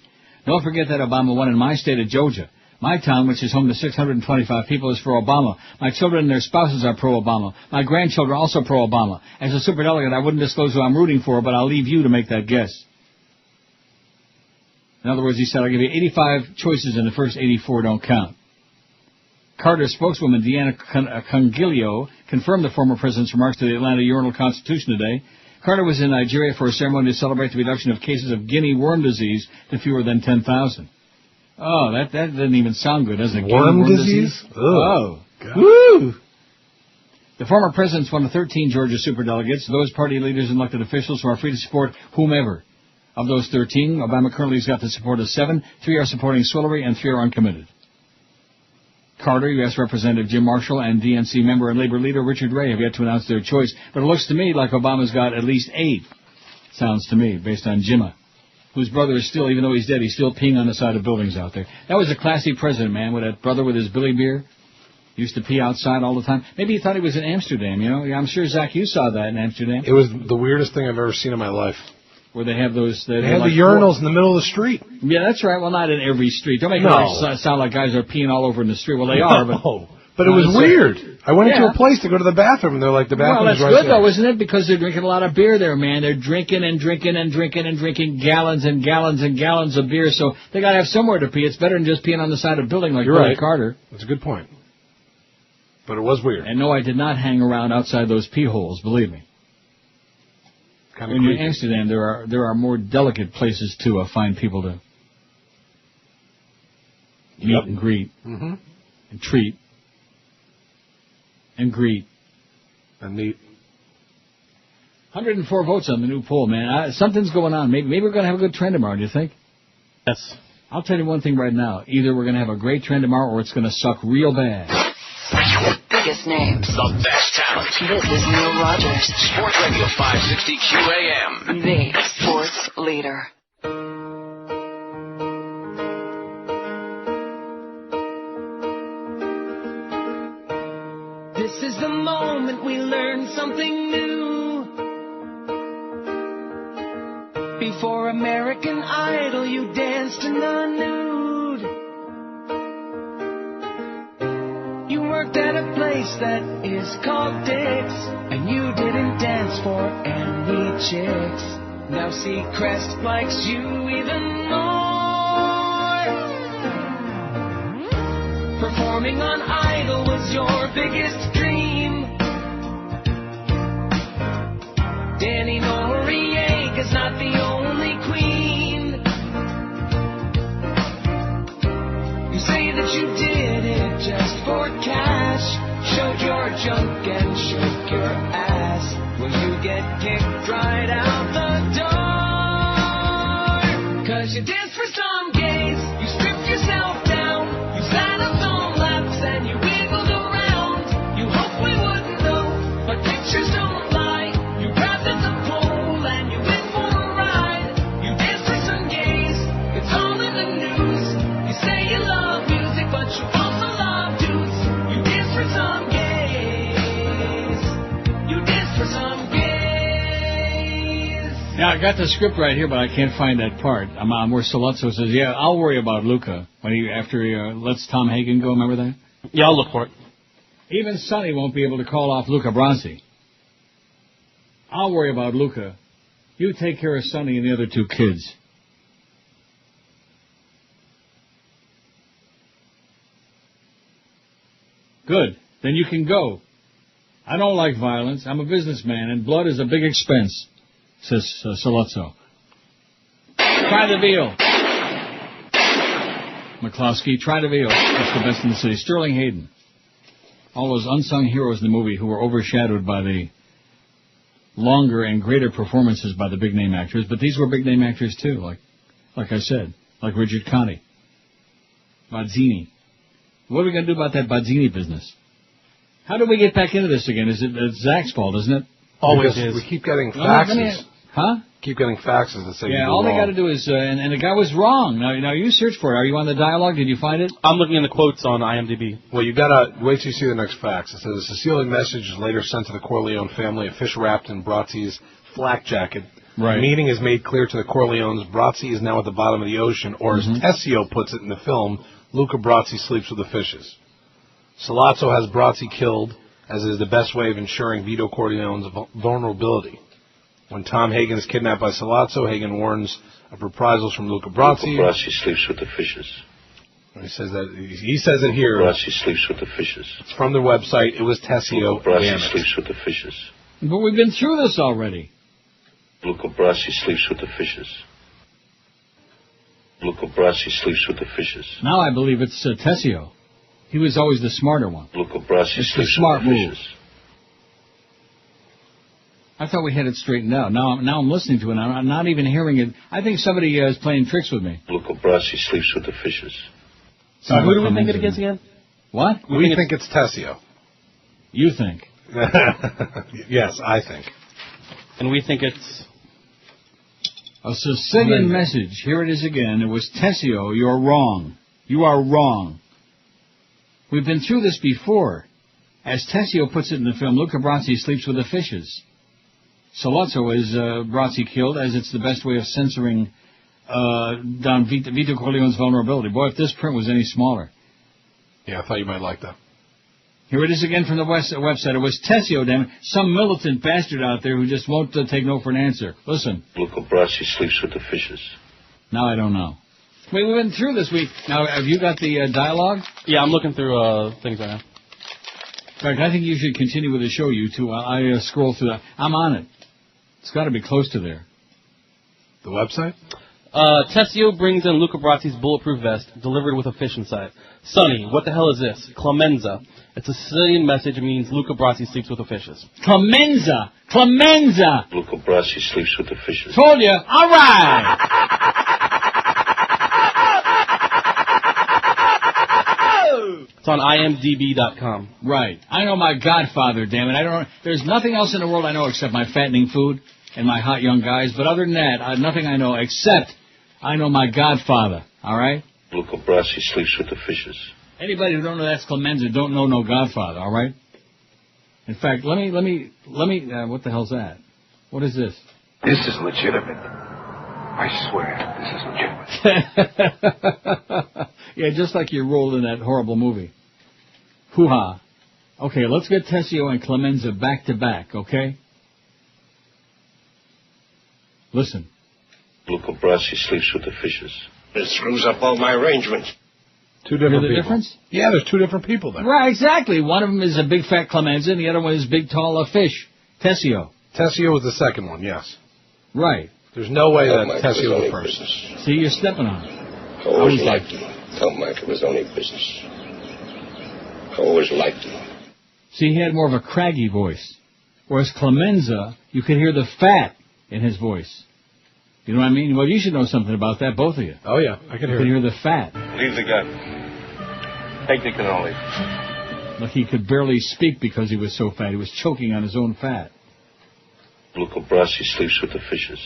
Don't forget that Obama won in my state of Georgia. My town, which is home to 625 people, is for Obama. My children and their spouses are pro-Obama. My grandchildren are also pro-Obama. As a superdelegate, I wouldn't disclose who I'm rooting for, but I'll leave you to make that guess. In other words, he said, I'll give you 85 choices and the first 84 don't count. Carter's spokeswoman, Deanna Congilio, confirmed the former president's remarks to the Atlanta Journal-Constitution today. Carter was in Nigeria for a ceremony to celebrate the reduction of cases of guinea worm disease to fewer than 10,000. Oh, that doesn't even sound good, does it? Worm disease? Oh. God. Woo! The former president's one of 13 Georgia superdelegates. Those party leaders and elected officials who are free to support whomever. Of those 13, Obama currently has got the support of 7. 3 are supporting Swillery and 3 are uncommitted. Carter, U.S. Representative Jim Marshall, and DNC member and labor leader Richard Ray have yet to announce their choice. But it looks to me like Obama's got at least 8. Sounds to me, based on Jimma, whose brother is still, even though he's dead, he's still peeing on the side of buildings out there. That was a classy president, man, with that brother with his Billy beer. Used to pee outside all the time. Maybe he thought he was in Amsterdam, you know? Yeah, I'm sure, Zach, you saw that in Amsterdam. It was the weirdest thing I've ever seen in my life. Where they have those... They had the urinals in the middle of the street. Yeah, that's right. Well, not in every street. Don't make it sound like guys are peeing all over in the street. Well, they are, but it was weird. I went into a place to go to the bathroom, and they're like, the bathroom's well, that's right good, there. though, isn't it? Because they're drinking a lot of beer there, man. They're drinking and drinking and drinking and drinking gallons and gallons and gallons of beer, so they got to have somewhere to pee. It's better than just peeing on the side of a building like Billy Carter. That's a good point. But it was weird. And no, I did not hang around outside those pee holes, believe me. Kind of when creepy. you're in Amsterdam, there are more delicate places to find people to meet and greet and treat and greet and meet. 104 votes on the new poll, man. Something's going on. Maybe we're going to have a good trend tomorrow. Do you think? Yes. I'll tell you one thing right now. Either we're going to have a great trend tomorrow, or it's going to suck real bad. Biggest names. The best talent. This is Neil Rogers. Sports Radio 560 QAM. The sports leader. the moment we learned something new. Before American Idol, you danced in the nude. You worked at a place that is called Dick's, and you didn't dance for any chicks. Now Seacrest likes you even more. Performing on Idol was your biggest dream. Danny Noriega's not the only queen. You say that you did it just for cash, showed your junk and shook your ass. Will you get kicked right out the door? 'Cause you danced for some gays, you stripped yourself down, you sat up on laps and you wiggled around. You hoped we wouldn't know, but pictures don't lie. You grabbed at the pole and you went for a ride. You danced for some gays, it's all in the news. You say you love music, but you also love dudes. You danced for some gays. You danced for some gays. Now, I got the script right here, but I can't find that part. I'm where Saluzzo says, yeah, I'll worry about Luca when after he lets Tom Hagen go. Remember that? Yeah, I'll look for it. Even Sonny won't be able to call off Luca Brasi. I'll worry about Luca. You take care of Sonny and the other two kids. Good. Then you can go. I don't like violence. I'm a businessman, and blood is a big expense, says Saluzzo. Try the veal. McCloskey, try the veal. That's the best in the city. Sterling Hayden. All those unsung heroes in the movie who were overshadowed by the longer and greater performances by the big-name actors. But these were big-name actors, too, like I said. Like Richard Conte. Bazzini. What are we going to do about that Bazzini business? How do we get back into this again? It's Zach's fault, isn't it? Always is. We keep getting faxes. Huh? Keep getting faxes that say yeah, all they got to do is, and the guy was wrong. Now you search for it. Are you on the dialogue? Did you find it? I'm looking in the quotes on IMDb. Well, you gotta wait till you see the next fax. It says a Sicilian message is later sent to the Corleone family, a fish wrapped in Brazzi's flak jacket. Right. The meaning is made clear to the Corleones. Brazzi is now at the bottom of the ocean, or as Tessio puts it in the film, Luca Brazzi sleeps with the fishes. Salazzo has Brazzi killed, as is the best way of ensuring Vito Corleone's vulnerability. When Tom Hagen is kidnapped by Salazzo, Hagen warns of reprisals from Luca Brazzi. Luca Brazzi sleeps with the fishes. He says it here. Luca Brazzi sleeps with the fishes. It's from their website. It was Tessio. Luca Brazzi sleeps with the fishes. But we've been through this already. Luca Brazzi sleeps with the fishes. Luca Brazzi sleeps with the fishes. Now I believe it's Tessio. He was always the smarter one. Luca Brazzi it's sleeps the smart with the move. fishes. I thought we had it straightened out. Now I'm listening to it. I'm not even hearing it. I think somebody is playing tricks with me. Luca Brazzi sleeps with the fishes. So who do we think it is again? What? We think it's Tessio. You think? Yes, I think. And we think it's a Sicilian message. Here it is again. It was Tessio. You're wrong. You are wrong. We've been through this before. As Tessio puts it in the film, Luca Brazzi sleeps with the fishes. Salazzo is Brazzi killed, as it's the best way of censoring Don Vito Corleone's vulnerability. Boy, if this print was any smaller. Yeah, I thought you might like that. Here it is again from the website. It was Tessio, damn it. Some militant bastard out there who just won't take no for an answer. Listen. Luca Brazzi sleeps with the fishes. Now I don't know. Wait, we've been through this week. Now, have you got the dialogue? Yeah, I'm looking through things right now. In fact, I think you should continue with the show, you two. I scroll through that. I'm on it. It's got to be close to there. The website? Tessio brings in Luca Brazzi's bulletproof vest, delivered with a fish inside. Sonny, what the hell is this? Clemenza. It's a Sicilian message. It means Luca Brazzi sleeps with the fishes. Clemenza! Clemenza! Luca Brazzi sleeps with the fishes. Told you. All right! It's on imdb.com. Right. I know my Godfather, damn it. There's nothing else in the world I know except my fattening food and my hot young guys. But other than that, nothing I know except I know my Godfather. All right? Luca Brazzi sleeps with the fishes. Anybody who don't know that's Clemenza don't know no Godfather. All right? In fact, let me. What the hell's that? What is this? This is legitimate. I swear, this is legitimate. Yeah, just like your role in that horrible movie. Hoo-ha. Okay, let's get Tessio and Clemenza back to back, okay? Listen. Luca Brasi sleeps with the fishes. It screws up all my arrangements. Two different Hear the people. difference? Yeah, there's two different people there. Right, exactly. One of them is a big fat Clemenza, and the other one is big tall fish. Tessio. Tessio was the second one, yes. Right. There's no way that Mike Tessio was only first. business. See, you're stepping on it. I always liked him. Tell Mike it was only business. I always liked him. See, he had more of a craggy voice. Whereas Clemenza, you could hear the fat in his voice. You know what I mean? Well, you should know something about that, both of you. Oh, yeah, I can You hear could it. hear the fat. Leave the gun. Take the cannoli. Like he could barely speak because he was so fat. He was choking on his own fat. Luca Brasi sleeps with the fishes.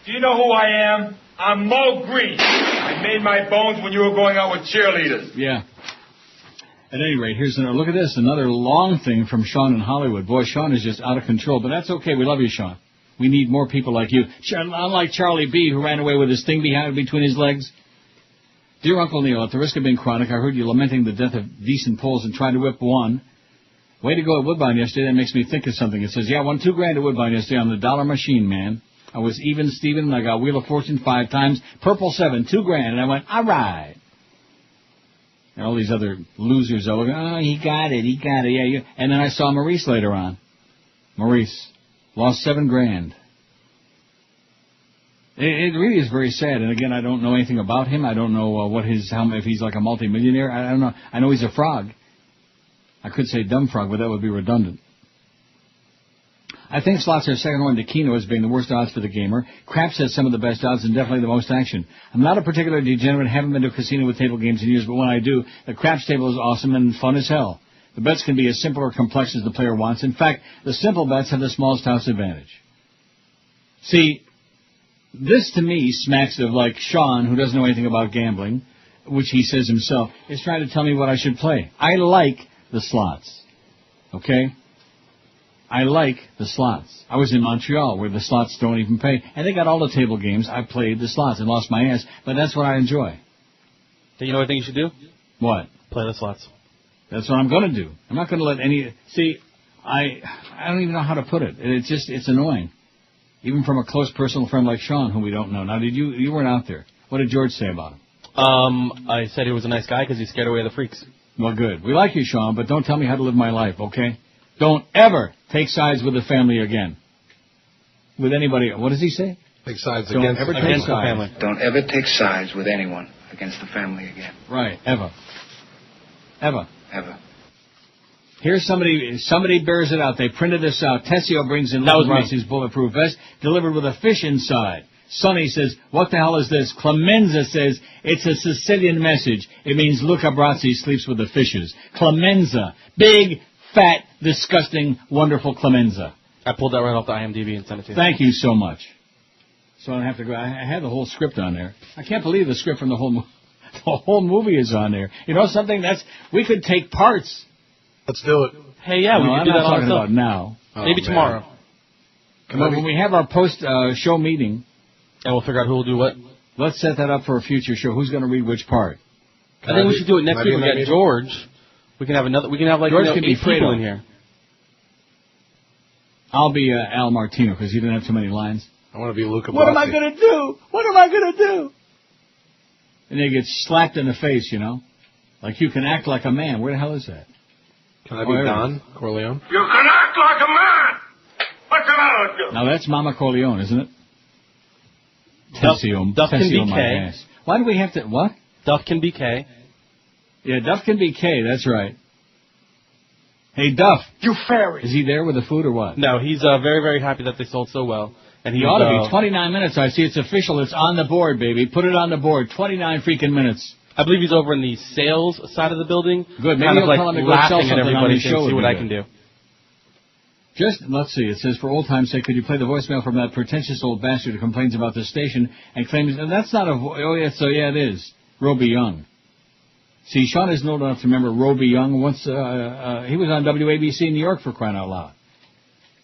Do you know who I am? I'm Mo Green. I made my bones when you were going out with cheerleaders. Yeah. At any rate, here's another. Look at this, another long thing from Sean in Hollywood. Boy, Sean is just out of control, but that's okay. We love you, Sean. We need more people like you. Unlike Charlie B., who ran away with his thing between his legs. Dear Uncle Neil, at the risk of being chronic, I heard you lamenting the death of decent Poles and trying to whip one. Way to go at Woodbine yesterday. That makes me think of something. It says, yeah, I won $2,000 at Woodbine yesterday on the dollar machine, man. I was even Steven, and I got Wheel of Fortune 5 times. Purple 7, $2,000. And I went, all right. And all these other losers are looking, oh, he got it. Yeah. And then I saw Maurice later on. Maurice lost $7,000. It really is very sad. And again, I don't know anything about him. I don't know if he's like a multimillionaire. I don't know. I know he's a frog. I could say dumb frog, but that would be redundant. I think slots are second one to Keno as being the worst odds for the gamer. Craps has some of the best odds and definitely the most action. I'm not a particular degenerate, haven't been to a casino with table games in years, but when I do, the craps table is awesome and fun as hell. The bets can be as simple or complex as the player wants. In fact, the simple bets have the smallest house advantage. See, this to me smacks of like Sean, who doesn't know anything about gambling, which he says himself, is trying to tell me what I should play. I like the slots. Okay? I like the slots. I was in Montreal where the slots don't even pay. And they got all the table games. I played the slots and lost my ass, but that's what I enjoy. Do you know what I think you should do? What? Play the slots. That's what I'm going to do. I'm not going to let any... See, I don't even know how to put it. It's annoying. Even from a close personal friend like Sean, whom we don't know. Now, you weren't out there. What did George say about him? I said he was a nice guy because he scared away the freaks. Well, good. We like you, Sean, but don't tell me how to live my life, okay? Don't ever take sides with the family again. With anybody. What does he say? Take sides Don't against ever the take family. sides. Don't ever take sides with anyone against the family again. Right. Ever. Ever. Ever. Here's somebody bears it out. They printed this out. Tessio brings in Rossi's bulletproof vest, delivered with a fish inside. Sonny says, what the hell is this? Clemenza says, it's a Sicilian message. It means Luca Brasi sleeps with the fishes. Clemenza. Big, fat, disgusting, wonderful Clemenza. I pulled that right off the IMDb and sent it to you. Thank you so much. So I don't have to go. I had the whole script on there. I can't believe the script from the whole movie is on there. You know something? We could take parts. Let's do it. Hey, yeah, we I'm can do not that on talking ourselves. about now. Maybe tomorrow. When we have our post-show meeting, and we'll figure out who will do what. Let's set that up for a future show. Who's going to read which part? I think we should do it next week. We got George. We can have another. We can have like George can be 8 people Fredo. in here. I'll be Al Martino because he didn't have too many lines. I want to be Luca Brasi. What am I going to do? What am I going to do? And they get slapped in the face, you know. Like you can act like a man. Where the hell is that? Can I be Don Corleone? You can act like a man. What's the matter with you? Now that's Mama Corleone, isn't it? Tessio, Duff can be my K. ass. Why do we have to... What? Duff can be K. Yeah, Duff can be K. That's right. Hey, Duff. You fairy. Is he there with the food or what? No, he's very, very happy that they sold so well. And He ought to be. 29 minutes. I see it's official. It's on the board, baby. Put it on the board. 29 freaking minutes. I believe he's over in the sales side of the building. Good. Maybe kind of you'll like tell him to go laughing sell at something on everybody his show. and see what I would can be do. Just, let's see. It says, for old time's sake, could you play the voicemail from that pretentious old bastard who complains about the station and claims, that's not a oh, yeah, so yeah, it is. Roby Young. See, Sean isn't old enough to remember Roby Young. Once he was on WABC in New York for crying out loud.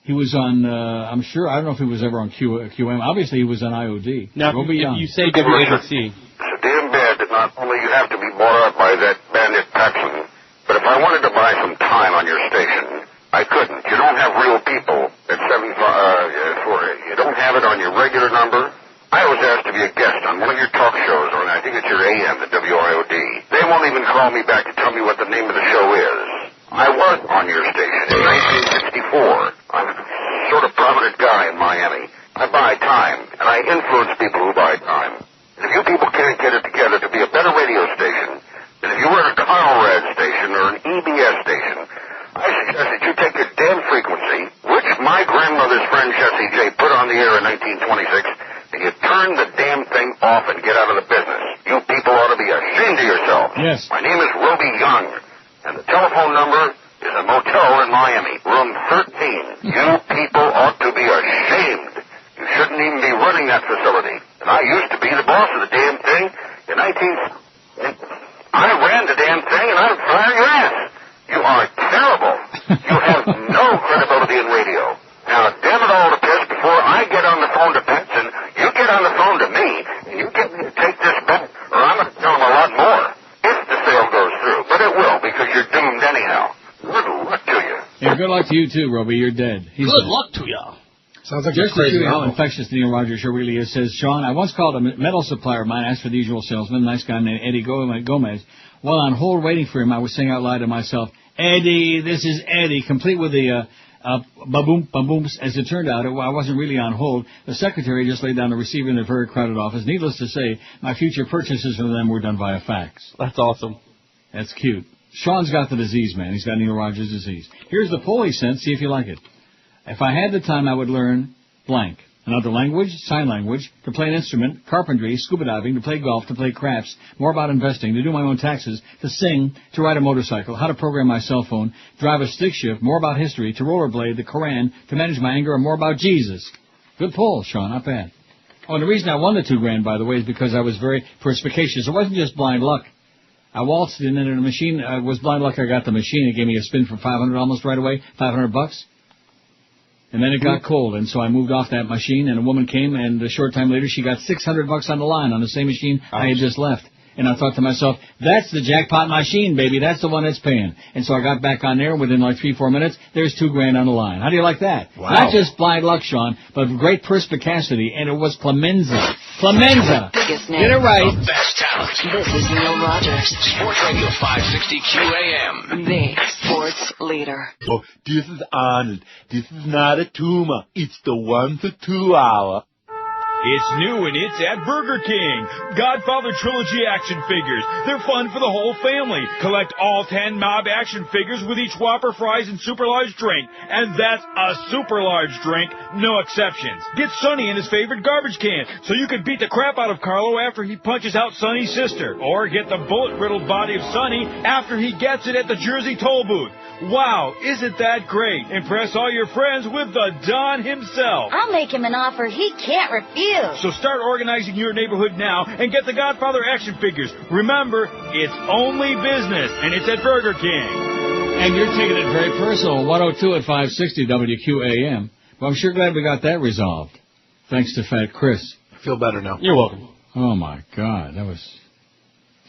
He was on, I'm sure, I don't know if he was ever on QM. Obviously, he was on IOD. Now, Roby Young. if you say WABC. It's damn bad that not only you have to be bought out by that bandit Paxson, but if I wanted to buy some time on your station, I couldn't. You don't have real people at 75, you don't have it on your regular number. I was asked to be a guest on one of your talk shows, or I think it's your AM, the WIOD. They won't even call me back to tell me what the name of the show is. I was on your station in 1964. I'm a sort of prominent guy in Miami. I buy time, and I influence people who buy time. And if you people can't get it together to be a better radio station, then if you were at a Conrad station or an EBS station, I suggest that you take your damn frequency, which my grandmother's friend Jessie J put on the air in 1926, and you turn the damn thing off and get out of the business. You people ought to be ashamed of yourselves. Yes. My name is Roby Young, and the telephone number is a motel in Miami, room 13. You people ought to be ashamed. You shouldn't even be running that facility. And I used to be the boss of the damn thing in I ran the damn thing, and I'd fire your ass. You are terrible. You have no credibility in radio. Now, damn it all to piss, before I get on the phone to Benson, you get on the phone to me, and you get me to take this bet, or I'm going to tell them a lot more. If the sale goes through. But it will, because you're doomed anyhow. Good luck to you. Yeah, good luck to you too, Roby. You're dead. Good luck to you. Sounds like just a crazy to show you how animal. infectious Neil Rogers show really is, says Sean, I once called a metal supplier of mine, asked for the usual salesman, a nice guy named Eddie Gomez. While on hold waiting for him, I was saying out loud to myself, Eddie, this is Eddie, complete with the ba-boom, ba-booms. As it turned out, I wasn't really on hold. The secretary just laid down the receiver in a very crowded office. Needless to say, my future purchases from them were done via fax. That's awesome. That's cute. Sean's got the disease, man. He's got Neil Rogers' disease. Here's the poll he sent. See if you like it. If I had the time, I would learn blank. Another language, sign language, to play an instrument, carpentry, scuba diving, to play golf, to play crafts, more about investing, to do my own taxes, to sing, to ride a motorcycle, how to program my cell phone, drive a stick shift, more about history, to rollerblade, the Koran, to manage my anger, and more about Jesus. Good poll, Sean. Not bad. Oh, and the reason I won the $2,000, by the way, is because I was very perspicacious. It wasn't just blind luck. I waltzed in and the machine, was blind luck. I got the machine. It gave me a spin for $500 almost right away, $500. And then it got cold, and so I moved off that machine, and a woman came, and a short time later, she got $600 on the line on the same machine I had just left. And I thought to myself, that's the jackpot machine, baby. That's the one that's paying. And so I got back on there, and within like 3-4 minutes, there's $2,000 on the line. How do you like that? Wow. Not just blind luck, Sean, but great perspicacity, and it was Clemenza. Clemenza! Biggest name. Get it right. The best talent. This is Neil Rogers. Sports Radio 560 QAM. The sports leader. Oh, this is Arnold. This is not a tumor. It's the 1 to 2 hour. It's new and it's at Burger King. Godfather Trilogy action figures. They're fun for the whole family. Collect all 10 Mob action figures with each Whopper fries and super large drink. And that's a super large drink, no exceptions. Get Sonny in his favorite garbage can so you can beat the crap out of Carlo after he punches out Sonny's sister. Or get the bullet-riddled body of Sonny after he gets it at the Jersey toll booth. Wow, isn't that great? Impress all your friends with the Don himself. I'll make him an offer he can't refuse. So start organizing your neighborhood now and get the Godfather action figures. Remember, it's only business, and it's at Burger King. And you're taking it very personal. 102 at 560 WQAM. Well, I'm sure glad we got that resolved. Thanks to Fat Chris. I feel better now. You're welcome. Oh, my God. That was...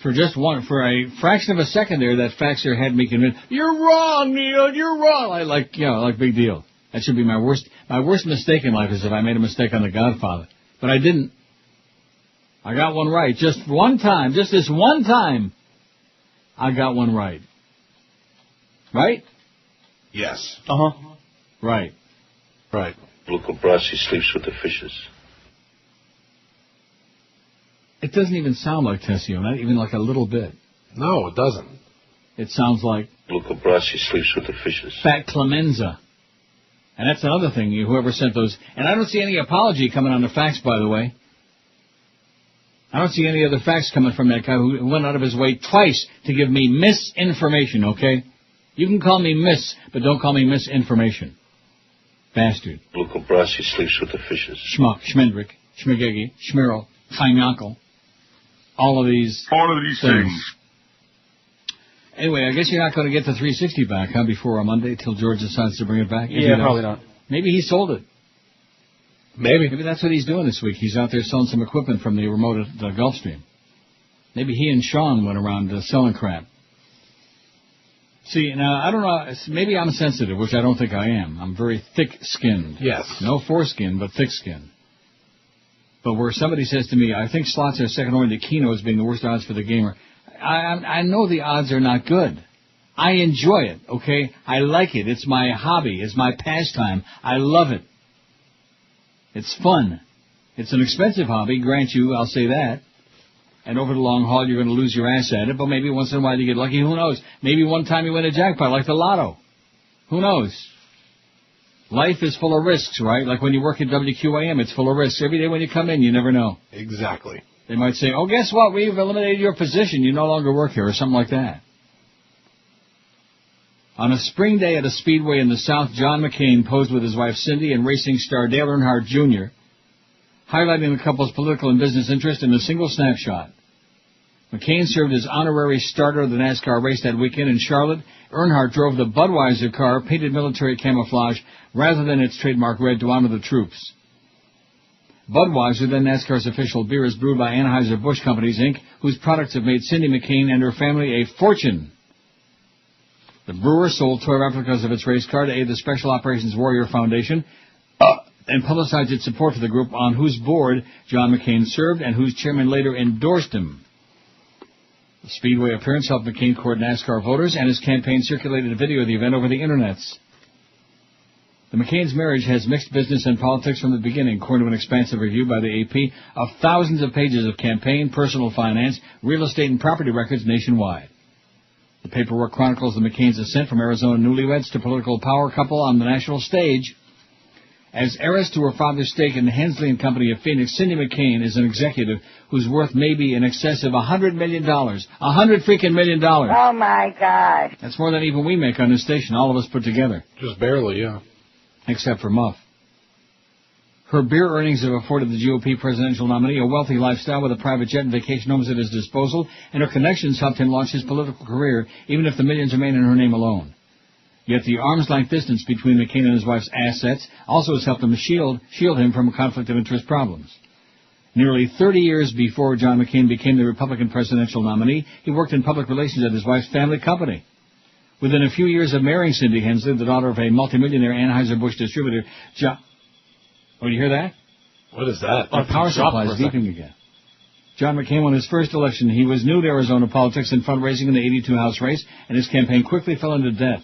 For a fraction of a second there, that faxer had me convinced, you're wrong, Neil, you're wrong. Like big deal. That should be my worst mistake in life is if I made a mistake on The Godfather. But I didn't. I got one right. Just one time. Just this one time. I got one right. Right? Yes. Uh-huh. Right. Right. Luca Brasi sleeps with the fishes. It doesn't even sound like Tessio, not even like a little bit. No, it doesn't. It sounds like... Luca Brasi sleeps with the fishes. Fat Clemenza. And that's another thing, whoever sent those... And I don't see any apology coming on the fax, by the way. I don't see any other fax coming from that guy who went out of his way twice to give me misinformation, okay? You can call me miss, but don't call me misinformation. Bastard. Luca Brasi sleeps with the fishes. Schmuck, Schmendrick, Schmigegi, Schmirl, Chaimakle. All of these things. Anyway, I guess you're not going to get the 360 back, huh, before Monday till George decides to bring it back? Yeah, probably not. Maybe he sold it. Maybe that's what he's doing this week. He's out there selling some equipment from the remote Gulfstream. Maybe he and Sean went around selling crap. See, now, I don't know, maybe I'm sensitive, which I don't think I am. I'm very thick-skinned. Yes. No foreskin, but thick-skinned. But where somebody says to me, I think slots are second only to Keno as being the worst odds for the gamer, I know the odds are not good. I enjoy it, okay? I like it. It's my hobby. It's my pastime. I love it. It's fun. It's an expensive hobby, grant you, I'll say that. And over the long haul, you're going to lose your ass at it, but maybe once in a while you get lucky. Who knows? Maybe one time you win a jackpot, like the lotto. Who knows? Life is full of risks, right? Like when you work at WQAM, it's full of risks. Every day when you come in, you never know. Exactly. They might say, oh, guess what? We've eliminated your position. You no longer work here, or something like that. On a spring day at a speedway in the South, John McCain posed with his wife Cindy and racing star Dale Earnhardt Jr., highlighting the couple's political and business interest in a single snapshot. McCain served as honorary starter of the NASCAR race that weekend in Charlotte. Earnhardt drove the Budweiser car, painted military camouflage, rather than its trademark red to honor the troops. Budweiser, then NASCAR's official beer, is brewed by Anheuser-Busch Companies, Inc., whose products have made Cindy McCain and her family a fortune. The brewer sold toy replicas of its race car to aid the Special Operations Warrior Foundation and publicized its support for the group on whose board John McCain served and whose chairman later endorsed him. The Speedway appearance helped McCain court NASCAR voters, and his campaign circulated a video of the event over the internets. The McCain's marriage has mixed business and politics from the beginning, according to an expansive review by the AP of thousands of pages of campaign, personal finance, real estate, and property records nationwide. The paperwork chronicles the McCain's ascent from Arizona newlyweds to political power couple on the national stage. As heiress to her father's stake in the Hensley and Company of Phoenix, Cindy McCain is an executive whose worth may be in excess of $100 million. $100 million. Oh, my gosh. That's more than even we make on this station, all of us put together. Just barely, yeah. Except for Muff. Her beer earnings have afforded the GOP presidential nominee a wealthy lifestyle with a private jet and vacation homes at his disposal, and her connections helped him launch his political career, even if the millions remain in her name alone. Yet the arm's-length distance between McCain and his wife's assets also has helped him shield him from conflict of interest problems. Nearly 30 years before John McCain became the Republican presidential nominee, he worked in public relations at his wife's family company. Within a few years of marrying Cindy Hensley, the daughter of a multimillionaire Anheuser-Busch distributor, Oh, you hear that? What is that? Our power supply is beeping again. John McCain won his first election. He was new to Arizona politics and fundraising in the 82 House race, and his campaign quickly fell into debt.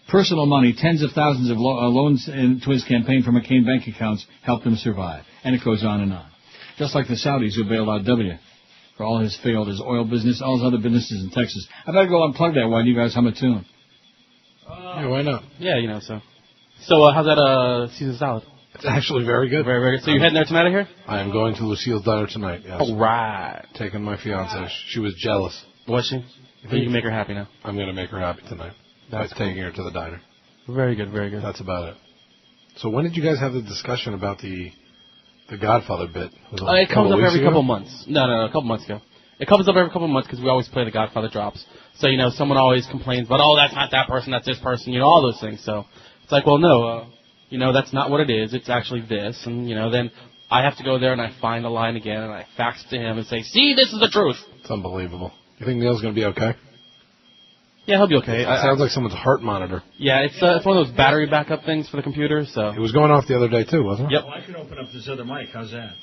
Personal money, tens of thousands of loans to his campaign from McCain bank accounts helped him survive. And it goes on and on. Just like the Saudis who bailed out W. For all his his oil business, all his other businesses in Texas. I better go unplug that while you guys hum a tune. Yeah, why not? Yeah, so. So, how's that Caesar salad? It's actually very good. Very, very good. So you're heading there tonight, I hear? I am going to Lucille's Diner tonight, yes. All right. Taking my fiancée. She was jealous. Was she? You think you can make her happy now? I'm going to make her happy tonight. That's by taking her to the diner. Very good, very good. That's about it. So when did you guys have the discussion about the Godfather bit? It comes up every couple months. No, a couple months ago. It comes up every couple months because we always play the Godfather drops. So, someone always complains about, oh, that's not that person, that's this person, all those things. So it's like, well, no, that's not what it is. It's actually this. And, then I have to go there and I find a line again and I fax it to him and say, see, this is the truth. It's unbelievable. You think Neil's going to be okay? Yeah, he'll be okay. It sounds like someone's heart monitor. Yeah, it's one of those battery backup things for the computer, so. It was going off the other day, too, wasn't it? Yep. Well, I can open up this other mic. How's that?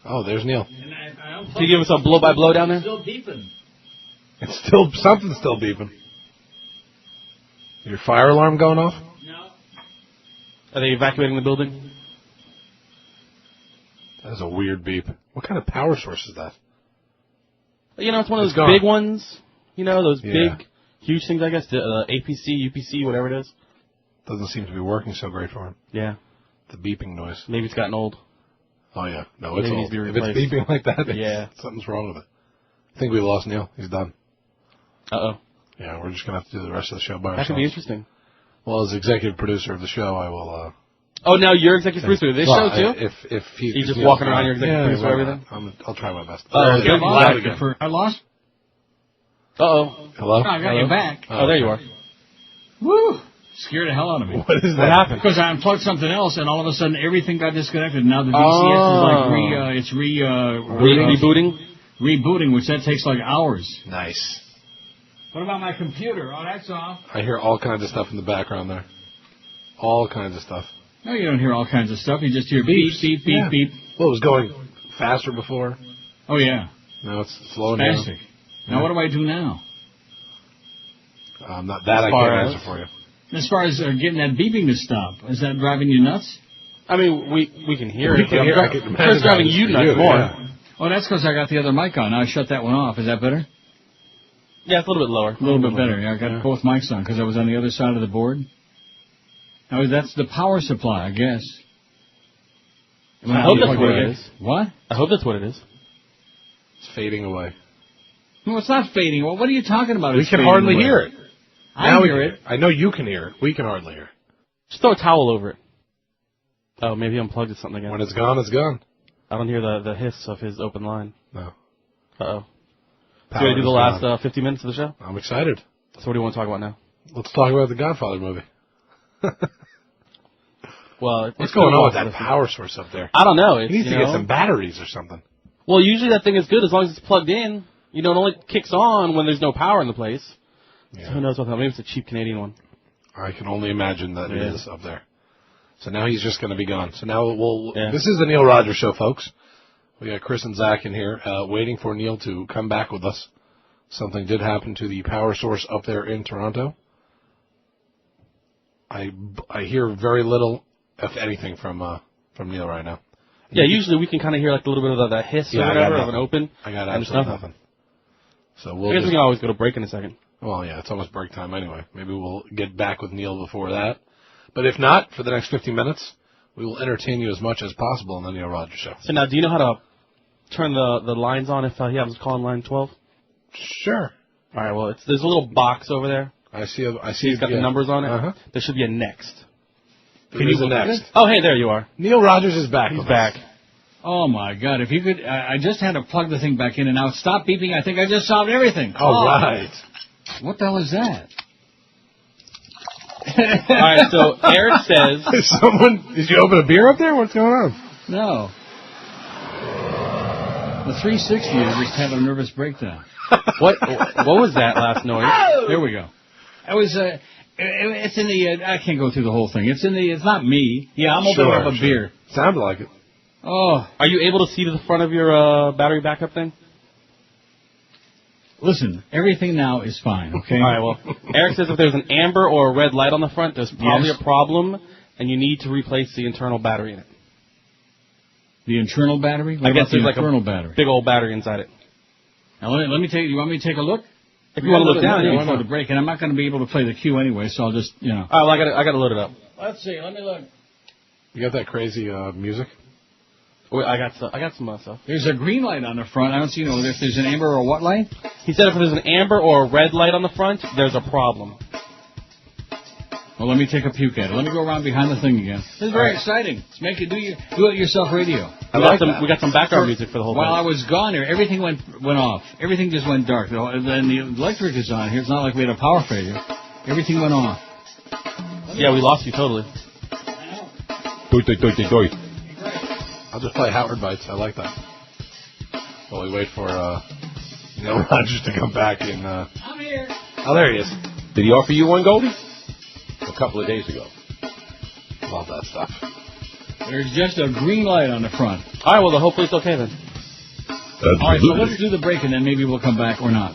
Oh, there's Neil. Can you give us a blow-by-blow down there? It's still beeping. Something's still beeping. Your fire alarm going off? No. Are they evacuating the building? That is a weird beep. What kind of power source is that? It's one of those big ones. Those big, huge things, I guess. The APC, UPC, whatever it is. Doesn't seem to be working so great for him. Yeah. The beeping noise. Maybe it's gotten old. Oh, yeah. No, it's Maybe old. If it's beeping like that, yeah. Something's wrong with it. I think we lost Neil. He's done. Uh-oh. Yeah, we're just going to have to do the rest of the show by ourselves. That could be interesting. Well, as executive producer of the show, I will... Oh, now you're executive producer of this show, too? If you're just walking around your executive producer of everything? I'll try my best. I lost? Uh-oh. Hello? I got Hello? you back. Oh, there you are. Woo! Scared the hell out of me. What is that? What happened? Because I unplugged something else, and all of a sudden everything got disconnected. Now the VCS is rebooting? Rebooting, which that takes like hours. Nice. What about my computer? Oh, that's off. I hear all kinds of stuff in the background there. All kinds of stuff. No, you don't hear all kinds of stuff. You just hear beep, beep, beep, Yeah. beep. Well, it was going faster before. Oh, yeah. Now it's slowing down. Fantastic. Now what do I do now? Not that I can't answer for you. As far as getting that beeping to stop, is that driving you nuts? I mean, we can hear We it. can hear it. I can imagine It's driving you nuts more. Yeah. Oh, that's because I got the other mic on. Now I shut that one off. Is that better? Yeah, it's a little bit lower. A little bit better. Yeah, I got both mics on because I was on the other side of the board. Now, that's the power supply, I guess. I hope that's what it is. What? I hope that's what it is. It's fading away. No, it's not fading. Well, what are you talking about? We It's can fading hardly away. hear it. I Now we hear can it. I know you can hear it. We can hardly hear it. Just throw a towel over it. Oh, maybe unplugged it something again. When it's gone, it's gone. I don't hear the hiss of his open line. No. Uh-oh. So Power we do the is last gone. 50 minutes of the show? I'm excited. So what do you want to talk about now? Let's talk about the Godfather movie. Well, What's going on with that power source up there? I don't know. It's, He needs to you get know, some batteries or something. Well, usually that thing is good as long as it's plugged in. You know, it only kicks on when there's no power in the place. Yeah. So who knows what that? Maybe it's a cheap Canadian one. I can only imagine that it Yeah. is up there. So now he's just going to be gone. So now we'll. Yeah. This is the Neil Rogers Show, folks. We got Chris and Zach in here, waiting for Neil to come back with us. Something did happen to the power source up there in Toronto. I hear very little, if anything, from Neil right now. Yeah, usually we can kind of hear like a little bit of the hiss or I got whatever of nothing. an open. I got and absolutely stuff. nothing. So I we'll guess just, we can always go to break in a second. well, yeah, it's almost break time anyway. Maybe we'll get back with Neil before that. But if not, for the next 50 minutes, we will entertain you as much as possible on the Neil Rogers Show. So now, do you know how to turn the lines on if he happens to call on line 12? Sure. All right. Well, there's a little box over there. I see. He's got the numbers on it. Uh-huh. There should be a next. Can you go next? Oh, hey, there you are. Neil Rogers is back. He's with back. us. Oh, my God. If you could... I just had to plug the thing back in, and now it stopped beeping. I think I just solved everything. All right. What the hell is that? All right, so Eric says... Did you open a beer up there? What's going on? No. The 360 is just having a nervous breakdown. What was that last noise? There we go. I was... it's in the... I can't go through the whole thing. It's in the... It's not me. Yeah, I'm opening up a beer. Sounded like it. Oh. Are you able to see to the front of your battery backup thing? Listen, everything now is fine, okay? All right, well, Eric says if there's an amber or a red light on the front, there's probably Yes. a problem, and you need to replace the internal battery in it. The internal battery? What I guess about the there's like internal a battery? big old battery inside it. Now, let me take... You want me to take a look? If you want to look down, yeah, yeah, before the break, and I'm not going to be able to play the cue anyway, so I'll just, you know... All right, well, I got to load it up. Let's see. Let me look. You got that crazy music? Wait, I got some stuff. There's a green light on the front. I don't see, if there's an amber or a what light? He said if there's an amber or a red light on the front, there's a problem. Well, let me take a puke at it. Let me go around behind the thing again. This is very exciting. Let's make it do it yourself radio. We got some background music for the whole While I thing. was gone there, everything went off. Everything just went dark. Then the electric is on here. It's not like we had a power failure. Everything went off. Yeah, we lost you totally. I'll just play Howard Bites. I like that. While we wait for Neil Rogers to come back in. I'm here. Oh, there he is. Did he offer you one, Goldie? A couple of days ago. Love that stuff. There's just a green light on the front. All right, well, hopefully it's okay then. All right, so let's do the break, and then maybe we'll come back or not.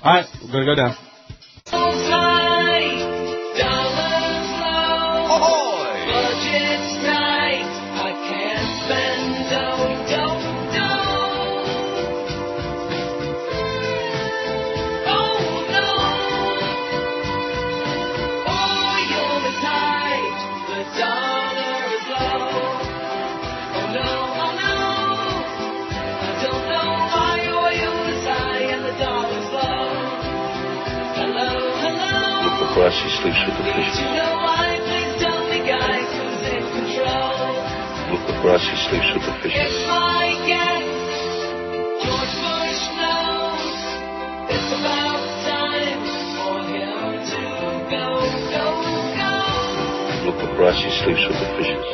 All right, we're going to go down. Across, he sleeps with the fishes. Look across, he sleeps with the fishes. George Bush knows it's about or else she sleeps with the fishes.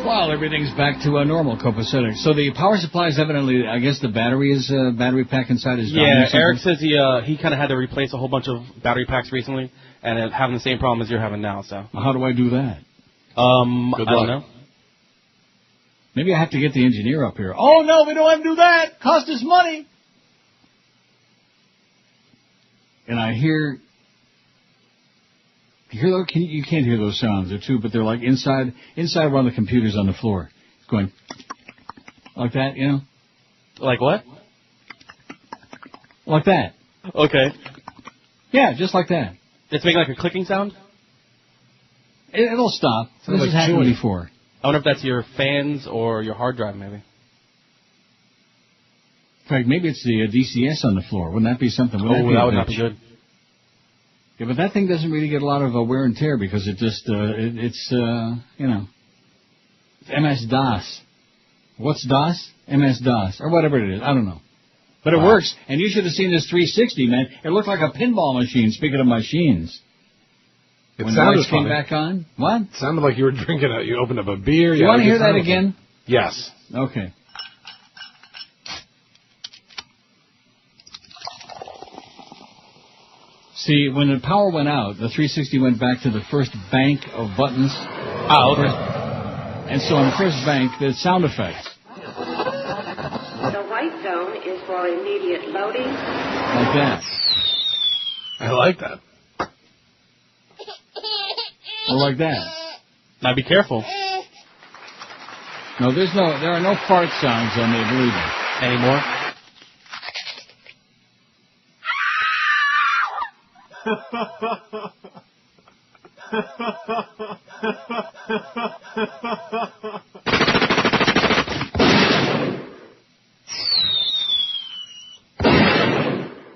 Well, everything's back to normal, copacetic. So the power supply is evidently, I guess the battery pack inside is down. Yeah, Eric says he kind of had to replace a whole bunch of battery packs recently, and having the same problem as you're having now. So how do I do that? I don't know. Maybe I have to get the engineer up here. Oh no, we don't have to do that. Cost us money. And I hear those, you can't hear those sounds, they're too, but they're like inside one of the computers on the floor. It's going like that, you know? Like what? Like that. Okay. Yeah, just like that. It's making like a clicking sound? It'll stop. This has happened before. I wonder if that's your fans or your hard drive, maybe. In fact, maybe it's the DCS on the floor. Wouldn't that be something? That would not be good. Yeah, but that thing doesn't really get a lot of wear and tear because it just, it's MS-DOS. What's DOS? MS-DOS, or whatever it is. I don't know. But it works, and you should have seen this 360, man. It looked like a pinball machine, speaking of machines. When the lights came back on? What? It sounded like you were drinking you opened up a beer. You want to hear that again? Yes. Okay. See, when the power went out, the 360 went back to the first bank of buttons. And so on the first bank, there's sound effects. The white zone is for immediate loading. Like that. I like that. Or like that. Now be careful. No, there are no fart sounds on the believe me. Anymore?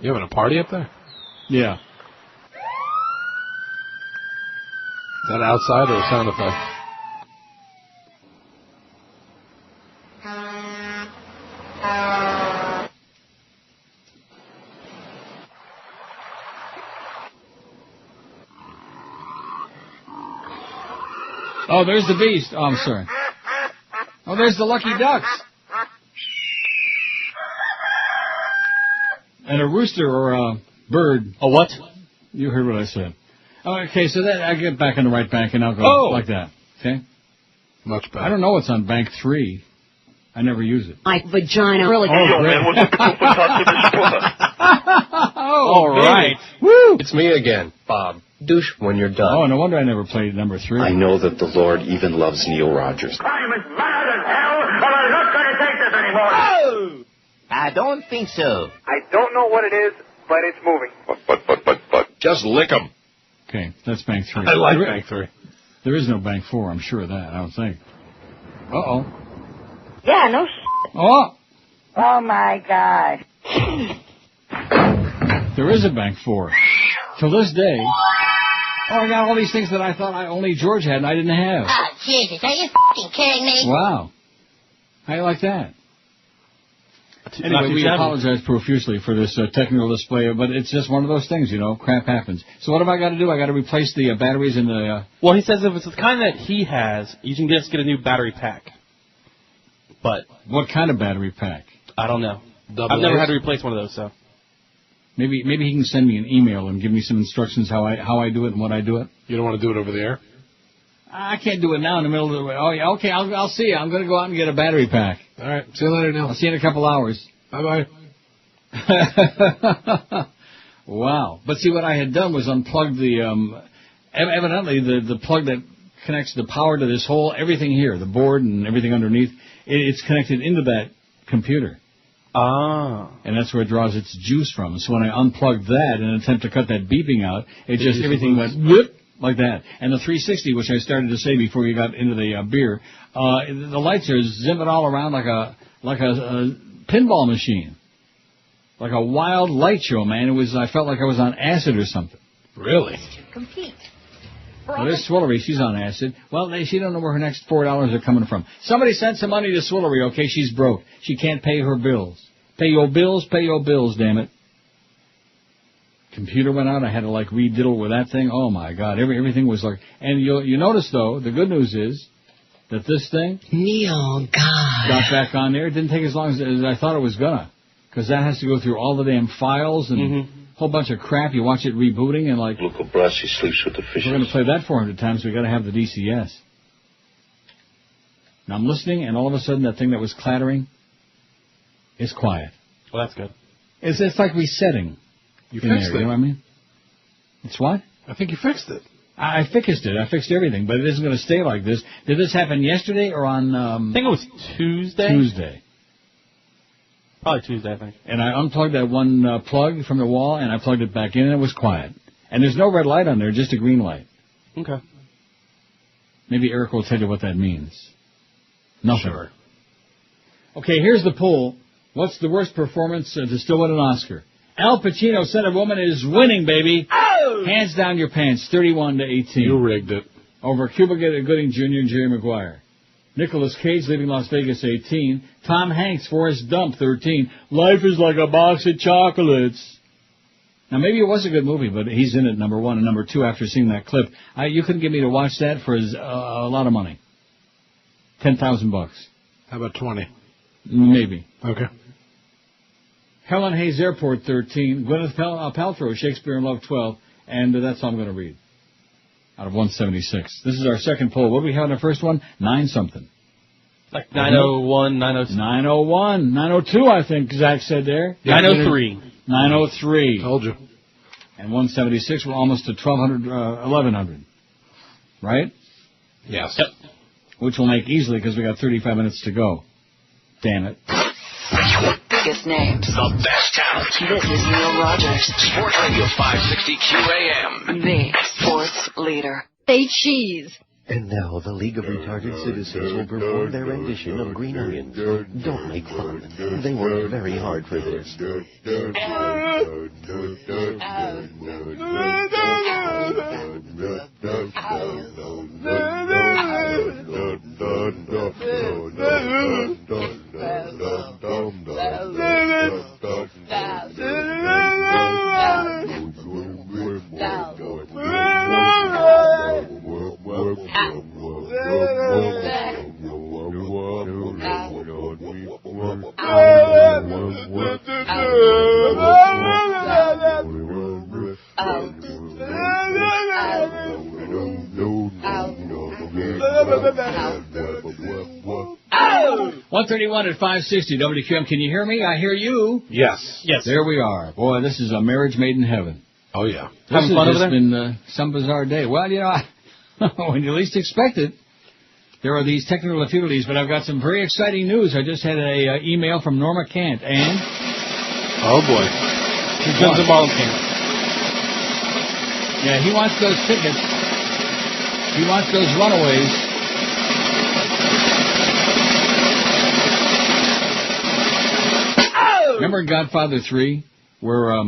You having a party up there? Yeah. Is that outside or a sound effect? Oh, there's the beast. Oh, I'm sorry. Oh, there's the lucky ducks. And a rooster or a bird. A what? You heard what I said. Okay, so then I get back on the right bank and I'll go like that. Okay? Much better. I don't know what's on bank 3. I never use it. My vagina really. Oh, man, what's All right. Woo! It's me again, Bob. Douche when you're done. Oh, no wonder I never played number 3. I know that the Lord even loves Neil Rogers. I'm as mad as hell, but I'm not going to take this anymore. Oh! I don't think so. I don't know what it is, but it's moving. But. Just lick 'em. Okay, that's bank 3. I like bank 3. There is no bank 4, I'm sure of that, I don't think. Uh-oh. Yeah, no shit. Oh! Oh, my gosh. There is a bank 4. Till this day. Oh, I got all these things that I thought only George had and I didn't have. Oh, Jesus, are you f***ing kidding me? Wow. How do you like that? Anyway, we apologize profusely for this technical display, but it's just one of those things, you know, crap happens. So what have I got to do? I got to replace the batteries in the... Well, he says if it's the kind that he has, you can just get a new battery pack. But... What kind of battery pack? I don't know. I've never had to replace one of those, so... Maybe he can send me an email and give me some instructions how I do it and what I do it. You don't want to do it over the air? I can't do it now in the middle of the way. Oh, yeah, okay, I'll see you. I'm going to go out and get a battery pack. All right, see you later, Neil. I'll see you in a couple hours. Bye-bye. Wow. But see, what I had done was unplug the, evidently the plug that connects the power to this whole, everything here, the board and everything underneath, it's connected into that computer. Ah. And that's where it draws its juice from. So when I unplugged that in an attempt to cut that beeping out, everything went whoop, like that. And the 360, which I started to say before you got into the beer, the lights are zipping all around like a pinball machine, like a wild light show, man. I felt like I was on acid or something. Really? Compete. Well, there's Swillery. She's on acid. Well, she don't know where her next $4 are coming from. Somebody sent some money to Swillery, okay? She's broke. She can't pay her bills. Pay your bills, damn it. Computer went out. I had to, rediddle with that thing. Oh, my God. Everything was like... And you notice, though, the good news is that this thing... Neil, God. Got back on there. It didn't take as long as I thought it was gonna. Because that has to go through all the damn files and... whole bunch of crap. You watch it rebooting and Local Brassi sleeps with the fishes. We're going to play that 400 times. We got to have the DCS. Now I'm listening, and all of a sudden that thing that was clattering is quiet. Well, that's good. It's like resetting. You fixed it. You know what I mean? It's what? I think you fixed it. I fixed it. I fixed everything, but it isn't going to stay like this. Did this happen yesterday or on? I think it was Tuesday. Tuesday. Probably Tuesday, I think. And I unplugged that one plug from the wall, and I plugged it back in, and it was quiet. And there's no red light on there, just a green light. Okay. Maybe Eric will tell you what that means. Nothing. Sure. Okay, here's the poll. What's the worst performance to still win an Oscar? Al Pacino, Son of Woman, is winning, baby. Oh! Hands down your pants, 31-18. You rigged it. Over Cuba Gooding Jr. and Jerry Maguire. Nicolas Cage, Leaving Las Vegas, 18. Tom Hanks, Forrest Gump, 13. Life is like a box of chocolates. Now, maybe it was a good movie, but he's in it, number one. And number two, after seeing that clip, you couldn't get me to watch that for a lot of money. $10,000. How about 20? Maybe. Okay. Helen Hayes Airport, 13. Gwyneth Paltrow, Shakespeare in Love, 12. And that's all I'm going to read. Out of 176. This is our second poll. What do we have in the first one? 9-something. Like 901, 906. 901. 902, I think Zach said there. 903. 903. Told you. And 176, we're almost to 1,200, 1,100. Right? Yes. Yep. Which we'll make easily because we got 35 minutes to go. Damn it. The biggest names. The best talent. This is Neil Rogers. Sports Radio 560 QAM. The sports leader. Say cheese. And now the League of Retarded Citizens will perform their rendition of Green Onions. Don't make fun. They worked very hard for this. Oh! 131 at 560 WQM. Can you hear me? I hear you. Yes. Yes. There we are. Boy, this is a marriage made in heaven. Oh, yeah. This Having fun has over there? been some bizarre day. Well, you know, when you least expect it, there are these technical difficulties, but I've got some very exciting news. I just had an email from Norma Kant, and... Oh, boy. Guns and Ball King. Yeah, he wants those tickets. He wants those runaways. Remember in Godfather 3, where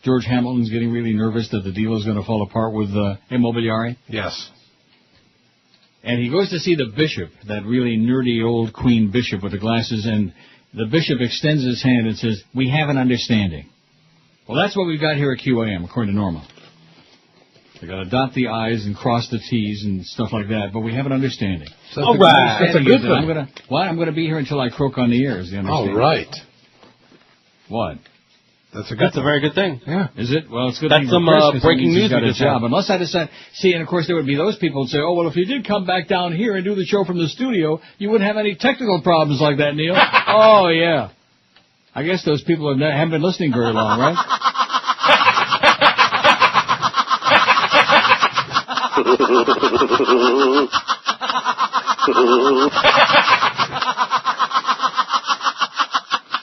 George Hamilton's getting really nervous that the deal is going to fall apart with Immobiliare? Yes. And he goes to see the bishop, that really nerdy old queen bishop with the glasses, and the bishop extends his hand and says, "We have an understanding." Well, that's what we've got here at QAM, according to Norma. They got to dot the I's and cross the T's and stuff like that, but we have an understanding. So all right. That's a good thing. I'm going to be here until I croak on the ears. All right. What? That's a very good thing. Yeah. Is it? Well, it's good. That's some breaking news. Got a job. Unless I decide. See, and of course there would be those people who'd say, "Oh, well, if you did come back down here and do the show from the studio, you wouldn't have any technical problems like that, Neil." Oh yeah. I guess those people haven't been listening very long, right?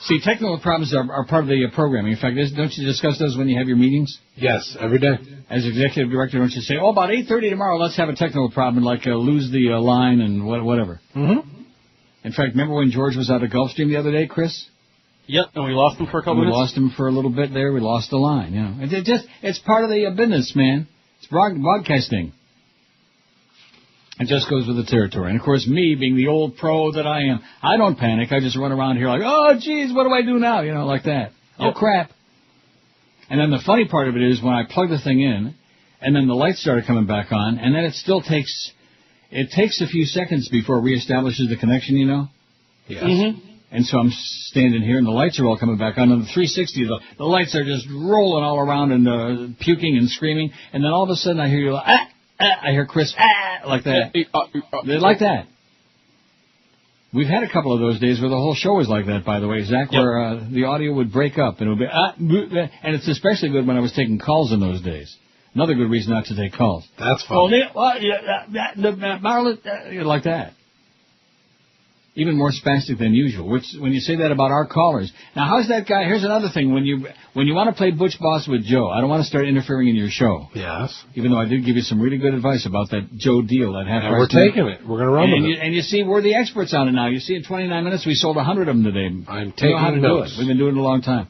See, technical problems are part of the programming. In fact, don't you discuss those when you have your meetings? Yes, every day. As executive director, don't you say, oh, about 8:30 tomorrow, let's have a technical problem, like lose the line and whatever. Mm-hmm. In fact, remember when George was out of Gulfstream the other day, Chris? Yep, and we lost him for a couple minutes. We lost him for a little bit there. We lost the line. You know, it's part of the business, man. It's broadcasting. It just goes with the territory. And of course, me being the old pro that I am, I don't panic. I just run around here like, oh, geez, what do I do now? You know, like that. Yep. Oh, crap. And then the funny part of it is when I plug the thing in, and then the lights started coming back on, and then it still takes a few seconds before it reestablishes the connection, you know? Yes. Mm-hmm. And so I'm standing here, and the lights are all coming back on. On the 360, the lights are just rolling all around and puking and screaming. And then all of a sudden I hear you, I hear Chris, like that. They're like that. We've had a couple of those days where the whole show was like that, by the way, Zach, where the audio would break up, and it would be, and it's especially good when I was taking calls in those days. Another good reason not to take calls. That's fun. Like that. Even more spastic than usual, which, when you say that about our callers. Now, how's that guy? Here's another thing. When you want to play Butch Boss with Joe, I don't want to start interfering in your show. Yes. Even though I did give you some really good advice about that Joe deal, that half. And we're taking it. We're going to run with it. And you see, we're the experts on it now. You see, in 29 minutes, we sold 100 of them today. I'm taking know how to notes. do it. We've been doing it a long time.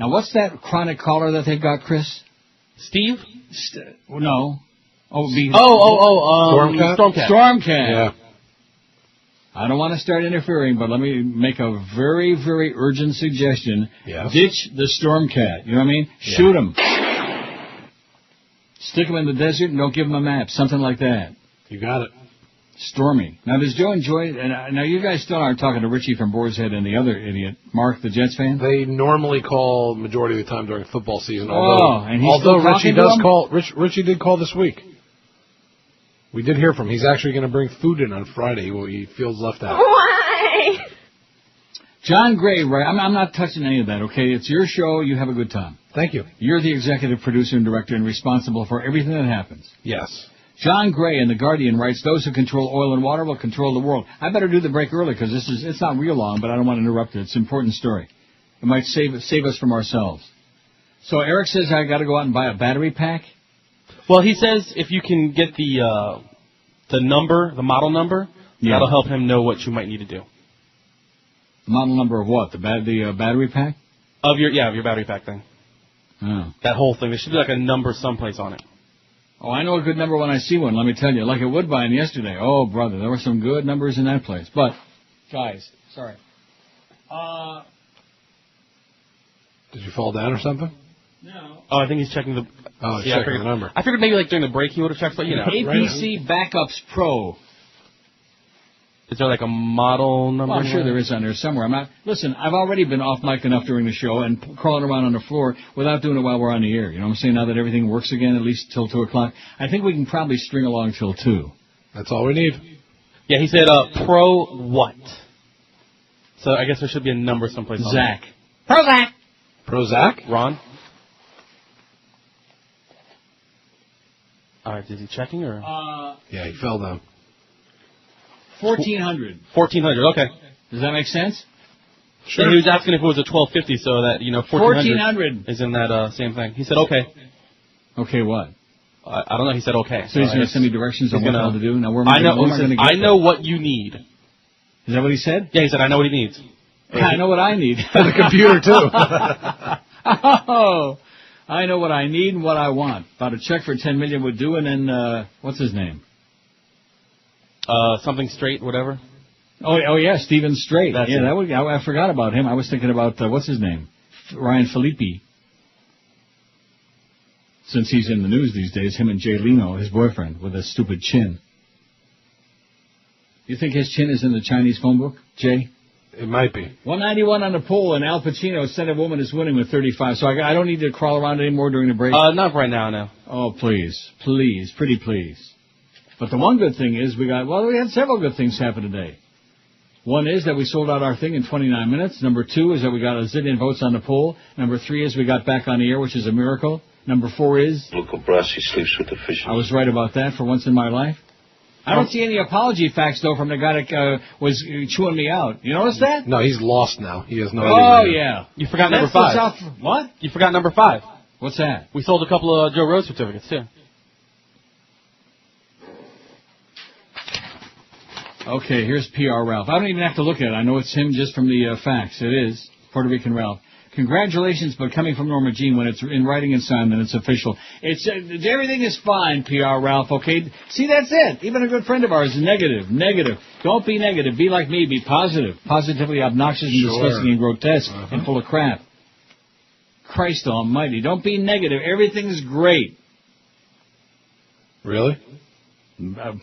Now, what's that chronic caller that they've got, Chris? Steve? No. Stormcat? Stormcat. Yeah. I don't want to start interfering, but let me make a very, very urgent suggestion. Yes. Ditch the Stormcat. You know what I mean? Yeah. Shoot him. Stick him in the desert and don't give him a map. Something like that. You got it. Stormy. Now, does Joe enjoy it? And now, you guys still aren't talking to Richie from Boar's Head and the other idiot, Mark, the Jets fan? They normally call majority of the time during football season. And he's although still Richie talking to does him? call, Richie did call this week. We did hear from him. He's actually going to bring food in on Friday. He feels left out. Why? John Gray, right? I'm not touching any of that, okay? It's your show. You have a good time. Thank you. You're the executive producer and director and responsible for everything that happens. Yes. John Gray in The Guardian writes, those who control oil and water will control the world. I better do the break early because it's not real long, but I don't want to interrupt it. It's an important story. It might save us from ourselves. So Eric says I got to go out and buy a battery pack? Well, he says if you can get the number, the model number, that'll help him know what you might need to do. The model number of what? The battery pack? Of your battery pack thing. Oh. That whole thing. There should be like a number someplace on it. Oh, I know a good number when I see one, let me tell you. Like at Woodbine yesterday. Oh, brother, there were some good numbers in that place. But, guys, sorry. Did you fall down or something? No. Oh, I think he's checking the... Oh, he's checking the number. I figured maybe like during the break he would have checked, but you know. APC Backups Pro. Is there like a model number? Well, I'm sure there is on there somewhere. Listen, I've already been off mic enough during the show and crawling around on the floor without doing it while we're on the air. You know what I'm saying? Now that everything works again, at least till 2 o'clock. I think we can probably string along till 2. That's all we need. Yeah, he said, pro what? So I guess there should be a number someplace on Zach. Pro Zach. Pro Zach? Ron? All right, is he checking or? Yeah, he fell down. 1,400. 1,400, okay. Does that make sense? Sure. And he was asking if it was a 1,250, so that, 1,400 is in that same thing. He said, okay. Okay, what? I don't know. He said, okay. So he's going to send me directions on what all to do? Now, where am I going to get I know what you need. Is that what he said? Yeah, he said, I know what he needs. I know what I need. The computer, too. Oh, I know what I need and what I want. About a check for $10 million would do, and then, what's his name? Something Straight, whatever. Oh yeah, Stephen Strait. That's yeah, it. that would. I forgot about him. I was thinking about what's his name, Ryan Filippi. Since he's in the news these days, him and Jay Leno, his boyfriend, with a stupid chin. You think his chin is in the Chinese phone book, Jay? It might be. 191 on the poll, and Al Pacino said a woman is winning with 35. So I don't need to crawl around anymore during the break. Not right now, no. Oh, please, pretty please. But the one good thing is we had several good things happen today. One is that we sold out our thing in 29 minutes. Number 2 is that we got a zillion votes on the poll. Number 3 is we got back on the air, which is a miracle. Number 4 is... Luca Brasi sleeps with the fishes. I was right about that for once in my life. I don't see any apology facts, though, from the guy that was chewing me out. You notice that? No, he's lost now. He has no idea. Oh, yeah. You forgot number That's 5. What? You forgot number 5. What's that? We sold a couple of Joe Rose certificates, too. Okay, here's PR Ralph. I don't even have to look at it. I know it's him just from the facts. It is Puerto Rican Ralph. Congratulations, but coming from Norma Jean, when it's in writing and signed, then it's official. It's everything is fine, PR Ralph, okay? See, that's it. Even a good friend of ours is negative. Negative. Don't be negative. Be like me. Be positive. Positively obnoxious and disgusting and grotesque and full of crap. Christ almighty. Don't be negative. Everything's great. Really?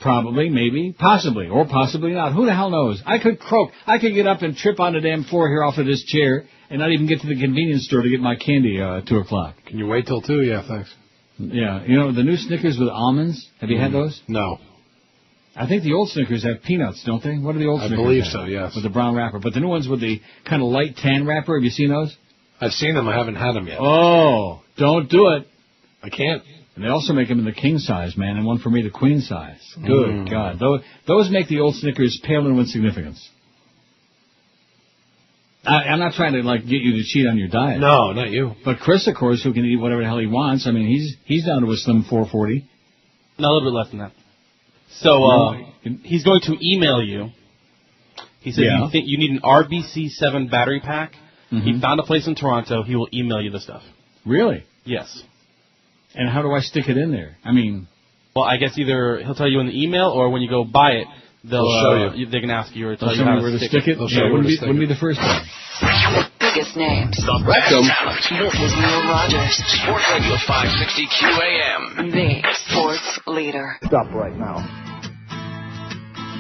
Probably, maybe, possibly, or possibly not. Who the hell knows? I could croak. I could get up and trip on the damn floor here off of this chair and not even get to the convenience store to get my candy at 2 o'clock. Can you wait till 2? Yeah, thanks. Yeah, you know, the new Snickers with almonds, have you had those? No. I think the old Snickers have peanuts, don't they? What are the old Snickers? I believe have? so, yes. With the brown wrapper. But the new ones with the kind of light tan wrapper, have you seen those? I've seen them. I haven't had them yet. Oh, don't do it. I can't. And they also make them in the king size, man, and one for me, the queen size. Good God. Those make the old Snickers pale into insignificance. I'm not trying to, like, get you to cheat on your diet. No, not you. But Chris, of course, who can eat whatever the hell he wants, I mean, he's down to a slim 440. No, a little bit less than that. So, he's going to email you. He said you think you need an RBC7 battery pack. He found a place in Toronto. He will email you the stuff. Really? Yes. And how do I stick it in there? I mean... Well, I guess either he'll tell you in the email, or when you go buy it, they'll show you. They can ask you or tell They'll you show how me where to stick it? They'll Yeah, wouldn't be the first time. The biggest names. The best talent. This is Neil Rogers. Sports Radio 560 QAM. The sports leader. Stop right now.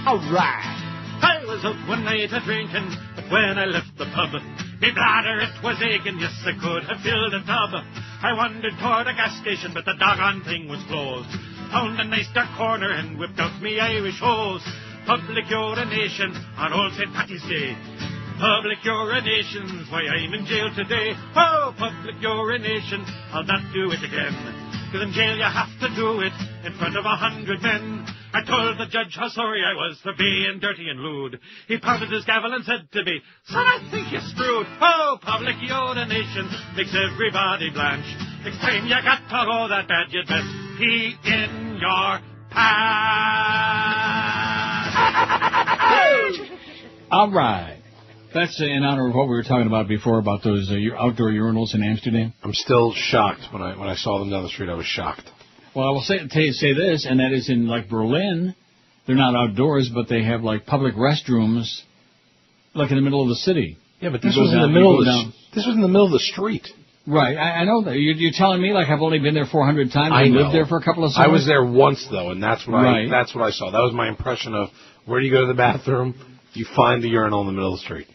All right. I was out one night a-drinking, but when I left the pub, me bladder it was aching, yes I could have filled a tub. I wandered toward a gas station, but the doggone thing was closed. Found a nice dark corner and whipped out me Irish hose. Public urination on Old St. Patty's Day. Public urinations, why I'm in jail today. Oh, public urination, I'll not do it again. 'Cause in jail you have to do it in front of 100 men. I told the judge how sorry I was for being dirty and lewd. He pounded his gavel and said to me, son, I think you're screwed. Oh, public urination makes everybody blanch. Next time you got to go that bad, you'd best pee in your pants. All right. That's in honor of what we were talking about before about those outdoor urinals in Amsterdam. I'm still shocked. When I saw them down the street, I was shocked. Well, I will say this, and that is in, like, Berlin, they're not outdoors, but they have, like, public restrooms, like, in the middle of the city. Yeah, but this was in the middle of the street. Right, I know that. You're telling me, like, I've only been there 400 times I and know. lived there for a couple of summers? I was there once, though, and that's what Right. that's what I saw. That was my impression of where do you go to the bathroom? You find the urinal in the middle of the street.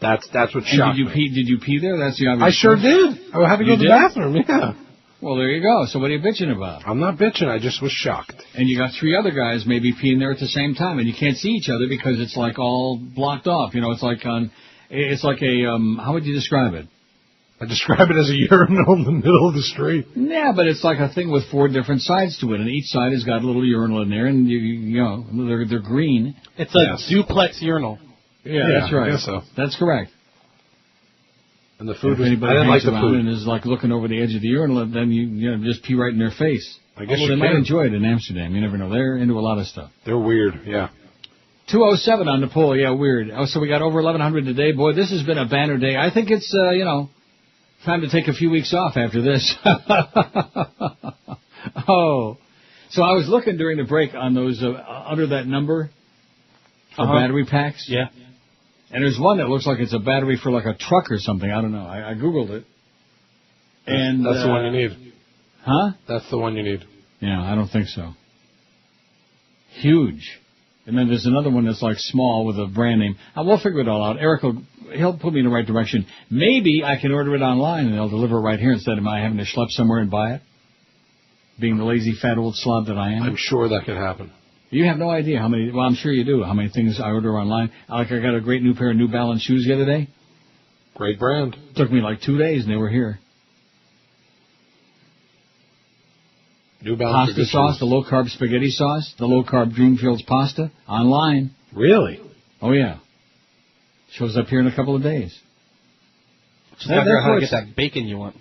That's what shocked me. Did you pee there? That's the obvious I sure question. did. I had to go to the bathroom, yeah. Well, there you go. So what are you bitching about? I'm not bitching. I just was shocked. And you got 3 other guys maybe peeing there at the same time, and you can't see each other because it's like all blocked off. You know, it's like a how would you describe it? I describe it as a urinal in the middle of the street. Yeah, but it's like a thing with 4 different sides to it, and each side has got a little urinal in there, and you know they're green. It's a duplex urinal. Yeah, that's right. I guess so. That's correct. And the food If was, anybody I didn't like hangs the around food. and is like looking over the edge of the urinal, then you just pee right in their face. I guess Although you they might can. enjoy it in Amsterdam. You never know. They're into a lot of stuff. They're weird, yeah. 207 on the poll. Yeah, weird. Oh, so we got over 1,100 today. Boy, this has been a banner day. I think it's, time to take a few weeks off after this. Oh. So I was looking during the break on those, under that number for battery packs. Yeah. And there's one that looks like it's a battery for like a truck or something. I don't know. I Googled it. And That's the one you need. Huh? That's the one you need. Yeah, I don't think so. Huge. And then there's another one that's like small with a brand name. We'll figure it all out. Eric he'll put me in the right direction. Maybe I can order it online and they'll deliver it right here instead of my having to schlep somewhere and buy it. Being the lazy fat old slob that I am. I'm sure that could happen. You have no idea how many, well, I'm sure you do, how many things I order online. Like I got a great new pair of New Balance shoes the other day. Great brand. Took me like 2 days and they were here. New Balance Pasta sauce, the low-carb spaghetti sauce, the low-carb Dreamfields pasta, online. Really? Oh, yeah. Shows up here in a couple of days. Just figure out how to get that bacon you want.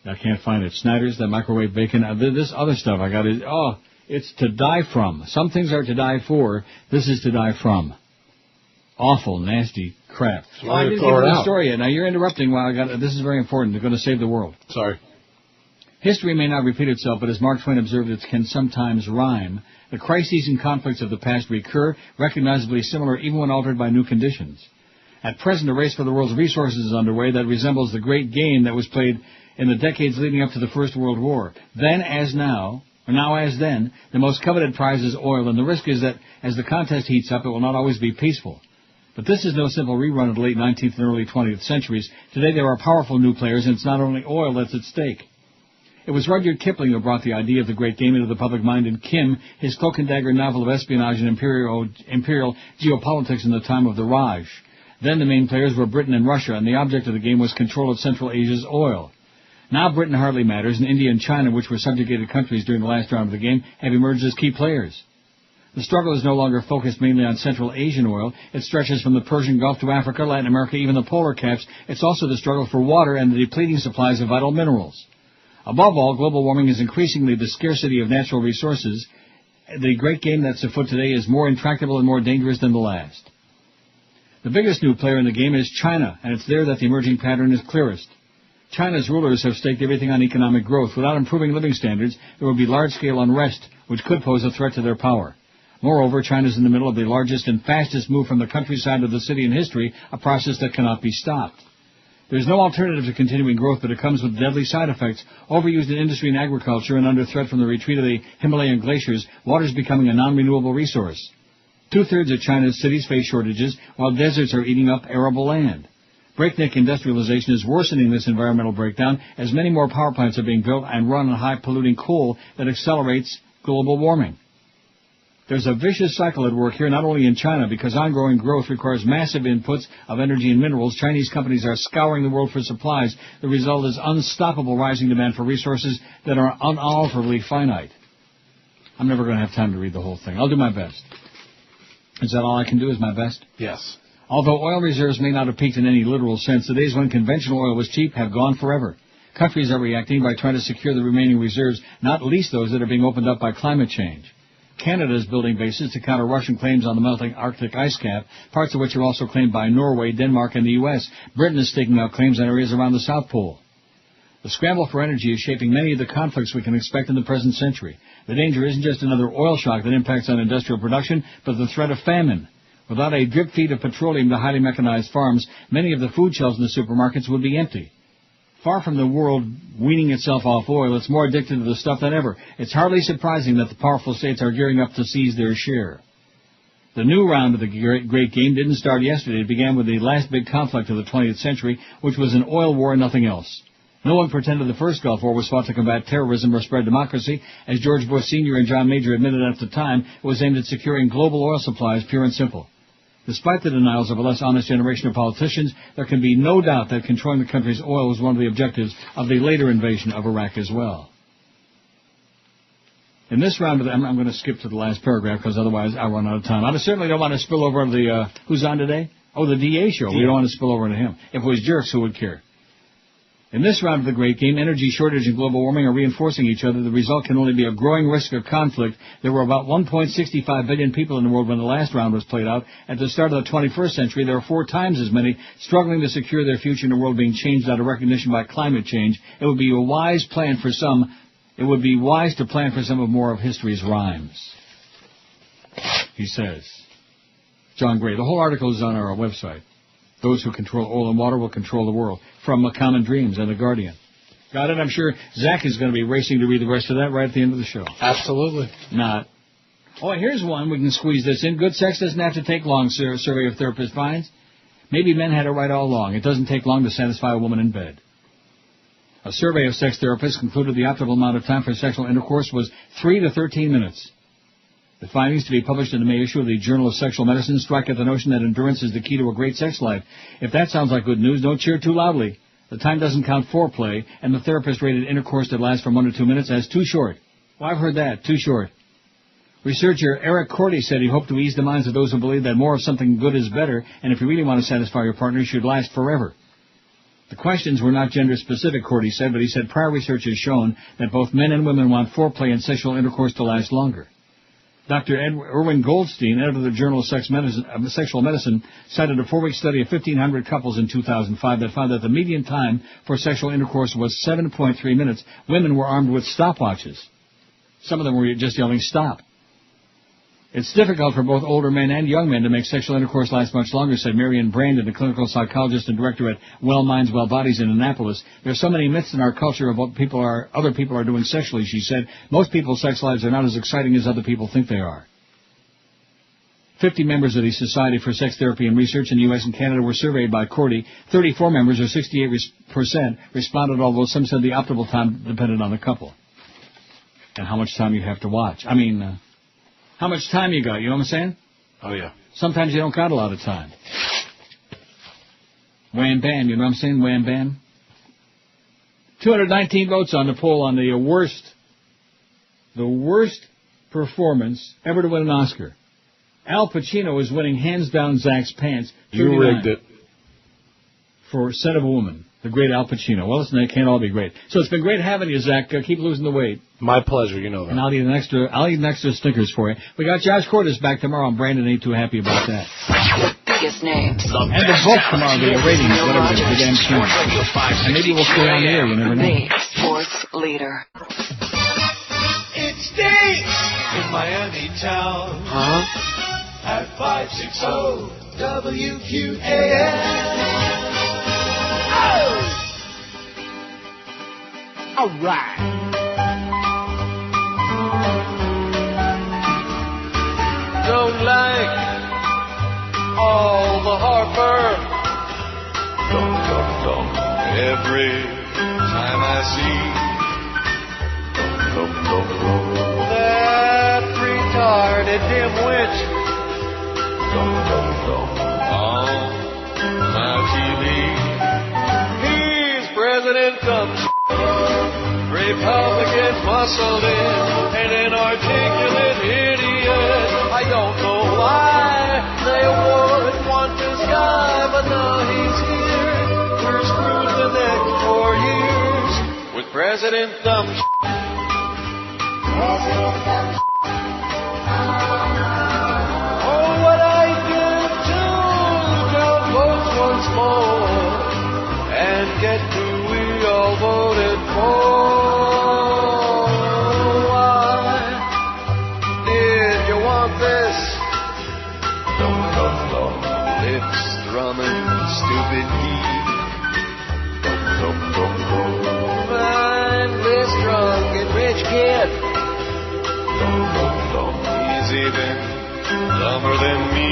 I can't find it. Snyder's, that microwave bacon. This other stuff I got is, it's to die from. Some things are to die for. This is to die from. Awful, nasty crap. So I I'm didn't gonna get throw to it the out. story yet. Now, you're interrupting while I got this is very important. They're going to save the world. Sorry. History may not repeat itself, but as Mark Twain observed, it can sometimes rhyme. The crises and conflicts of the past recur, recognizably similar even when altered by new conditions. At present, a race for the world's resources is underway that resembles the great game that was played in the decades leading up to the First World War. Then as now, or now as then, the most coveted prize is oil, and the risk is that as the contest heats up, it will not always be peaceful. But this is no simple rerun of the late 19th and early 20th centuries. Today there are powerful new players, and it's not only oil that's at stake. It was Rudyard Kipling who brought the idea of the great game into the public mind in Kim, his cloak and dagger novel of espionage and imperial geopolitics in the time of the Raj. Then the main players were Britain and Russia, and the object of the game was control of Central Asia's oil. Now Britain hardly matters, and India and China, which were subjugated countries during the last round of the game, have emerged as key players. The struggle is no longer focused mainly on Central Asian oil. It stretches from the Persian Gulf to Africa, Latin America, even the polar caps. It's also the struggle for water and the depleting supplies of vital minerals. Above all, global warming is increasingly the scarcity of natural resources. The great game that's afoot today is more intractable and more dangerous than the last. The biggest new player in the game is China, and it's there that the emerging pattern is clearest. China's rulers have staked everything on economic growth. Without improving living standards, there will be large-scale unrest, which could pose a threat to their power. Moreover, China is in the middle of the largest and fastest move from the countryside to the city in history, a process that cannot be stopped. There's no alternative to continuing growth, but it comes with deadly side effects. Overused in industry and agriculture and under threat from the retreat of the Himalayan glaciers, water is becoming a non-renewable resource. 2/3 of China's cities face shortages, while deserts are eating up arable land. Breakneck industrialization is worsening this environmental breakdown as many more power plants are being built and run on high-polluting coal that accelerates global warming. There's a vicious cycle at work here, not only in China, because ongoing growth requires massive inputs of energy and minerals. Chinese companies are scouring the world for supplies. The result is unstoppable rising demand for resources that are unalterably finite. I'm never going to have time to read the whole thing. I'll do my best. Is that all I can do, is my best? Yes. Although oil reserves may not have peaked in any literal sense, the days when conventional oil was cheap have gone forever. Countries are reacting by trying to secure the remaining reserves, not least those that are being opened up by climate change. Canada is building bases to counter Russian claims on the melting Arctic ice cap, parts of which are also claimed by Norway, Denmark, and the U.S. Britain is staking out claims on areas around the South Pole. The scramble for energy is shaping many of the conflicts we can expect in the present century. The danger isn't just another oil shock that impacts on industrial production, but the threat of famine. Without a drip feed of petroleum to highly mechanized farms, many of the food shelves in the supermarkets would be empty. Far from the world weaning itself off oil, it's more addicted to the stuff than ever. It's hardly surprising that the powerful states are gearing up to seize their share. The new round of the great game didn't start yesterday. It began with the last big conflict of the 20th century, which was an oil war and nothing else. No one pretended the first Gulf War was fought to combat terrorism or spread democracy. As George Bush Sr. and John Major admitted at the time, it was aimed at securing global oil supplies, pure and simple. Despite the denials of a less honest generation of politicians, there can be no doubt that controlling the country's oil was one of the objectives of the later invasion of Iraq as well. In this round, I'm going to skip to the last paragraph because otherwise I'll run out of time. I certainly don't want to spill over on the, who's on today? Oh, the DA show. We don't want to spill over into him. If it was jerks, who would care? In this round of the great game, energy shortage and global warming are reinforcing each other. The result can only be a growing risk of conflict. There were about 1.65 billion people in the world when the last round was played out. At the start of the 21st century, there are 4 times as many struggling to secure their future in a world being changed out of recognition by climate change. It would be a wise plan for some. It would be wise to plan for some of more of history's rhymes. He says. John Gray. The whole article is on our website. Those who control oil and water will control the world. From Common Dreams and The Guardian. Got it? I'm sure Zach is going to be racing to read the rest of that right at the end of the show. Absolutely. Not. Oh, here's one. We can squeeze this in. Good sex doesn't have to take long, survey of therapist finds. Maybe men had it right all along. It doesn't take long to satisfy a woman in bed. A survey of sex therapists concluded the optimal amount of time for sexual intercourse was 3 to 13 minutes. The findings, to be published in the May issue of the Journal of Sexual Medicine, strike at the notion that endurance is the key to a great sex life. If that sounds like good news, don't cheer too loudly. The time doesn't count foreplay, and the therapist rated intercourse that lasts from 1 to 2 minutes as too short. Well, I've heard that. Too short. Researcher Eric Cordy said he hoped to ease the minds of those who believe that more of something good is better, and if you really want to satisfy your partner, it should last forever. The questions were not gender-specific, Cordy said, but he said prior research has shown that both men and women want foreplay and sexual intercourse to last longer. Dr. Irwin Goldstein, editor of the Journal of Sexual Medicine, cited a 4-week study of 1,500 couples in 2005 that found that the median time for sexual intercourse was 7.3 minutes. Women were armed with stopwatches. Some of them were just yelling, stop. It's difficult for both older men and young men to make sexual intercourse last much longer, said Marian Brandon, a clinical psychologist and director at Well Minds, Well Bodies in Annapolis. There are so many myths in our culture of what other people are doing sexually, she said. Most people's sex lives are not as exciting as other people think they are. 50 members of the Society for Sex Therapy and Research in the U.S. and Canada were surveyed by Cordy. 34 members, or 68%, responded, although some said the optimal time depended on the couple. And how much time you have to watch. How much time you got, you know what I'm saying? Oh, yeah. Sometimes you don't got a lot of time. Wham bam, you know what I'm saying? Wham bam. 219 votes on the poll on the worst performance ever to win an Oscar. Al Pacino is winning hands down Zach's pants. You rigged it. For Scent of a Woman, the great Al Pacino. Well, listen, it can't all be great. So it's been great having you, Zach. Keep losing the weight. My pleasure, you know that. And I'll eat an extra Snickers for you. We got Josh Cordes back tomorrow, and Brandon ain't too happy about that. The biggest names. And the vote tomorrow, the ratings, whatever it is, the damn tune. And maybe we'll stay on the air, you never know. The sports leader. It stinks in Miami town. At 560 WQAM. All right. Don't like all the Harper. Every time I see that retarded dimwit on my TV. He's President Trump. Republicans muscled in, and an articulate idiot. I don't know why they would want this guy, but now he's here. We're screwed the next 4 years with President Thumb. Oh, what I did to count votes once more and get who we all voted for. Stupid heat. Mindless drunk and rich kid. He's even dumber than me.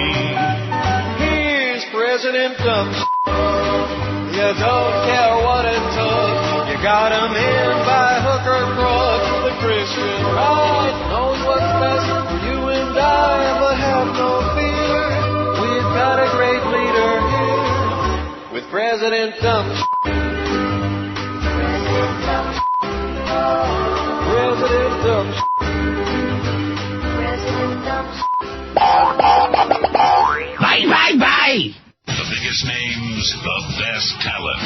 He's President Dumb. You don't care what it took. You got him in by hook or crook. The Christian right knows what's best for you and I, but have no fear. We've got a great leader here. With President Dumb. President Dumb. Bye, bye, bye! The biggest names, the best talent.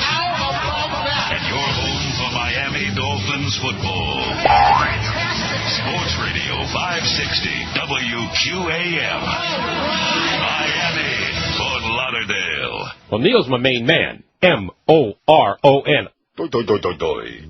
And your home for Miami Dolphins football. Sports Radio 560 WQAM. Miami, Fort Lauderdale. Well, Neil's my main man. M-O-R-O-N. Doi, doi, doi, doi, doi.